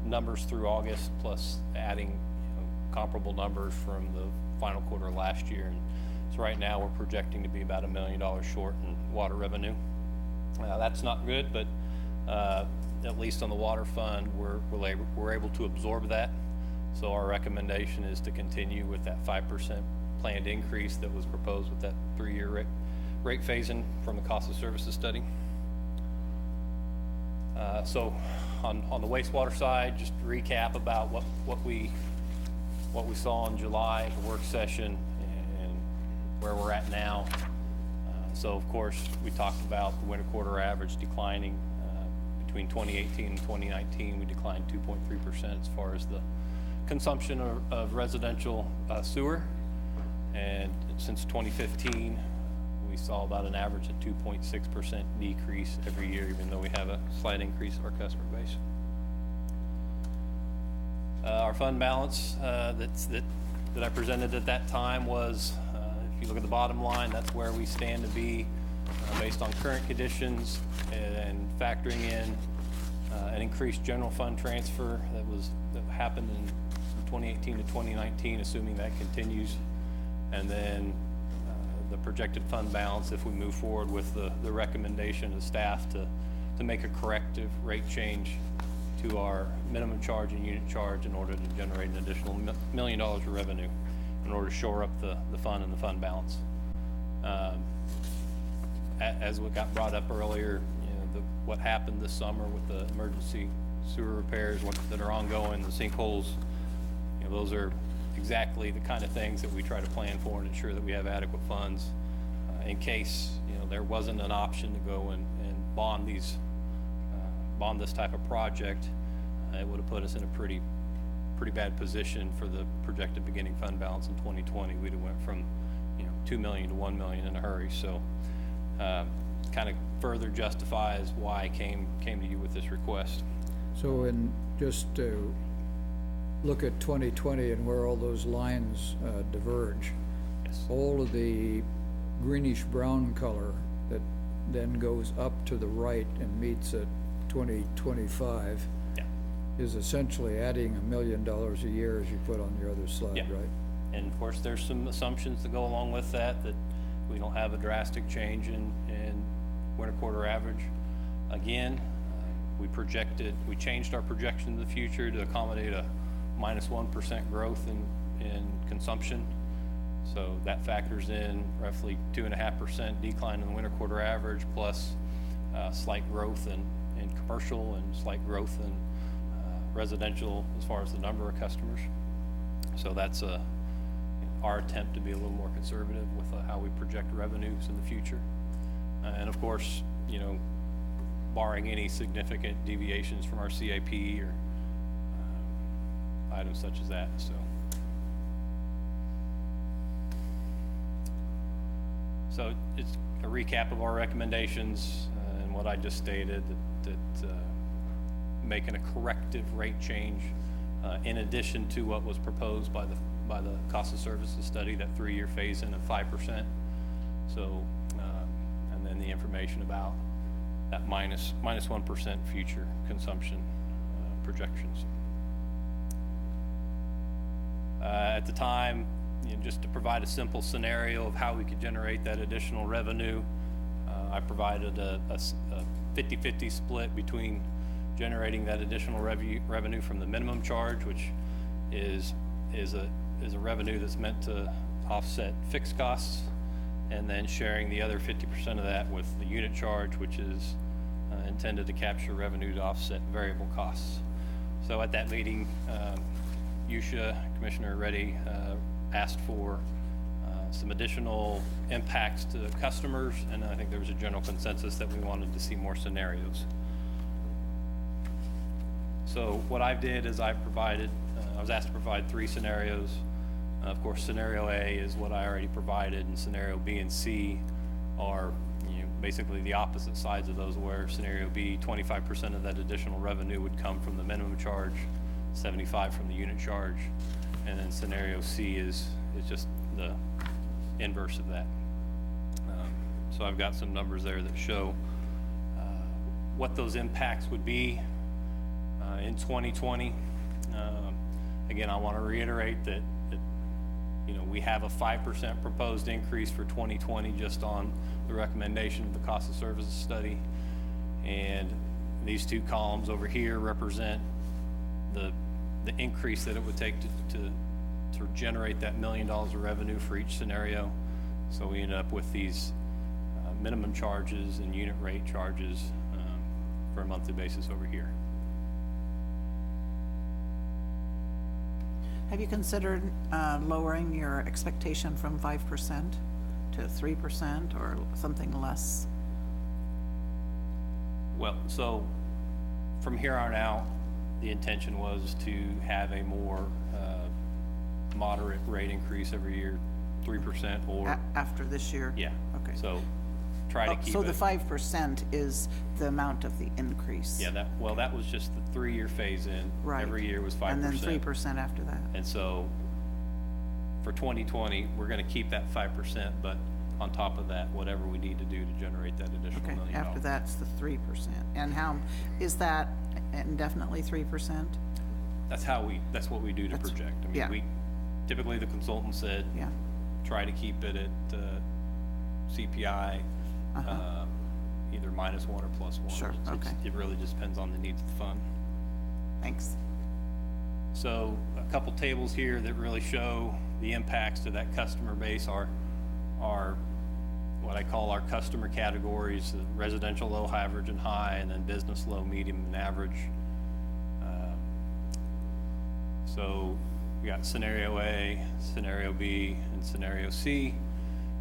numbers through August, plus adding comparable numbers from the final quarter of last year. And so right now we're projecting to be about $1 million short in water revenue. That's not good, but at least on the water fund, we're able to absorb that. So our recommendation is to continue with that 5% planned increase that was proposed with that 3-year rate phasing from the cost of services study. So on the wastewater side, just to recap about what we saw in July at the work session and where we're at now. So of course, we talked about the winter quarter average declining. Between 2018 and 2019, we declined 2.3% as far as the consumption of residential sewer. And since 2015, we saw about an average of 2.6% decrease every year, even though we have a slight increase in our customer base. Our fund balance that I presented at that time was, if you look at the bottom line, that's where we stand to be based on current conditions and factoring in an increased general fund transfer that happened in 2018 to 2019, assuming that continues, and then the projected fund balance if we move forward with the recommendation of staff to make a corrective rate change to our minimum charge and unit charge in order to generate an additional $1 million of revenue in order to shore up the fund and the fund balance. As what got brought up earlier, what happened this summer with the emergency sewer repairs that are ongoing, the sinkholes, those are exactly the kind of things that we try to plan for and ensure that we have adequate funds in case there wasn't an option to go and bond this type of project. It would have put us in a pretty bad position for the projected beginning fund balance in 2020. We'd have went from $2 million to $1 million in a hurry. So kind of further justifies why I came to you with this request. So in just to look at 2020 and where all those lines diverge, yes. All of the greenish brown color that then goes up to the right and meets at 2025 is essentially adding $1 million a year, as you put on your other slide, right? And of course, there's some assumptions that go along with that we don't have a drastic change in winter quarter average. Again, we changed our projection in the future to accommodate a -1% growth in consumption. So that factors in roughly 2.5% decline in the winter quarter average, plus slight growth in commercial and slight growth in residential as far as the number of customers. So that's our attempt to be a little more conservative with how we project revenues in the future. And of course, barring any significant deviations from our CIP or items such as that. So it's a recap of our recommendations and what I just stated, that making a corrective rate change in addition to what was proposed by the cost of services study, that 3-year phase-in of 5%. So, and then the information about that minus 1% future consumption projections. At the time, just to provide a simple scenario of how we could generate that additional revenue, I provided a 50-50 split between generating that additional revenue from the minimum charge, which is a revenue that's meant to offset fixed costs, and then sharing the other 50% of that with the unit charge, which is intended to capture revenue to offset variable costs. So at that meeting, USHA, Commissioner Reddy asked for some additional impacts to customers, and I think there was a general consensus that we wanted to see more scenarios. So what I did is I was asked to provide 3 scenarios. Of course, scenario A is what I already provided, and scenario B and C are basically the opposite sides of those, where scenario B, 25% of that additional revenue would come from the minimum charge, 75% from the unit charge, and then scenario C is just the inverse of that. So I've got some numbers there that show what those impacts would be in 2020. Again, I want to reiterate that we have a 5% proposed increase for 2020 just on the recommendation of the cost of services study. And these two columns over here represent the increase that it would take to generate that $1 million of revenue for each scenario. So we end up with these minimum charges and unit rate charges for a monthly basis over here. Have you considered lowering your expectation from 5% to 3% or something less? Well, so from here on out, the intention was to have a more moderate rate increase every year, 3% or... After this year? Yeah. Okay. So try to keep So it... the 5% is the amount of the increase? Yeah, that was just the 3-year phase in. Right. Every year was 5%. And then 3% after that? And so for 2020, we're going to keep that 5%, but on top of that, whatever we need to do to generate that additional $1 million. After that's the 3%. And how, is that indefinitely 3%? That's what we do to project. I mean, yeah. Typically the consultant said, try to keep it at CPI, either -1 or +1. Sure, okay. It really just depends on the needs of the fund. Thanks. So a couple tables here that really show the impacts to that customer base are what I call our customer categories: residential low, high, average, and high, and then business low, medium, and average. So we got scenario A, scenario B, and scenario C.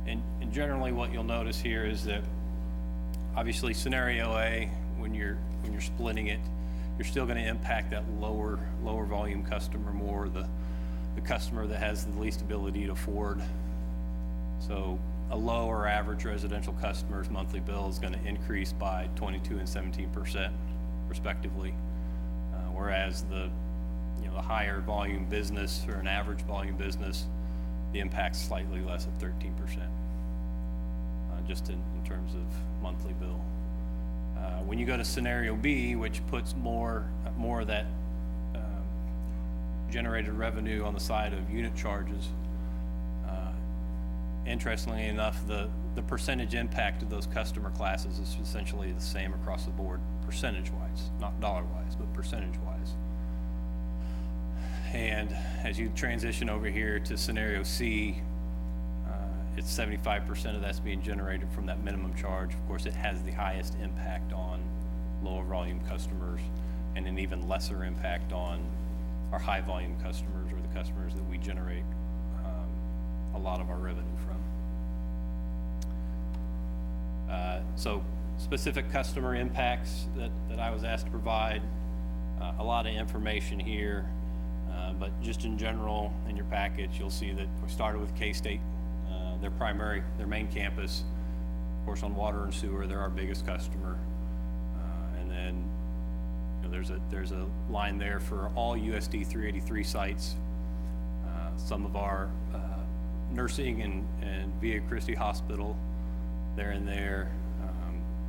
And generally what you'll notice here is that obviously scenario A, when you're splitting it, you're still going to impact that lower volume customer more, the customer that has the least ability to afford. So a low or average residential customer's monthly bill is going to increase by 22% and 17% respectively, whereas the higher volume business or an average volume business, the impact's slightly less at 13%, just in terms of monthly bill. When you go to scenario B, which puts more of that generated revenue on the side of unit charges, interestingly enough, the percentage impact of those customer classes is essentially the same across the board, percentage-wise, not dollar-wise, but percentage-wise. And as you transition over here to scenario C, it's 75% of that's being generated from that minimum charge. Of course, it has the highest impact on lower volume customers and an even lesser impact on our high volume customers, or the customers that we generate a lot of our revenue from. So specific customer impacts that I was asked to provide, a lot of information here, but just in general in your package, you'll see that we started with K-State. Their main campus, of course, on water and sewer, they're our biggest customer. And then there's a line there for all USD 383 sites. Some of our nursing and Via Christi Hospital, they're in there.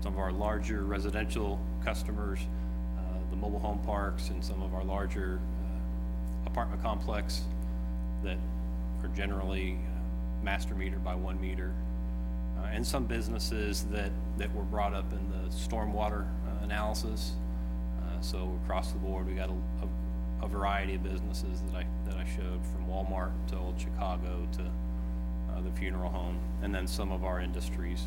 Some of our larger residential customers, the mobile home parks, and some of our larger apartment complex that are generally master meter by 1 meter, and some businesses that were brought up in the stormwater analysis. So across the board, we got a variety of businesses that I showed, from Walmart to Old Chicago to the funeral home, and then some of our industries.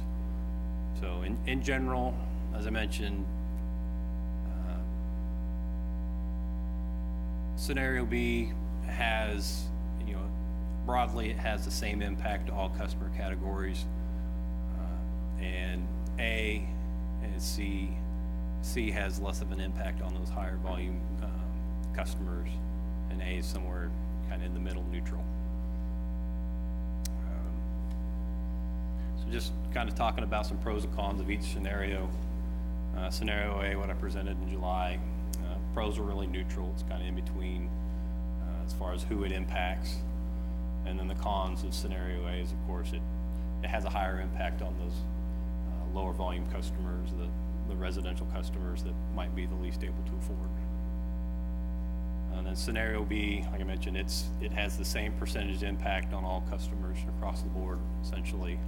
So in general, as I mentioned, scenario B has, broadly, it has the same impact to all customer categories, and A and C has less of an impact on those higher volume customers, and A is somewhere kind of in the middle, neutral. So just kind of talking about some pros and cons of each scenario. Scenario A, what I presented in July, pros are really neutral. It's kind of in between as far as who it impacts. And then the cons of scenario A is, of course, it has a higher impact on lower volume customers, the residential customers that might be the least able to afford. And then scenario B, like I mentioned, it has the same percentage impact on all customers across the board, essentially.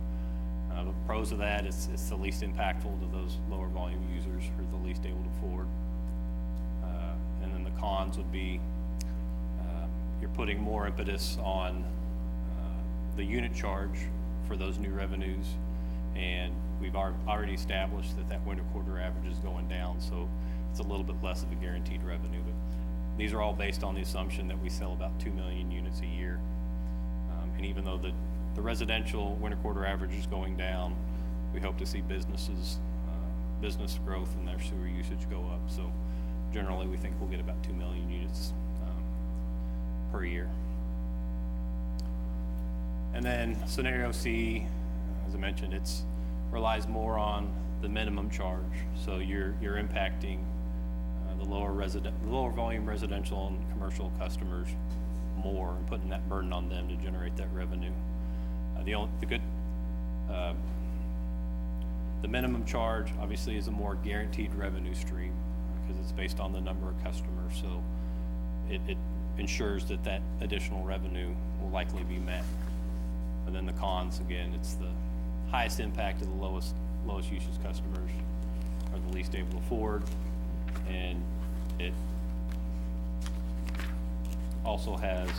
The pros of that, it's the least impactful to those lower volume users who are the least able to afford. And then the cons would be you're putting more impetus on the unit charge for those new revenues, and we've already established that winter quarter average is going down, so it's a little bit less of a guaranteed revenue. But these are all based on the assumption that we sell about 2 million units a year. And even though the residential winter quarter average is going down, we hope to see business growth and their sewer usage go up. So generally, we think we'll get about 2 million units per year. And then scenario C, as I mentioned, relies more on the minimum charge. So you're impacting the lower volume residential and commercial customers more and putting that burden on them to generate that revenue. The minimum charge obviously is a more guaranteed revenue stream because it's based on the number of customers. So it ensures that additional revenue will likely be met. And then the cons, again, it's the highest impact of the lowest usage customers are the least able to afford, and it also has,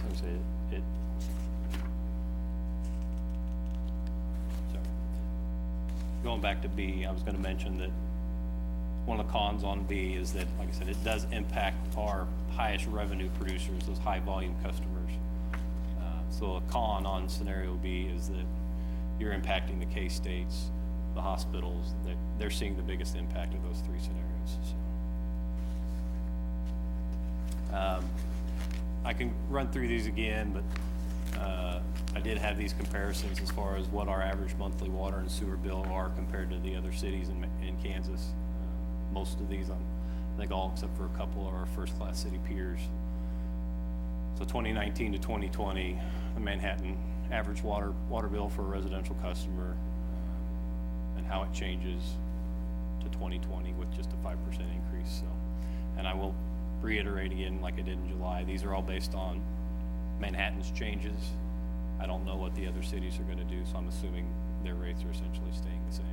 going back to B, I was going to mention that one of the cons on B is that, like I said, it does impact our highest revenue producers, those high volume customers. So a con on scenario B is that you're impacting the K-states, the hospitals, that they're seeing the biggest impact of those three scenarios. So, I can run through these again, but I did have these comparisons as far as what our average monthly water and sewer bill are compared to the other cities in Kansas. Most of these, I think all except for a couple, are our first-class city peers. So 2019 to 2020, the Manhattan average water bill for a residential customer, and how it changes to 2020 with just a 5% increase. So, and I will reiterate again, like I did in July, these are all based on Manhattan's changes. I don't know what the other cities are going to do, so I'm assuming their rates are essentially staying the same.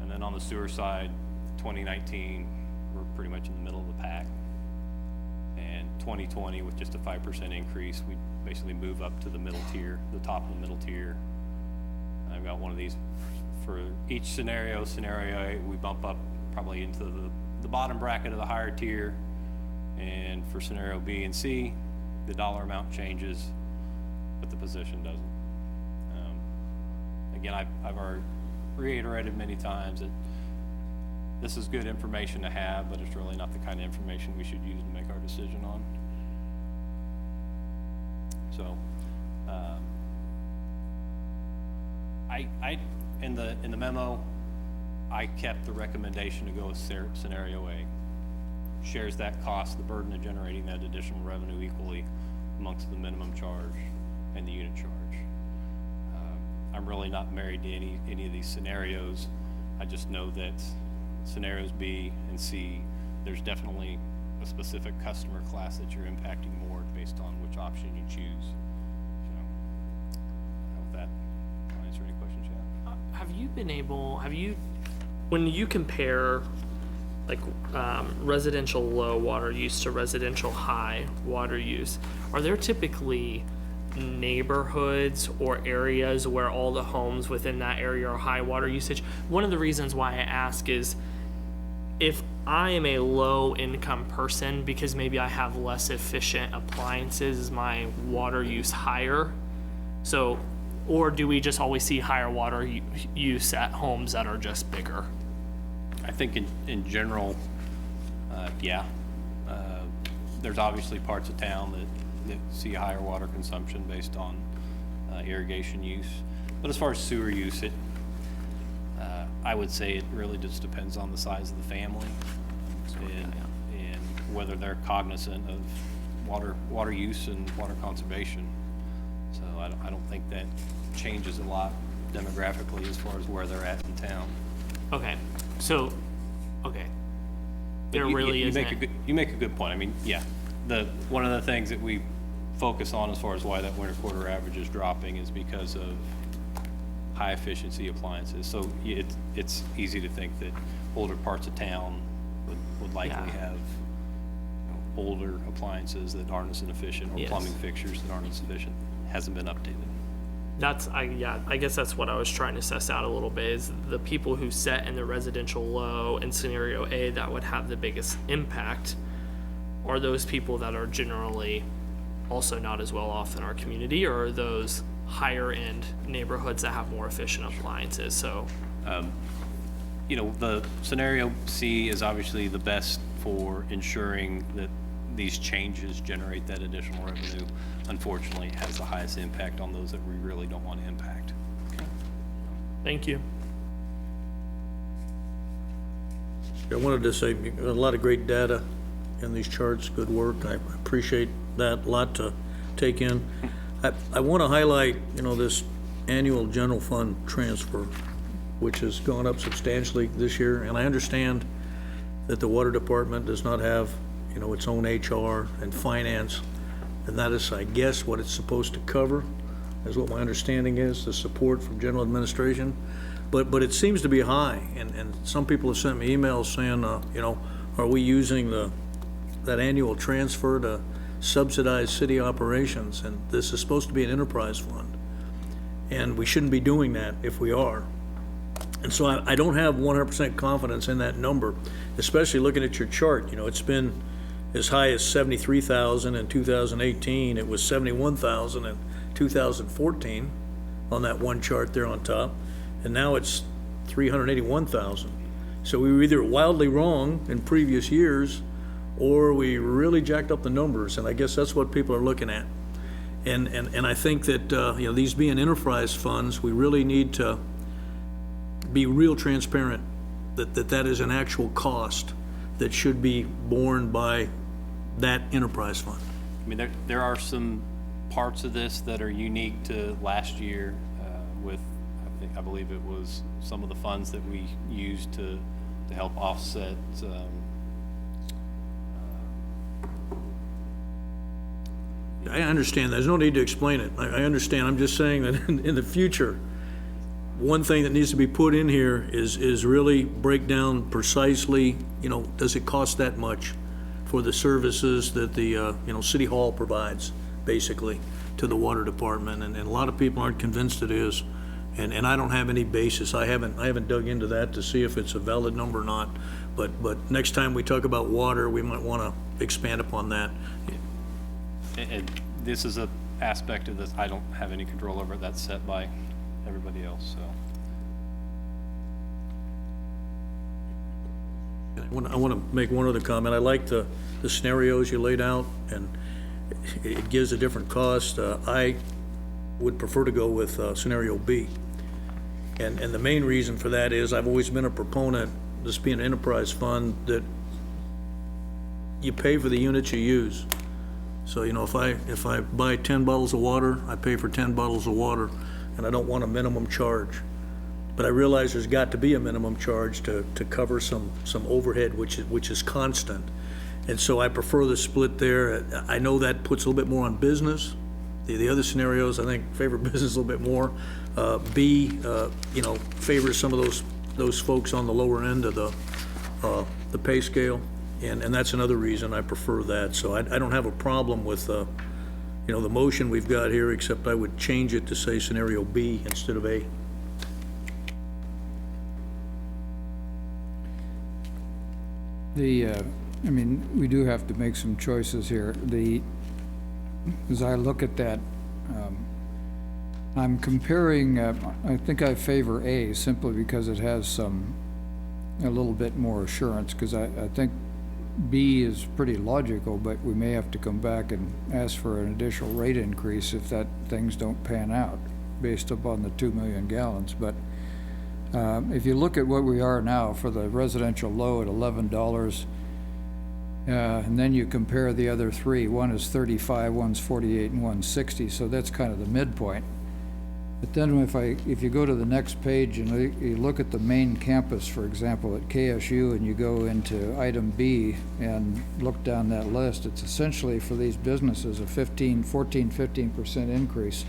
And then on the sewer side, 2019, we're pretty much in the middle of the pack. And 2020, with just a 5% increase, we basically move up to the middle tier, the top of the middle tier. I've got one of these for each scenario. Scenario A, we bump up probably into the bottom bracket of the higher tier. And for scenario B and C, the dollar amount changes, but the position doesn't. Again, I've already reiterated many times that this is good information to have, but it's really not the kind of information we should use to make our decision on. So, in the memo, I kept the recommendation to go with scenario A. Shares that cost, the burden of generating that additional revenue equally amongst the minimum charge and the unit charge. I'm really not married to any of these scenarios. I just know that scenarios B and C, there's definitely a specific customer class that you're impacting more based on which option you choose. So, with that, I'll answer any questions you have. When you compare like residential low water use to residential high water use, are there typically neighborhoods or areas where all the homes within that area are high water usage? One of the reasons why I ask is if I am a low income person, because maybe I have less efficient appliances, is my water use higher? So, or do we just always see higher water use at homes that are just bigger? I think in general, yeah. There's obviously parts of town that see higher water consumption based on irrigation use. But as far as sewer use, I would say it really just depends on the size of the family and whether they're cognizant of water use and water conservation. So I don't think that changes a lot demographically as far as where they're at in town. Okay, so, okay. There You- really you isn't. You make a good point. I mean, yeah, one of the things that we focus on as far as why that winter quarter average is dropping is because of high efficiency appliances. So it's easy to think that older parts of town would likely have older appliances that aren't as efficient, or Yes. plumbing fixtures that aren't as efficient. Hasn't been updated. I guess that's what I was trying to suss out a little bit, is the people who set in the residential low in scenario A that would have the biggest impact are those people that are generally also not as well off in our community, or are those higher end neighborhoods that have more efficient appliances. So You know, the scenario C is obviously the best for ensuring that these changes generate that additional revenue. Unfortunately, it has the highest impact on those that we really don't want to impact. thank you. I wanted to say, a lot of great data in these charts, good work. I appreciate that, a lot to take in. I want to highlight, this annual general fund transfer, which has gone up substantially this year. And I understand that the water department does not have, its own HR and finance. And that is, I guess, what it's supposed to cover, is what my understanding is, the support from general administration. But it seems to be high, and some people have sent me emails saying, are we using that annual transfer to subsidize city operations? And this is supposed to be an enterprise fund, and we shouldn't be doing that if we are. And so I don't have 100% confidence in that number, especially looking at your chart. It's been as high as 73,000 in 2018. It was 71,000 in 2014 on that one chart there on top. And now it's 381,000. So we were either wildly wrong in previous years, or we really jacked up the numbers, and I guess that's what people are looking at. And I think that, these being enterprise funds, we really need to be real transparent that is an actual cost that should be borne by that enterprise fund. I mean, there are some parts of this that are unique to last year with, I believe it was some of the funds that we used to help offset I understand. There's no need to explain it. I understand. I'm just saying that in the future, one thing that needs to be put in here is really break down precisely, does it cost that much for the services that the, City Hall provides, basically, to the water department? And a lot of people aren't convinced it is. And I don't have any basis. I haven't dug into that to see if it's a valid number or not. But next time we talk about water, we might want to expand upon that. and this is a aspect of this I don't have any control over. That's set by everybody else, so. I want to make one other comment. I like the scenarios you laid out, and it gives a different cost. I would prefer to go with scenario B. And the main reason for that is I've always been a proponent, this being an enterprise fund, that you pay for the units you use. So, if I buy 10 bottles of water, I pay for 10 bottles of water, and I don't want a minimum charge. But I realize there's got to be a minimum charge to cover some overhead, which is constant. And so I prefer the split there. I know that puts a little bit more on business. The other scenarios, I think, favor business a little bit more. B, favors some of those folks on the lower end of the pay scale. And that's another reason I prefer that. So I don't have a problem with, the motion we've got here, except I would change it to say scenario B instead of A. We do have to make some choices here. As I look at that, I'm comparing, I think I favor A simply because it has a little bit more assurance, because I think B is pretty logical, but we may have to come back and ask for an additional rate increase if things don't pan out based upon the 2 million gallons. But if you look at what we are now for the residential low at $11, and then you compare the other three, one is 35, one's 48, and one's 60, so that's kind of the midpoint. But then if you go to the next page and you look at the main campus, for example, at KSU, and you go into item B and look down that list, it's essentially for these businesses a 15% increase,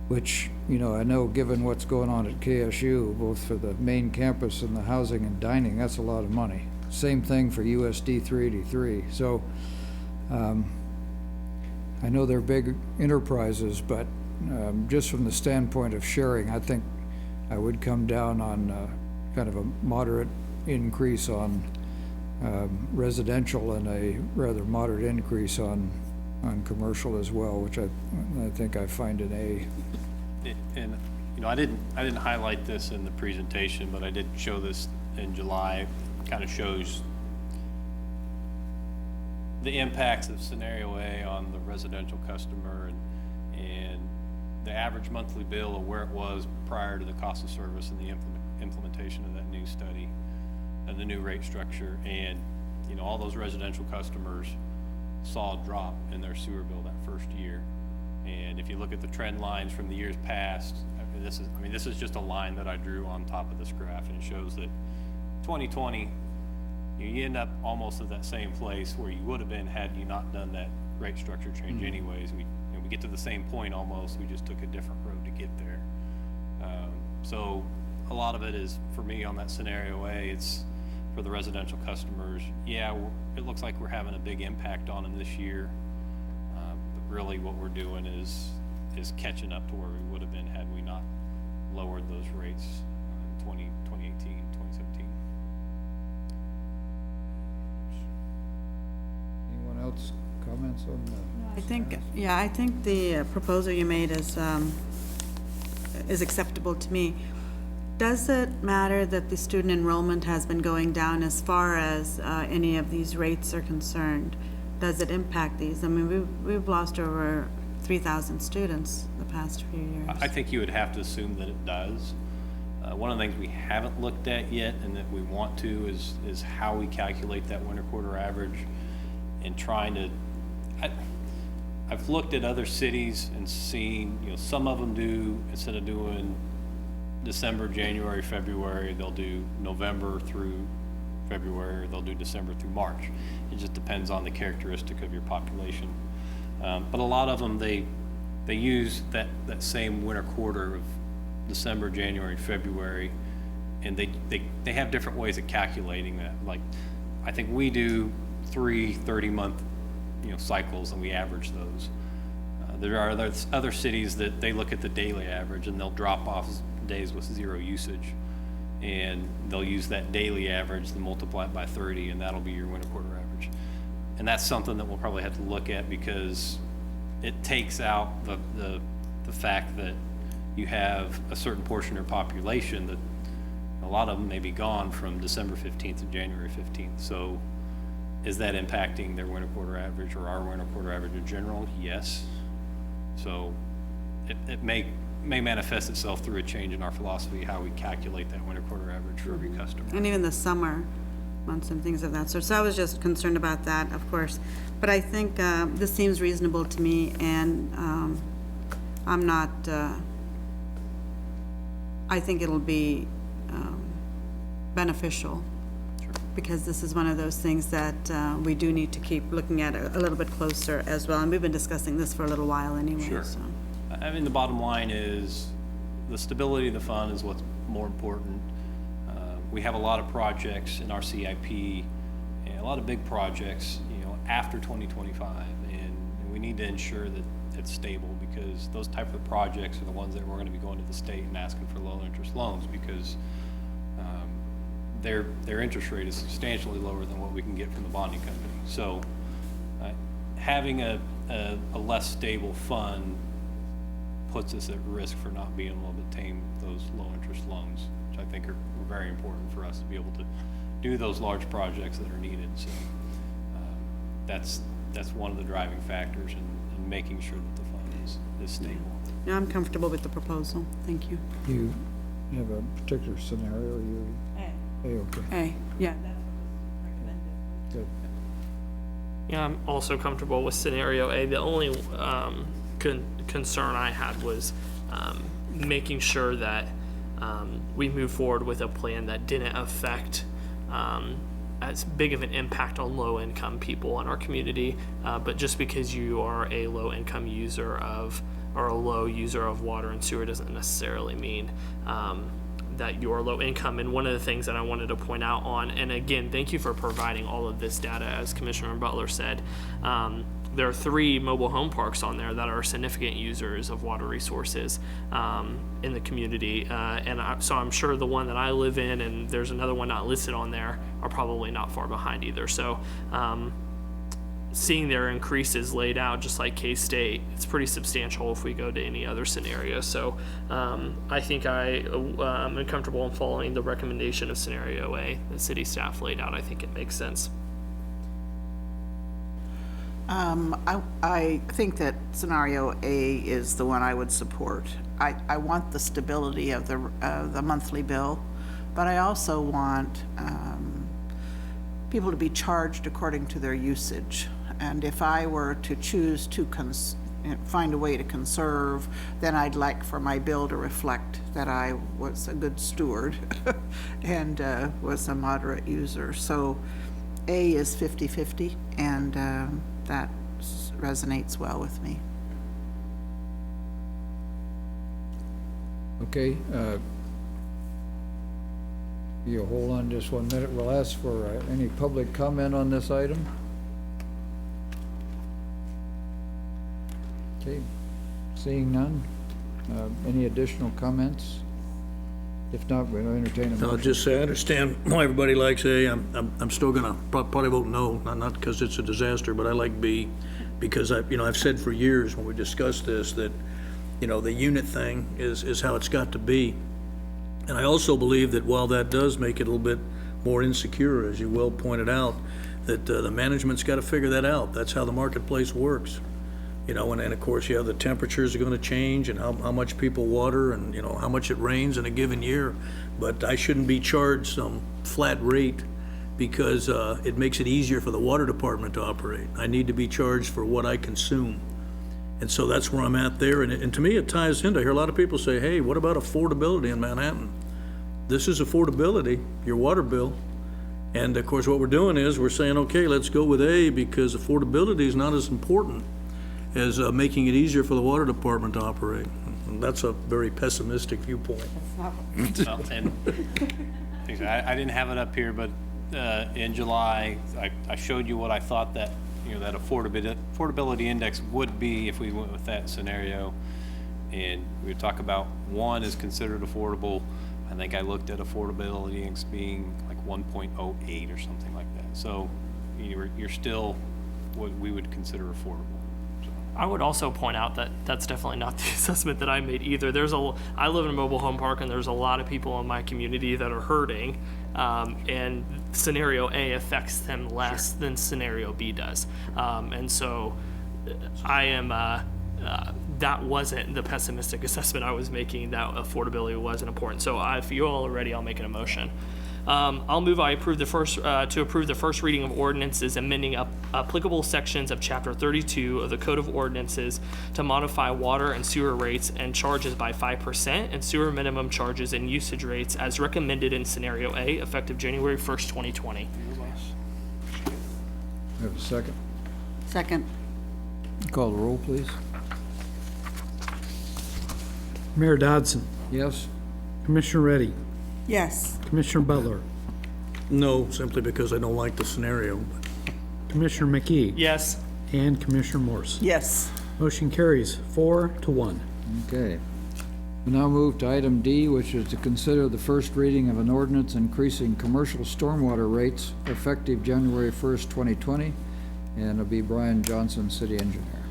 which, you know, I know given what's going on at KSU, both for the main campus and the housing and dining, that's a lot of money. Same thing for USD 383. So I know they're big enterprises, but just from the standpoint of sharing, I think I would come down on kind of a moderate increase on residential and a rather moderate increase on commercial as well, which I think I find an A. And, you know, I didn't highlight this in the presentation, but I did show this in July. Kind of shows the impacts of scenario A on the residential customer and the average monthly bill of where it was prior to the cost of service and the implementation of that new study and the new rate structure. And, you know, all those residential customers saw a drop in their sewer bill that first year. And if you look at the trend lines from the years past, this is just a line that I drew on top of this graph, and it shows that 2020, you end up almost at that same place where you would have been had you not done that rate structure change anyways. We get to the same point almost, we just took a different road to get there. So a lot of it is, for me on that scenario A, it's for the residential customers. Yeah, it looks like we're having a big impact on them this year, but really what we're doing is catching up to where we would have been had we not lowered those rates in 2018, 2017. Anyone else comments on that? I think the proposal you made is acceptable to me. Does it matter that the student enrollment has been going down as far as any of these rates are concerned? Does it impact these? I mean, we've lost over 3,000 students the past few years. I think you would have to assume that it does. One of the things we haven't looked at yet and that we want to is how we calculate that winter quarter average, and trying to, I've looked at other cities and seen, you know, some of them do, instead of doing December, January, February, they'll do November through February, or they'll do December through March. It just depends on the characteristic of your population. But a lot of them, they use that same winter quarter of December, January, February, and they have different ways of calculating that. Like, I think we do 3 30-month, you know, cycles, and we average those. There are other cities that they look at the daily average, and they'll drop off days with zero usage, and they'll use that daily average and multiply it by 30, and that'll be your winter quarter average. And that's something that we'll probably have to look at, because it takes out the fact that you have a certain portion of your population that a lot of them may be gone from December 15th to January 15th. So is that impacting their winter quarter average or our winter quarter average in general? Yes. So it may manifest itself through a change in our philosophy, how we calculate that winter quarter average for every customer. And even the summer months and things of that sort. So I was just concerned about that, of course. But I think this seems reasonable to me, and I'm not, I think it'll be beneficial. Sure. Because this is one of those things that we do need to keep looking at a little bit closer as well. And we've been discussing this for a little while anyway. Sure. So. I mean, the bottom line is the stability of the fund is what's more important. We have a lot of projects in our CIP, and a lot of big projects, you know, after 2025, and we need to ensure that it's stable, because those type of projects are the ones that we're going to be going to the state and asking for low interest loans, because their interest rate is substantially lower than what we can get from the bonding company. So having a less stable fund puts us at risk for not being able to obtain those low interest loans, which I think are very important for us to be able to do those large projects that are needed. So that's one of the driving factors in making sure that the fund is stable. Yeah, I'm comfortable with the proposal. Thank you. You have a particular scenario you? A, okay. A, yeah. Good. Yeah, I'm also comfortable with scenario A. The only concern I had was making sure that we move forward with a plan that didn't affect as big of an impact on low-income people in our community. But just because you are a low-income user of, or a low user of water and sewer doesn't necessarily mean that you're low income. And one of the things that I wanted to point out on, and again, thank you for providing all of this data, as Commissioner Butler said, there are 3 mobile home parks on there that are significant users of water resources in the community. So I'm sure the one that I live in, and there's another one not listed on there, are probably not far behind either. So seeing their increases laid out just like K-State, it's pretty substantial if we go to any other scenario. So I think I am comfortable in following the recommendation of scenario A that city staff laid out. I think it makes sense. I think that scenario A is the one I would support. I want the stability of the monthly bill, but I also want people to be charged according to their usage. And if I were to choose to find a way to conserve, then I'd like for my bill to reflect that I was a good steward and was a moderate user. So A is 50-50, and that resonates well with me. Okay, you hold on just 1 minute. We'll ask for any public comment on this item. Okay, seeing none. Any additional comments? If not, we'll entertain a motion. I'll just say I understand why everybody likes A. I'm still gonna probably vote no, not because it's a disaster, but I like B, because I've said for years when we discussed this that, the unit thing is how it's got to be. And I also believe that while that does make it a little bit more insecure, as you well pointed out, that the management's got to figure that out. That's how the marketplace works. And of course, the temperatures are going to change, and how much people water, and how much it rains in a given year. But I shouldn't be charged some flat rate because it makes it easier for the water department to operate. I need to be charged for what I consume. And so that's where I'm at there. And to me, it ties into, I hear a lot of people say, hey, what about affordability in Manhattan? This is affordability, your water bill. And of course, what we're doing is we're saying, okay, let's go with A because affordability is not as important as making it easier for the water department to operate. And that's a very pessimistic viewpoint. Well, and I didn't have it up here, but in July, I showed you what I thought that, that affordability index would be if we went with that scenario. And we would talk about 1 is considered affordable. I think I looked at affordability index being like 1.08 or something like that. So you're still what we would consider affordable. I would also point out that that's definitely not the assessment that I made either. I live in a mobile home park, and there's a lot of people in my community that are hurting, and scenario A affects them less than scenario B does. And so I am, that wasn't the pessimistic assessment I was making, that affordability wasn't important. So if you all are ready, I'll make an motion. I'll move to approve the first reading of ordinances amending applicable sections of Chapter 32 of the Code of Ordinances to modify water and sewer rates and charges by 5% and sewer minimum charges and usage rates as recommended in Scenario A, effective January 1st, 2020. Have a second? Second. Call the roll, please. Mayor Dodson, Yes? Commissioner Reddy, Yes. Commissioner Butler, No, simply because I don't like the scenario. Commissioner McKee, Yes. and Commissioner Morse. Yes. Motion carries 4-1. Okay. We now move to item D, which is to consider the first reading of an ordinance increasing commercial stormwater rates effective January 1st, 2020. And it'll be Brian Johnson, City Engineer.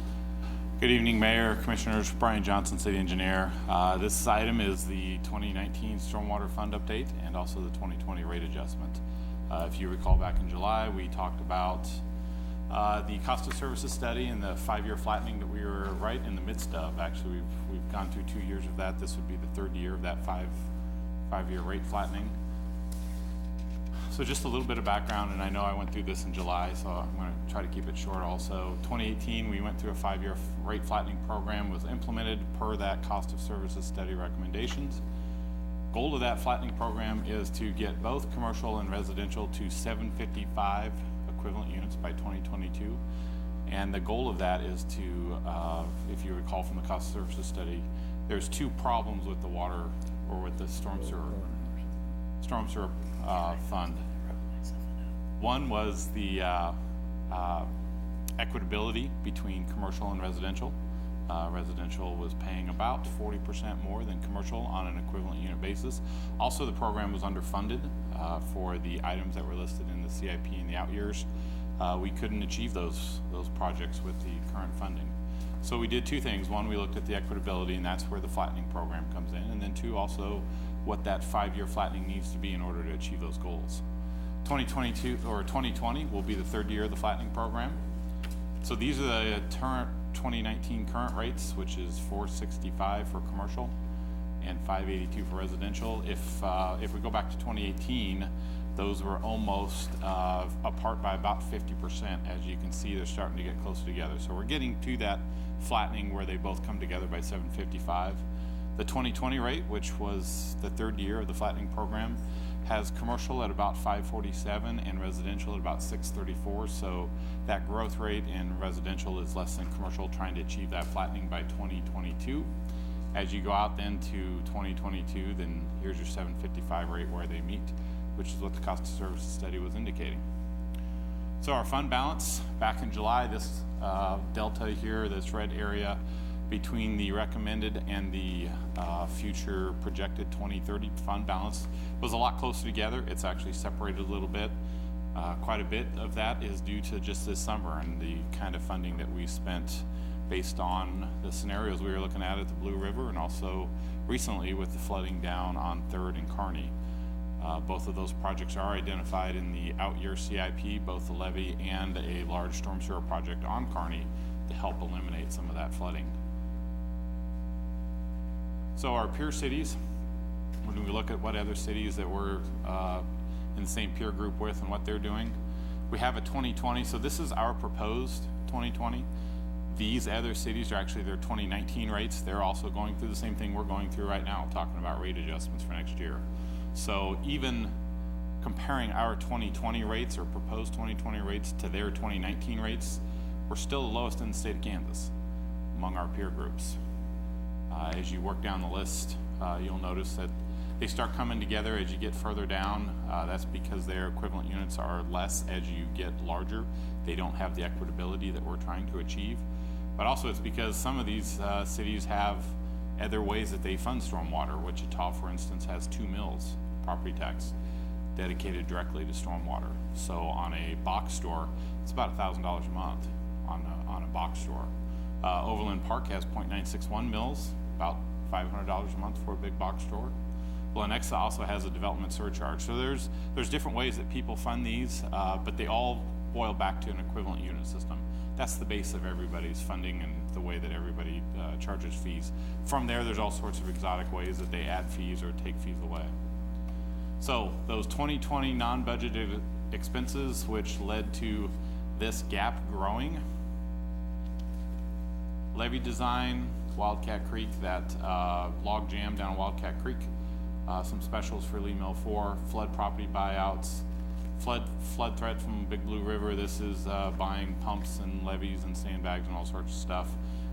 Good evening, Mayor, Commissioners. Brian Johnson, City Engineer. This item is the 2019 Stormwater Fund update and also the 2020 rate adjustment. If you recall, back in July, we talked about the cost of services study and the 5-year flattening that we were right in the midst of. Actually, we've gone through 2 years of that. This would be the 3rd year of that five-year rate flattening. So just a little bit of background, and I know I went through this in July, so I'm going to try to keep it short also. 2018, we went through a 5-year rate flattening program, was implemented per that cost of services study recommendations. Goal of that flattening program is to get both commercial and residential to 755 equivalent units by 2022. And the goal of that is to, if you recall from the cost of services study, there's 2 problems with the water, or with the storm sewer fund. One was the equitability between commercial and residential. Residential was paying about 40% more than commercial on an equivalent unit basis. Also, the program was underfunded for the items that were listed in the CIP in the out years. We couldn't achieve those projects with the current funding. So we did 2 things. One, we looked at the equitability, and that's where the flattening program comes in. And then 2, also what that 5-year flattening needs to be in order to achieve those goals. 2022 or 2020 will be the 3rd year of the flattening program. So these are the current 2019 current rates, which is $465 for commercial and $582 for residential. If we go back to 2018, those were almost apart by about 50%. As you can see, they're starting to get closer together. So we're getting to that flattening where they both come together by 755. The 2020 rate, which was the 3rd year of the flattening program, has commercial at about 547 and residential at about 634. So that growth rate in residential is less than commercial, trying to achieve that flattening by 2022. As you go out then to 2022, then here's your 755 rate where they meet, which is what the cost of services study was indicating. So our fund balance back in July, this delta here, this red area between the recommended and the future projected 2030 fund balance was a lot closer together. It's actually separated a little bit. Quite a bit of that is due to just this summer and the kind of funding that we spent based on the scenarios we were looking at the Blue River, and also recently with the flooding down on 3rd and Kearney. Both of those projects are identified in the out-year CIP, both the levee and a large storm sewer project on Kearney to help eliminate some of that flooding. So our peer cities, when we look at what other cities that we're in the same peer group with and what they're doing, we have a 2020, so this is our proposed 2020. These other cities are actually their 2019 rates. They're also going through the same thing we're going through right now, talking about rate adjustments for next year. So even comparing our 2020 rates or proposed 2020 rates to their 2019 rates, we're still the lowest in the state of Kansas among our peer groups. As you work down the list, you'll notice that they start coming together as you get further down. That's because their equivalent units are less as you get larger. They don't have the equitability that we're trying to achieve. But also it's because some of these cities have other ways that they fund stormwater. Wichita, for instance, has 2 mills, property tax, dedicated directly to stormwater. So on a box store, it's about $1,000 a month on a box store. Overland Park has 0.961 mills, about $500 a month for a big box store. Lenexa also has a development surcharge. So there's different ways that people fund these, but they all boil back to an equivalent unit system. That's the base of everybody's funding and the way that everybody charges fees. From there, there's all sorts of exotic ways that they add fees or take fees away. So those 2020 non-budgeted expenses, which led to this gap growing, levee design, Wildcat Creek, that log jam down Wildcat Creek, some specials for Lee Mill 4, flood property buyouts, flood threat from Big Blue River. This is buying pumps and levees and sandbags and all sorts of stuff.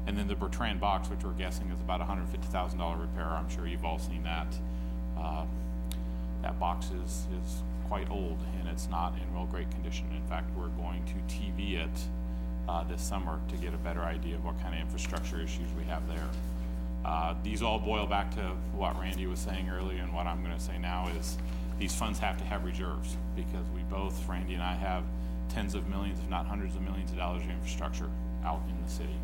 And then the Bertrand box, which we're guessing is about $150,000 repair. I'm sure you've all seen that. That box is quite old and it's not in real great condition. In fact, we're going to TV it this summer to get a better idea of what kind of infrastructure issues we have there. These all boil back to what Randy was saying earlier, and what I'm going to say now is these funds have to have reserves, because we both, Randy and I, have tens of millions, if not hundreds of millions of dollars of infrastructure out in the city,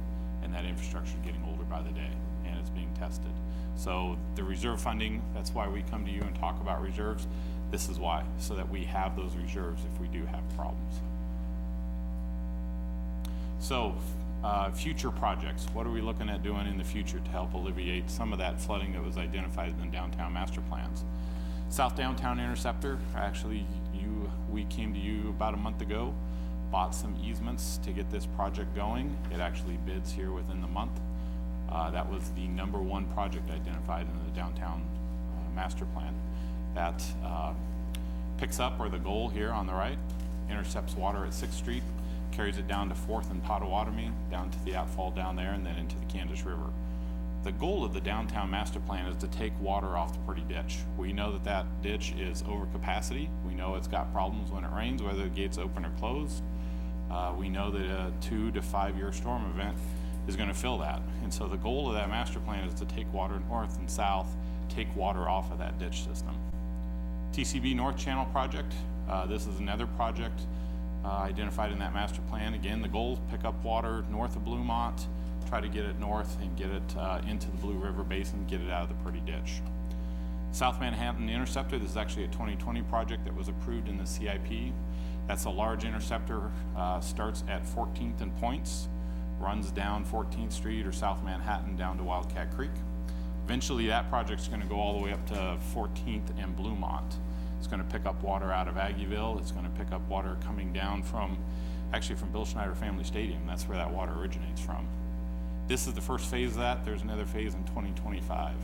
and that infrastructure is getting older by the day, and it's being tested. So the reserve funding, that's why we come to you and talk about reserves. This is why, so that we have those reserves if we do have problems. So future projects, what are we looking at doing in the future to help alleviate some of that flooding that was identified in the downtown master plans? South Downtown Interceptor, actually you we came to you about a month ago, bought some easements to get this project going. It actually bids here within the month. That was the #1 project identified in the downtown master plan. That picks up, or the goal here on the right, intercepts water at 6th Street, carries it down to 4th and Potawatomi, down to the outfall down there, and then into the Kansas River. The goal of the downtown master plan is to take water off the Pretty Ditch. We know that that ditch is over capacity. We know it's got problems when it rains, whether the gate's open or closed. We know that a 2 to 5 year storm event is going to fill that. And so the goal of that master plan is to take water north and south, take water off of that ditch system. TCB North Channel project, this is another project identified in that master plan. Again, the goal is pick up water north of Bluemont, try to get it north and get it into the Blue River Basin, get it out of the Pretty Ditch. South Manhattan Interceptor, this is actually a 2020 project that was approved in the CIP. That's a large interceptor, starts at 14th and Points, runs down 14th Street or South Manhattan down to Wildcat Creek. Eventually that project's gonna go all the way up to 14th and Bluemont. It's gonna pick up water out of Aggieville. It's gonna pick up water coming down from Bill Schneider Family Stadium. That's where that water originates from. This is the first phase of that. There's another phase in 2025.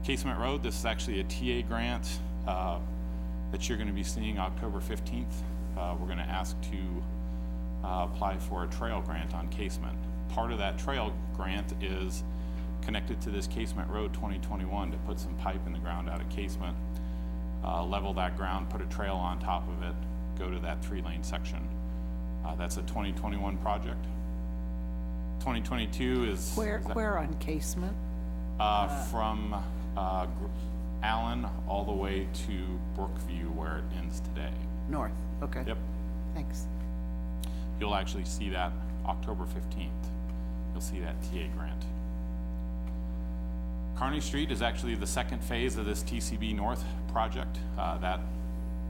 Casement Road, this is actually a TA grant that you're gonna be seeing October 15th. We're gonna ask to apply for a trail grant on Casement. Part of that trail grant is connected to this Casement Road 2021 to put some pipe in the ground out of Casement, level that ground, put a trail on top of it, go to that 3-lane section. That's a 2021 project. 2022 is... Where on Casement? From Allen all the way to Brookview where it ends today. North, okay. Yep. Thanks. You'll actually see that October 15th. You'll see that TA grant. Kearney Street is actually the second phase of this TCB North project. That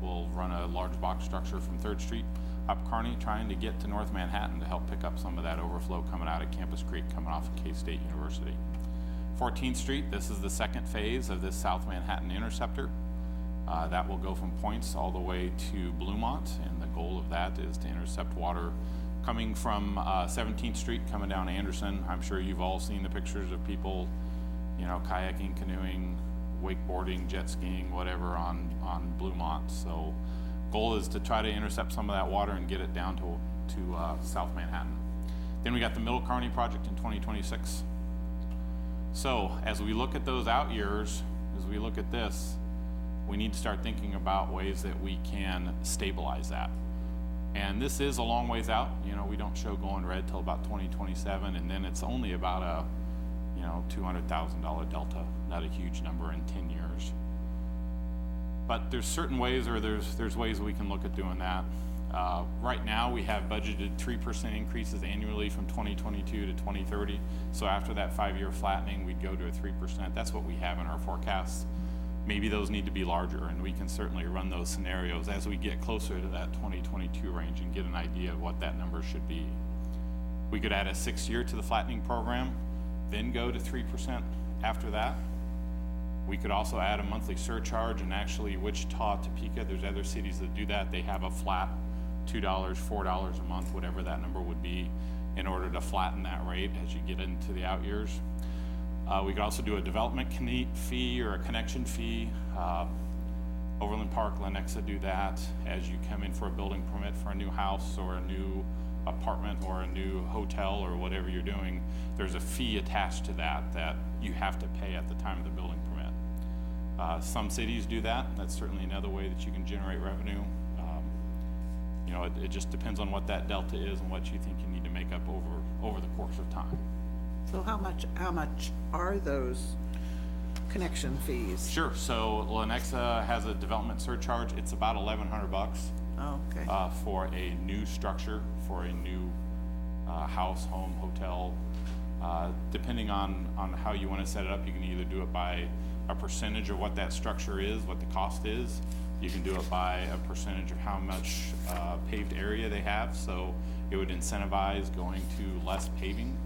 will run a large box structure from 3rd Street up Kearney, trying to get to North Manhattan to help pick up some of that overflow coming out of Campus Creek, coming off of K-State University. 14th Street, this is the second phase of this South Manhattan interceptor. That will go from Points all the way to Bluemont, and the goal of that is to intercept water coming from 17th Street, coming down Anderson. I'm sure you've all seen the pictures of people, you know, kayaking, canoeing, wakeboarding, jet skiing, whatever on Bluemont. So goal is to try to intercept some of that water and get it down to South Manhattan. Then we got the Middle Kearney project in 2026. So as we look at those out years, as we look at this, we need to start thinking about ways that we can stabilize that. And this is a long ways out. You know, we don't show going red till about 2027, and then it's only about a, you know, $200,000 delta, not a huge number in 10 years. But there's certain ways, or there's ways we can look at doing that. Right now, we have budgeted 3% increases annually from 2022 to 2030. So after that 5-year flattening, we'd go to a 3%. That's what we have in our forecasts. Maybe those need to be larger, and we can certainly run those scenarios as we get closer to that 2022 range and get an idea of what that number should be. We could add a 6th year to the flattening program, then go to 3% after that. We could also add a monthly surcharge, and actually Wichita, Topeka, there's other cities that do that. They have a flat $2, $4 a month, whatever that number would be, in order to flatten that rate as you get into the out years. We could also do a development fee or a connection fee. Overland Park, Lenexa do that. As you come in for a building permit for a new house or a new apartment or a new hotel or whatever you're doing, there's a fee attached to that you have to pay at the time of the building permit. Some cities do that. That's certainly another way that you can generate revenue. You know, it just depends on what that delta is and what you think you need to make up over the course of time. So how much are those connection fees? Sure. So Lenexa has a development surcharge. It's about $1,100. Oh, okay. For a new structure, for a new house, home, hotel. Depending on how you want to set it up, you can either do it by a percentage of what that structure is, what the cost is. You can do it by a percentage of how much paved area they have. So it would incentivize going to less paving,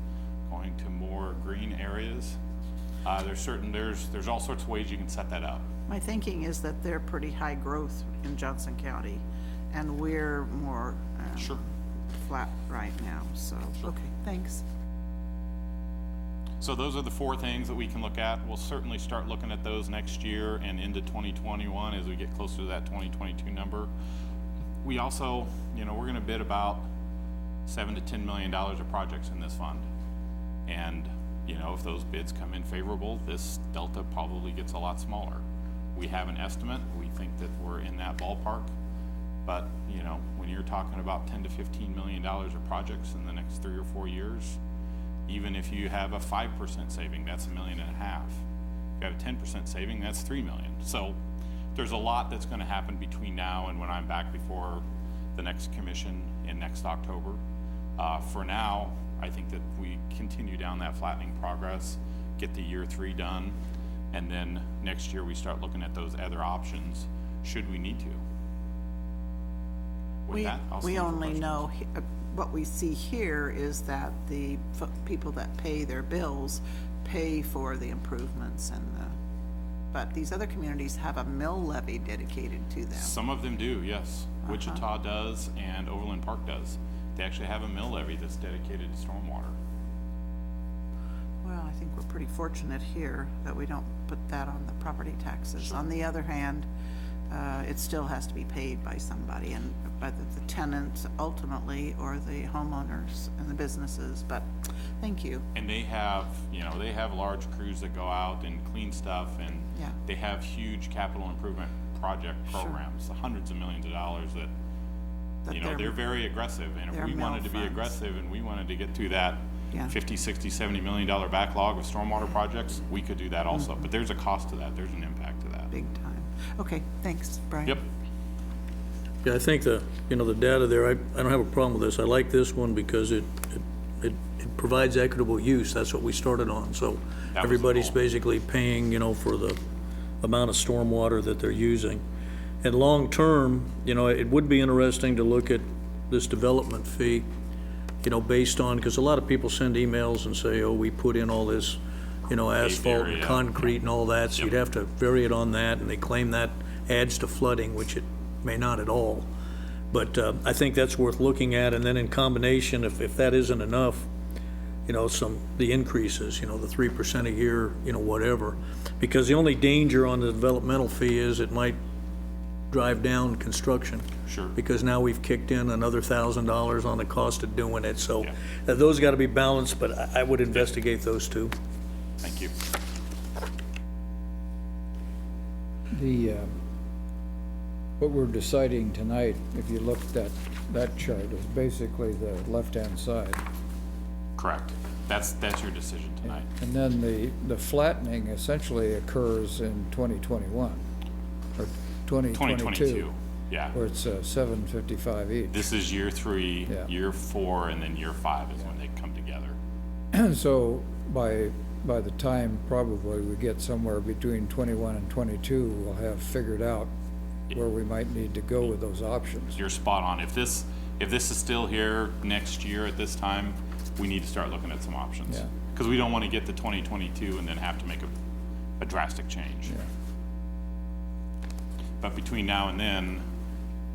going to more green areas. There's all sorts of ways you can set that up. My thinking is that they're pretty high growth in Johnson County, and we're more Sure. flat right now, so, okay, thanks. So those are the 4 things that we can look at. We'll certainly start looking at those next year and into 2021 as we get closer to that 2022 number. We also, we're gonna bid about $7 to $10 million of projects in this fund. And, if those bids come in favorable, this delta probably gets a lot smaller. We have an estimate. We think that we're in that ballpark. But, when you're talking about $10 to $15 million of projects in the next 3 or 4 years, even if you have a 5% saving, that's $1.5 million. If you have a 10% saving, that's $3 million. So there's a lot that's gonna happen between now and when I'm back before the next commission in next October. For now, I think that we continue down that flattening progress, get the year 3 done, and then next year we start looking at those other options, should we need to. With that, I'll We stand for only questions. know, what we see here is that the people that pay their bills pay for the improvements but these other communities have a mill levy dedicated to them. Some of them do, yes. Wichita does and Overland Park does. They actually have a mill levy that's dedicated to stormwater. Well, I think we're pretty fortunate here that we don't put that on the property taxes. On the other hand, it still has to be paid by somebody, and whether the tenants ultimately or the homeowners and the businesses, but thank you. And they have, they have large crews that go out and clean stuff, and Yeah. they have huge capital improvement project programs, hundreds of millions of dollars that they're very aggressive. And if they're we wanted to mill be funds. aggressive and we wanted to get through that Yeah. 50, 60, $70 million backlog of stormwater projects, we could do that also. But there's a cost to that. There's an impact to that. Big time. Okay, thanks, Brian. Yep. Yeah, I think the data there, I don't have a problem with this. I like this one because it provides equitable use. That's what we started on. So That was the everybody's goal. basically paying, for the amount of stormwater that they're using. And long-term, it would be interesting to look at this development fee, based on, because a lot of people send emails and say, oh, we put in all this, asphalt and area. concrete and all that, so you'd have to vary it on that, and they claim that adds to flooding, which it may not at all. But I think that's worth looking at, and then in combination, if that isn't enough, the increases, the 3% a year, whatever. Because the only danger on the developmental fee is it might drive down construction. Sure. Because now we've kicked in another $1,000 on the cost of doing it, so Yeah. those gotta be balanced, but I would investigate those two. Thank you. What we're deciding tonight, if you looked at that chart, is basically the left-hand side. Correct. That's your decision tonight. And then the flattening essentially occurs in 2021, or 2022. 2022, yeah. Where it's $755 each. This is year 3, Yeah. year 4, and then year 5 is when they come together. So by the time probably we get somewhere between 21 and 22, we'll have figured out where we might need to go with those options. You're spot on. If this is still here next year at this time, we need to start looking at some options. Yeah. Because we don't want to get to 2022 and then have to make a drastic change. Yeah. But between now and then,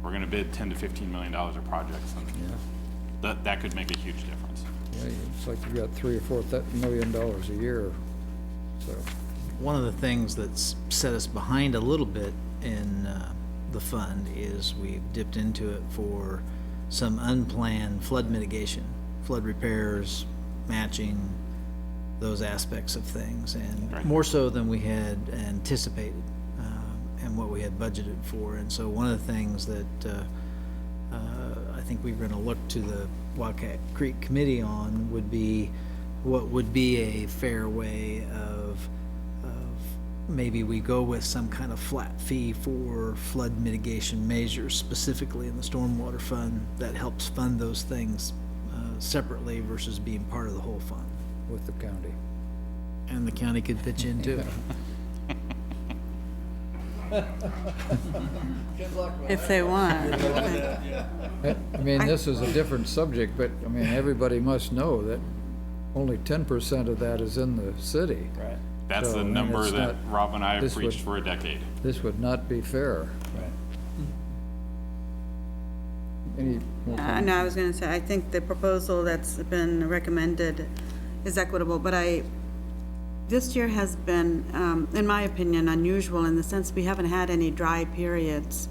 we're going to bid $10 to $15 million of projects, and that could make a huge difference. Yeah, it's like you've got $3 or $4 million a year, so. One of the things that's set us behind a little bit in the fund is we've dipped into it for some unplanned flood mitigation, flood repairs, matching, those aspects of things, and more so than we had anticipated and what we had budgeted for. And so one of the things that I think we were going to look to the Wildcat Creek Committee on would be what would be a fair way of maybe we go with some kind of flat fee for flood mitigation measures, specifically in the stormwater fund, that helps fund those things separately versus being part of the whole fund. With the county. And the county could pitch in too. If they want. I mean, this is a different subject, but, I mean, everybody must know that only 10% of that is in the city. Right. That's So, the and number it's that not- Rob and I have this preached would- for a decade. This would not be fair. Any more comments? No, I was going to say, I think the proposal that's been recommended is equitable, but this year has been, in my opinion, unusual in the sense we haven't had any dry periods.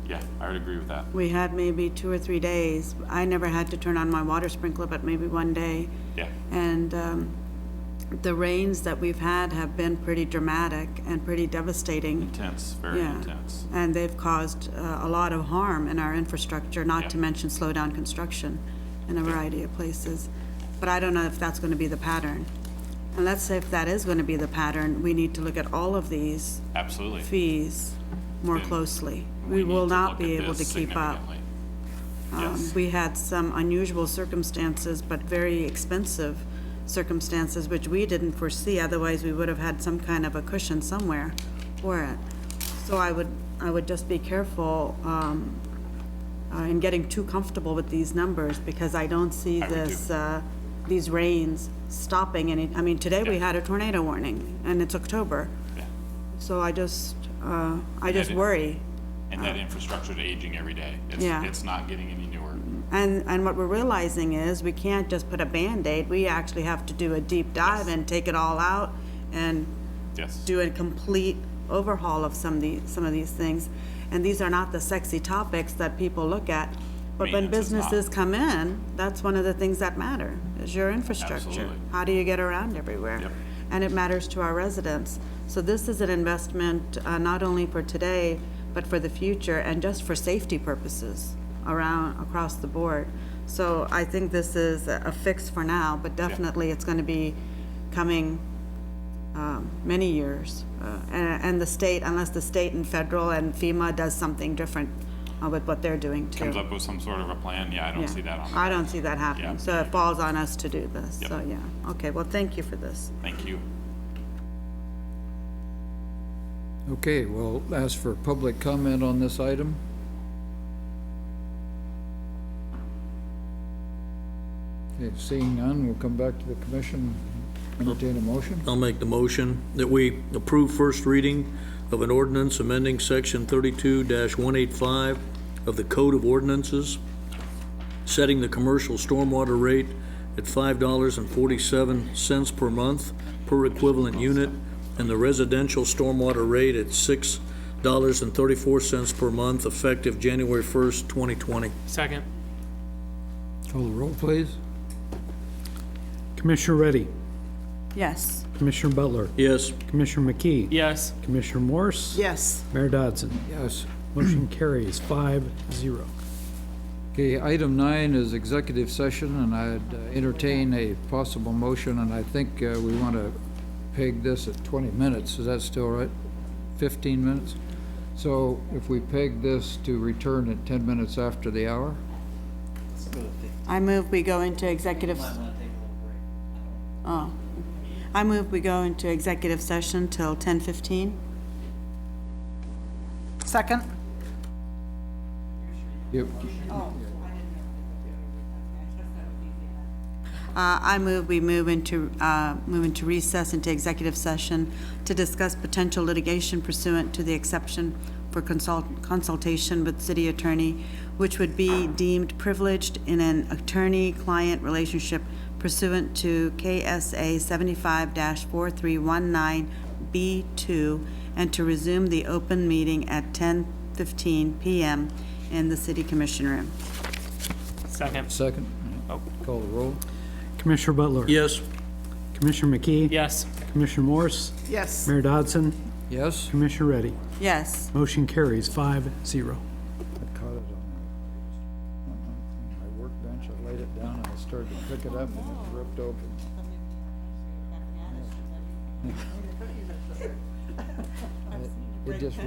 Yeah, I would agree with that. We had maybe 2 or 3 days. I never had to turn on my water sprinkler, but maybe one day. Yeah. And the rains that we've had have been pretty dramatic and pretty devastating. Intense, very Yeah. intense. And they've caused a lot of harm in our infrastructure, not to mention slow down construction in a variety of places. But I don't know if that's going to be the pattern. And let's say if that is going to be the pattern, we need to look at all of these Absolutely. fees more Then closely. we We will need to not look be at able to this keep up. significantly. Yes. We had some unusual circumstances, but very expensive circumstances, which we didn't foresee. Otherwise, we would have had some kind of a cushion somewhere for it. So I would just be careful in getting too comfortable with these numbers, because I don't see these rains stopping any. I mean, today we had a tornado warning, and it's October. Yeah. So I just it- worry. And that infrastructure is aging every day. It's, Yeah. it's not getting any newer. And what we're realizing is we can't just put a Band-Aid. We actually have to do a deep dive and take it all out and Yes. do a complete overhaul of some of these things. And these are not the sexy topics that people look at. But when Maintenance is not. businesses come in, that's one of the things that matter, is your infrastructure. Absolutely. How do you get around everywhere? Yep. And it matters to our residents. So this is an investment not only for today, but for the future, and just for safety purposes across the board. So I think this is a fix for now, but definitely it's going to be coming many years. And the state, unless the state and federal and FEMA does something different with what they're doing too. Comes up with some sort of a plan. Yeah, I don't Yeah. see that on. I don't see that happening. Yeah. So it falls on us to do this. Yep. So, yeah. Okay, well, thank you for this. Thank you. Okay, we'll ask for public comment on this item. Okay, seeing none, we'll come back to the commission, entertain a motion. I'll make the motion that we approve first reading of an ordinance amending section 32-185 of the Code of Ordinances, setting the commercial stormwater rate at $5.47 per month per equivalent unit, and the residential stormwater rate at $6.34 per month, effective January 1st, 2020. Second. Call the roll, please. Commissioner Reddy, Yes. Commissioner Butler, Yes. Commissioner McKee, Yes. Commissioner Morse, Yes. Mayor Dodson. Yes. Motion carries 5-0. Okay, item 9 is executive session, and I'd entertain a possible motion, and I think we want to peg this at 20 minutes. Is that still right? 15 minutes? So if we peg this to return at 10 minutes after the hour? I move we go into executive. Oh. I move we go into executive session till 10:15. Second? Yep. I move we move into recess into executive session to discuss potential litigation pursuant to the exception for consultation with city attorney, which would be deemed privileged in an attorney-client relationship pursuant to KSA 75-4319B2, and to resume the open meeting at 10:15 PM in the city commission room. Second. Second? Call the roll. Commissioner Butler. Yes. Commissioner McKee. Yes. Commissioner Morse, Yes. Mayor Dodson, Yes? Commissioner Reddy. Yes. Motion carries 5-0. I caught it on my workbench. I laid it down and I started to pick it up and it ripped open. It just